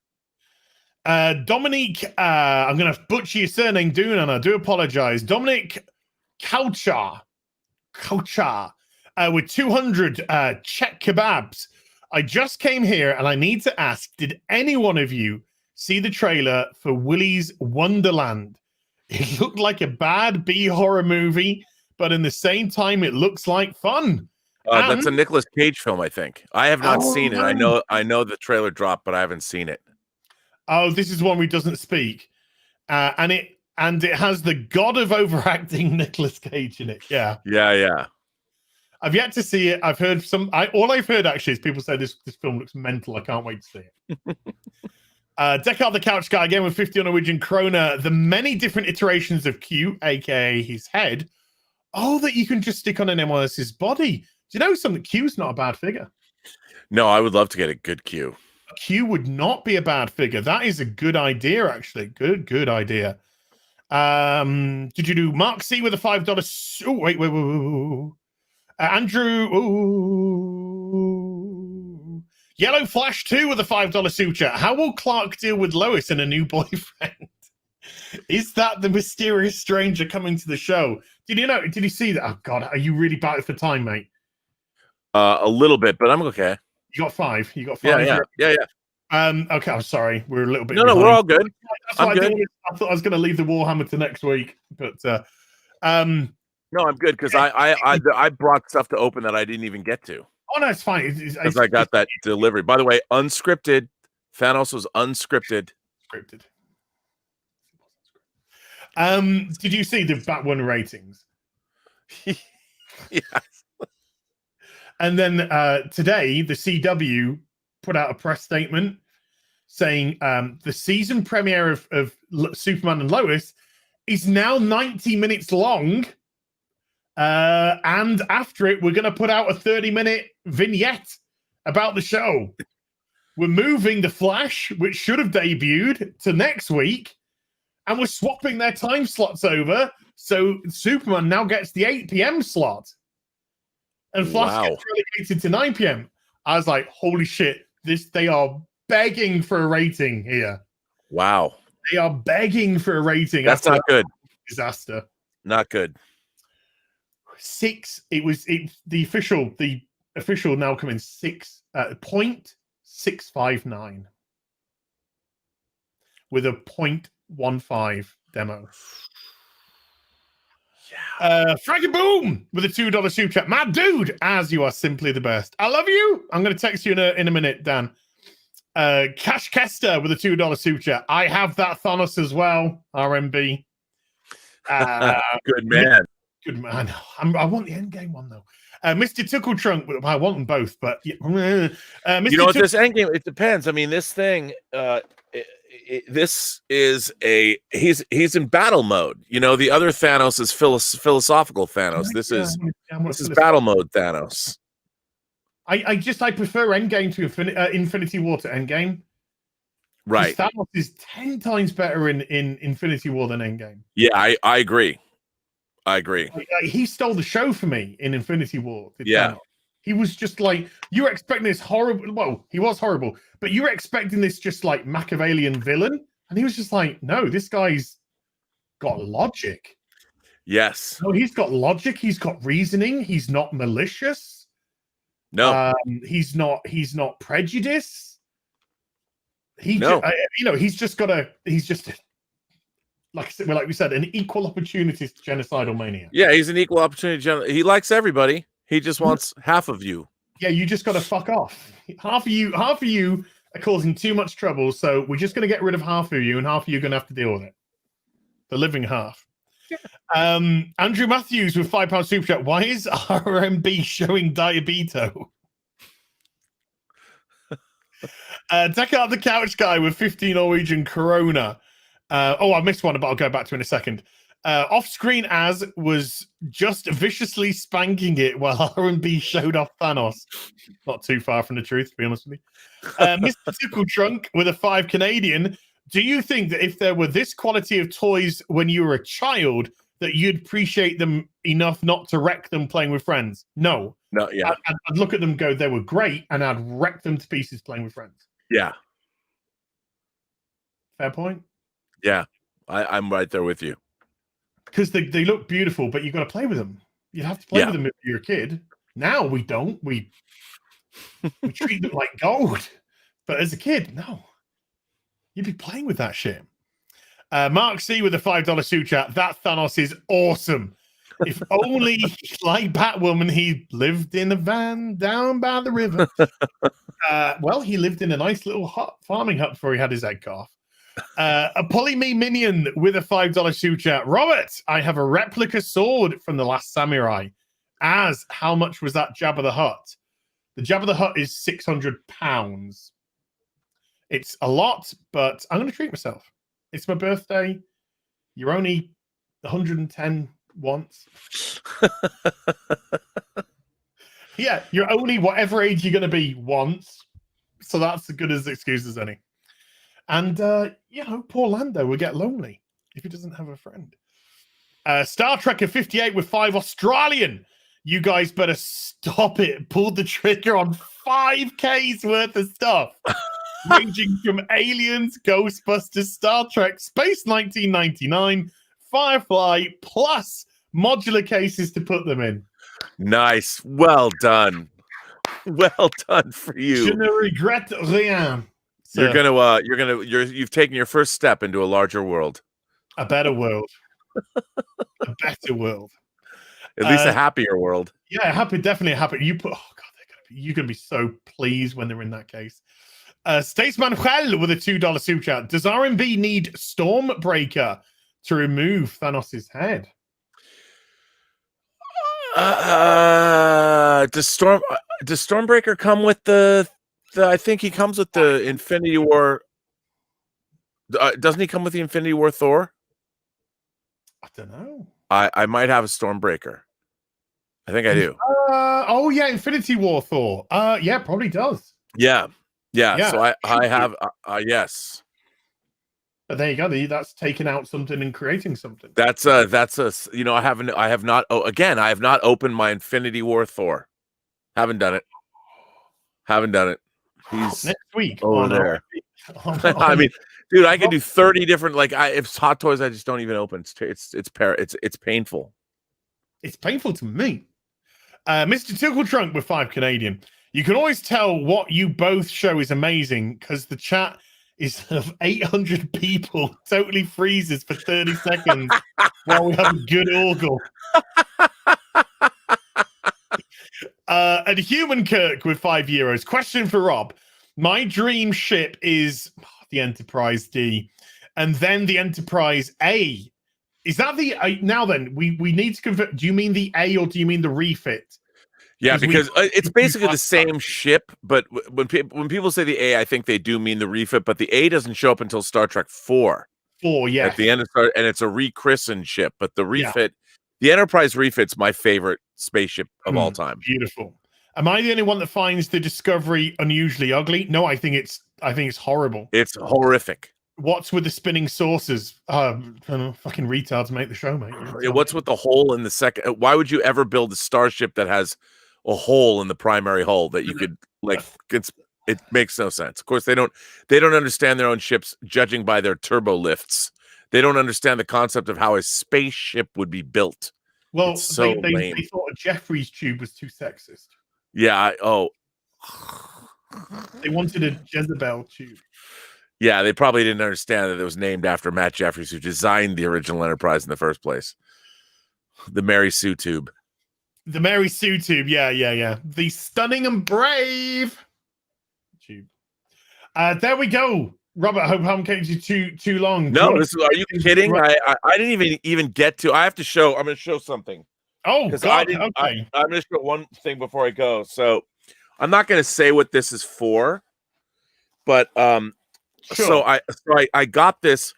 Dominique, I'm gonna butcher your surname, Dune, and I do apologize. Dominic Couchar with 200 Czech kebabs. I just came here and I need to ask, did any one of you see the trailer for Willy's Wonderland? It looked like a bad B horror movie, but in the same time, it looks like fun. That's a Nicolas Cage film, I think. I have not seen it. I know the trailer dropped, but I haven't seen it. Oh, this is one where he doesn't speak. And it has the god of overacting Nicolas Cage in it. Yeah. Yeah. I've yet to see it. I've heard all I've heard actually is people say this film looks mental. I can't wait to see it. Deckard the Couch Guy again with 50 Norwegian krona. The many different iterations of Q, aka his head, that you can just stick on an MLS's body. Do you know something? Q's not a bad figure. No, I would love to get a good Q. Q would not be a bad figure. That is a good idea, actually. Good idea. Did you do Mark C with a $5? Oh, wait. Andrew, Yellow Flash 2 with a $5 super chat. How will Clark deal with Lois and a new boyfriend? Is that the mysterious stranger coming to the show? Did you see that? Oh God, are you really bad for time, mate? A little bit, but I'm okay. You got 5. Yeah. Okay, I'm sorry. We're a little bit. No, we're behind. all good. That's I'm what good. I thought I was going to leave the Warhammer to next week, but No, I'm good because I brought stuff to open that I didn't even get to. Oh no, it's fine. Because I got that delivery. By the way, unscripted. Thanos was unscripted. Scripted. Did you see the Batwoman ratings? Yes. And then today, the CW put out a press statement saying the season premiere of Superman and Lois is now 90 minutes long. And after it, we're going to put out a 30-minute vignette about the show. We're moving The Flash, which should have debuted, to next week. And we're swapping their time slots over. So Superman now gets the 8 p.m. slot. And Flash gets relegated to 9 p.m. I was like, holy shit, they are begging for a rating here. Wow. They are begging for a rating. That's not good. Disaster. Not good. 6. The official now coming 0.659 with a 0.15 demo. Yeah. Frankie Boom with a $2 super chat. My dude, as you are simply the best. I love you. I'm going to text you in a minute, Dan. Cash Kester with a $2 super chat. I have that Thanos as well. RMB. Good man. Good man. I want the Endgame one though. Mr. Tickle Trunk. I want them both, but Mr. You know what? This Endgame. It depends. I mean, this thing. This is he's in battle mode. You know, the other Thanos is philosophical Thanos. This is battle mode Thanos. I prefer Endgame to Infinity War to Endgame. Right. Thanos is 10 times better in Infinity War than Endgame. Yeah, I agree. He stole the show for me in Infinity War. Yeah. Thanos. He was just like, you were expecting this horrible. Well, he was horrible, but you were expecting this just like Machiavellian villain. And he was just like, no, this guy's got logic. Yes. No, he's got logic. He's got reasoning. He's not malicious. No. He's not prejudiced. He's just like we said, an equal opportunity genocidal mania. Yeah, he's an equal opportunity. He likes everybody. He just wants half of you. Yeah, you just got to fuck off. Half of you are causing too much trouble, so we're just going to get rid of half of you, and half of you are going to have to deal with it. The living half. Andrew Matthews with £5 super chat. Why is RMB showing Diabito? Deck out the couch guy with 15 Norwegian Corona. I missed one, but I'll go back to in a second. Off-screen as was just viciously spanking it while R&B showed off Thanos. Not too far from the truth, to be honest with you. Mr. Tickle Trunk with a 5 Canadian. Do you think that if there were this quality of toys when you were a child, that you'd appreciate them enough not to wreck them playing with friends? No. No, yeah. I'd look at them and go, they were great, and I'd wreck them to pieces playing with friends. Yeah. Fair point? Yeah. I'm right there with you. Because they look beautiful, but you've got to play with them. You'd have to play with them if you're a kid. Now we don't. We treat them like gold. But as a kid, no. You'd be playing with that shit. Mark C with a $5 super chat. That Thanos is awesome. If only, like Batwoman, he lived in a van down by the river. Well, he lived in a nice little farming hut before he had his egg cut off. A Polyme Minion with a $5 super chat. Robert, I have a replica sword from The Last Samurai. How much was that Jabba the Hutt? The Jabba the Hutt is £600. It's a lot, but I'm going to treat myself. It's my birthday. You're only 110 once. Yeah, you're only whatever age you're going to be once. So that's as good as excuse as any. And, poor Lando will get lonely if he doesn't have a friend. Star Trekker 58 with 5 Australian. You guys better stop it. Pulled the trigger on 5K's worth of stuff. Ranging from Aliens, Ghostbusters, Star Trek, Space 1999, Firefly, plus modular cases to put them in. Nice. Well done. Well done for you. Je ne regrette rien. You've taken your first step into a larger world. A better world. A better world. At least a happier world. Yeah, definitely happy. You're gonna be so pleased when they're in that case. States Manuel with a $2 super chat. Does RMB need Stormbreaker to remove Thanos' head? Does Stormbreaker come with the I think he comes with the Infinity War. Doesn't he come with the Infinity War Thor? I don't know. I might have a Stormbreaker. I think I do. Oh yeah, Infinity War Thor. Yeah, probably does. Yeah. So I have yes. But there you go. That's taking out something and creating something. I have not opened my Infinity War Thor. Haven't done it. He's next week over there. I mean, dude, I could do 30 different if it's Hot Toys, I just don't even open. It's painful. It's painful to me. Mr. Tickle Trunk with 5 Canadian. You can always tell what you both show is amazing because the chat is of 800 people totally freezes for 30 seconds while we have a good ogle. And Human Kirk with €5. Question for Rob. My dream ship is the Enterprise D and then the Enterprise A. Is that the now then we need to confirm, do you mean the A or do you mean the refit? Yeah, because it's basically the same ship, but when people say the A, I think they do mean the refit, but the A doesn't show up until Star Trek 4. 4, yeah. At the end of and it's a rechristened ship, but the refit, the Enterprise refit's my favorite spaceship of all time. Beautiful. Am I the only one that finds the Discovery unusually ugly? No, I think it's horrible. It's horrific. What's with the spinning saucers? Fucking retards make the show, mate. What's with the hole in the second? Why would you ever build a starship that has a hole in the primary hull that you could it makes no sense. Of course, they don't understand their own ships, judging by their turbo lifts. They don't understand the concept of how a spaceship would be built. Well, they thought a Jeffrey's tube was too sexist. Yeah. They wanted a Jezebel tube. Yeah, they probably didn't understand that it was named after Matt Jeffries, who designed the original Enterprise in the first place. The Mary Sue tube. The Mary Sue tube, yeah. The stunning and brave tube. There we go. Robert, I hope I haven't kept you too long. No, are you kidding? I didn't even get to. I'm going to show something. Oh, God. I'm going to show one thing before I go. So I'm not going to say what this is for, but sure. So I got this,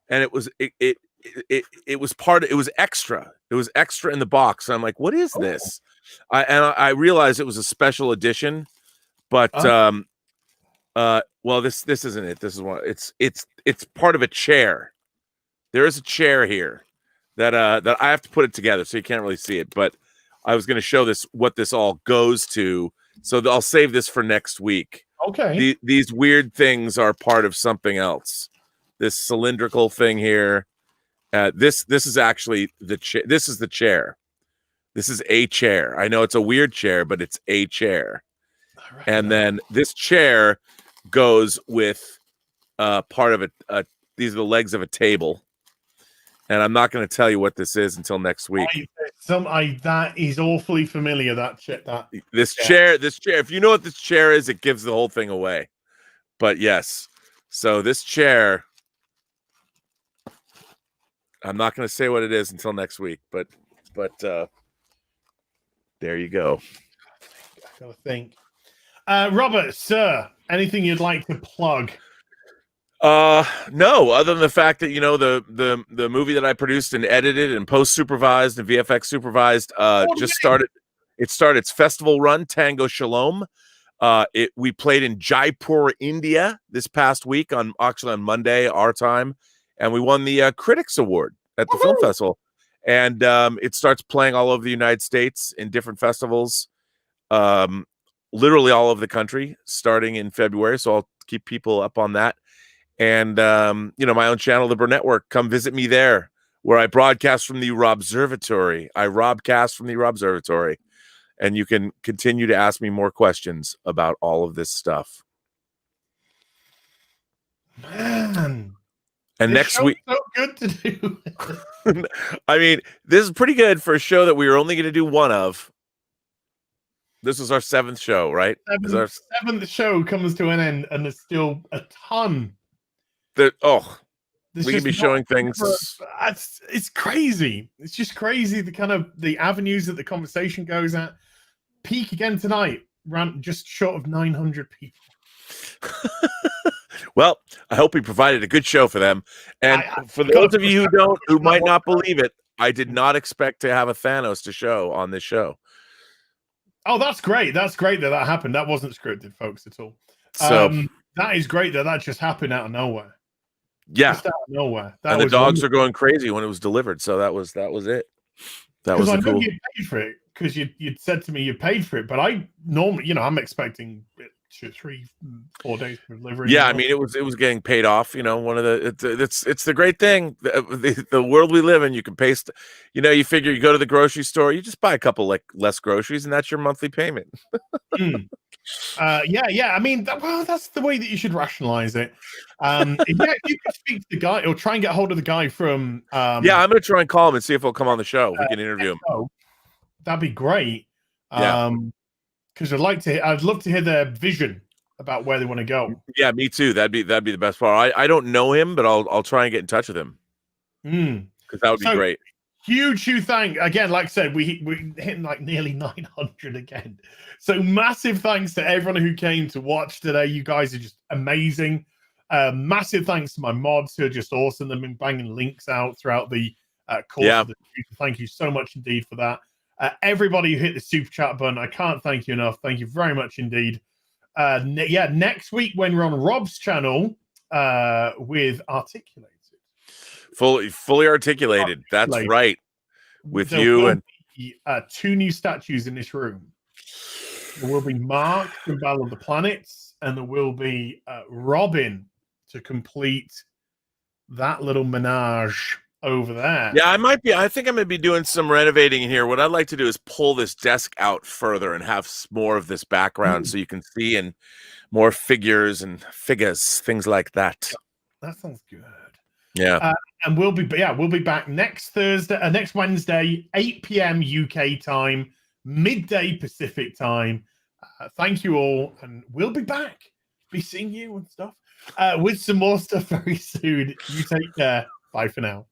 and it was extra. It was extra in the box. I'm like, what is this? I realized it was a special edition, but well, this isn't it. This is one. It's part of a chair. There is a chair here that I have to put it together, so you can't really see it. But I was going to show what this all goes to, so I'll save this for next week. Okay. These weird things are part of something else. This cylindrical thing here. This is actually the chair. This is the chair. This is a chair. I know it's a weird chair, but it's a chair. Right. And then this chair goes with part of it. These are the legs of a table. And I'm not going to tell you what this is until next week. That is awfully familiar. This chair. If you know what this chair is, it gives the whole thing away. But yes, so this chair. I'm not going to say what it is until next week. But there you go. I gotta think. Robert, sir, anything you'd like to plug? No, other than the fact that the movie that I produced and edited and post supervised and VFX supervised started. It started its festival run, Tango Shalom. We played in Jaipur, India this past week on Monday our time, and we won the Critics Award at the film festival. And it starts playing all over the United States in different festivals, literally all over the country, starting in February. So I'll keep people up on that. And, my own channel, the Burnett Work, come visit me there, where I broadcast from the Robservatory. And you can continue to ask me more questions about all of this stuff. Man. And This next show's week, so good to do. I mean, this is pretty good for a show that we were only going to do one of. This is our 7th show, right? Seventh show comes to an end, and there's still a ton. We There's can just be not showing things. It's crazy. It's just crazy the kind of the avenues that the conversation goes at. Peak again tonight, ran just short of 900 people. Well, I hope we provided a good show for them. And for those of you who might not believe it, I did not expect to have a Thanos to show on this show. Oh, that's great. That's great that happened. That wasn't scripted, folks, at all. So that is great that just happened out of nowhere. Yeah, just out of nowhere. And the dogs are going crazy when it was delivered. So that was it. That was cool. You paid for it because you'd said to me you paid for it, but I normally, I'm expecting 2, 3, 4 days for delivery. Yeah, I mean it was getting paid off. One of the it's the great thing, the world we live in. You can pay. You figure you go to the grocery store, you just buy a couple less groceries, and that's your monthly payment. Yeah. I mean, that's the way that you should rationalize it. If you could speak to the guy or try and get hold of the guy from. I'm going to try and call him and see if he'll come on the show. We can interview him. That'd be great. Because I'd love to hear their vision about where they want to go. Yeah, me too. That'd be the best part. I don't know him, but I'll try and get in touch with him. Because that would be great. Huge thank again. Like I said, we're hitting like nearly 900 again. So massive thanks to everyone who came to watch today. You guys are just amazing. Massive thanks to my mods who are just awesome. They've been banging links out throughout the course of the season. Thank you so much indeed for that. Everybody who hit the super chat button, I can't thank you enough. Thank you very much indeed. Next week when we're on Rob's channel with Articulated. Fully articulated. That's right. With you and 2 new statues in this room. There will be Mark from Battle of the Planets, and there will be Robin to complete that little menage over there. Yeah, I think I'm gonna be doing some renovating in here. What I'd like to do is pull this desk out further and have more of this background so you can see and more figures and things like that. That sounds good. Yeah. And we'll be back next Wednesday, 8 p.m. UK time, midday Pacific time. Thank you all, and we'll be back. Be seeing you and stuff with some more stuff very soon. You take care. Bye for now.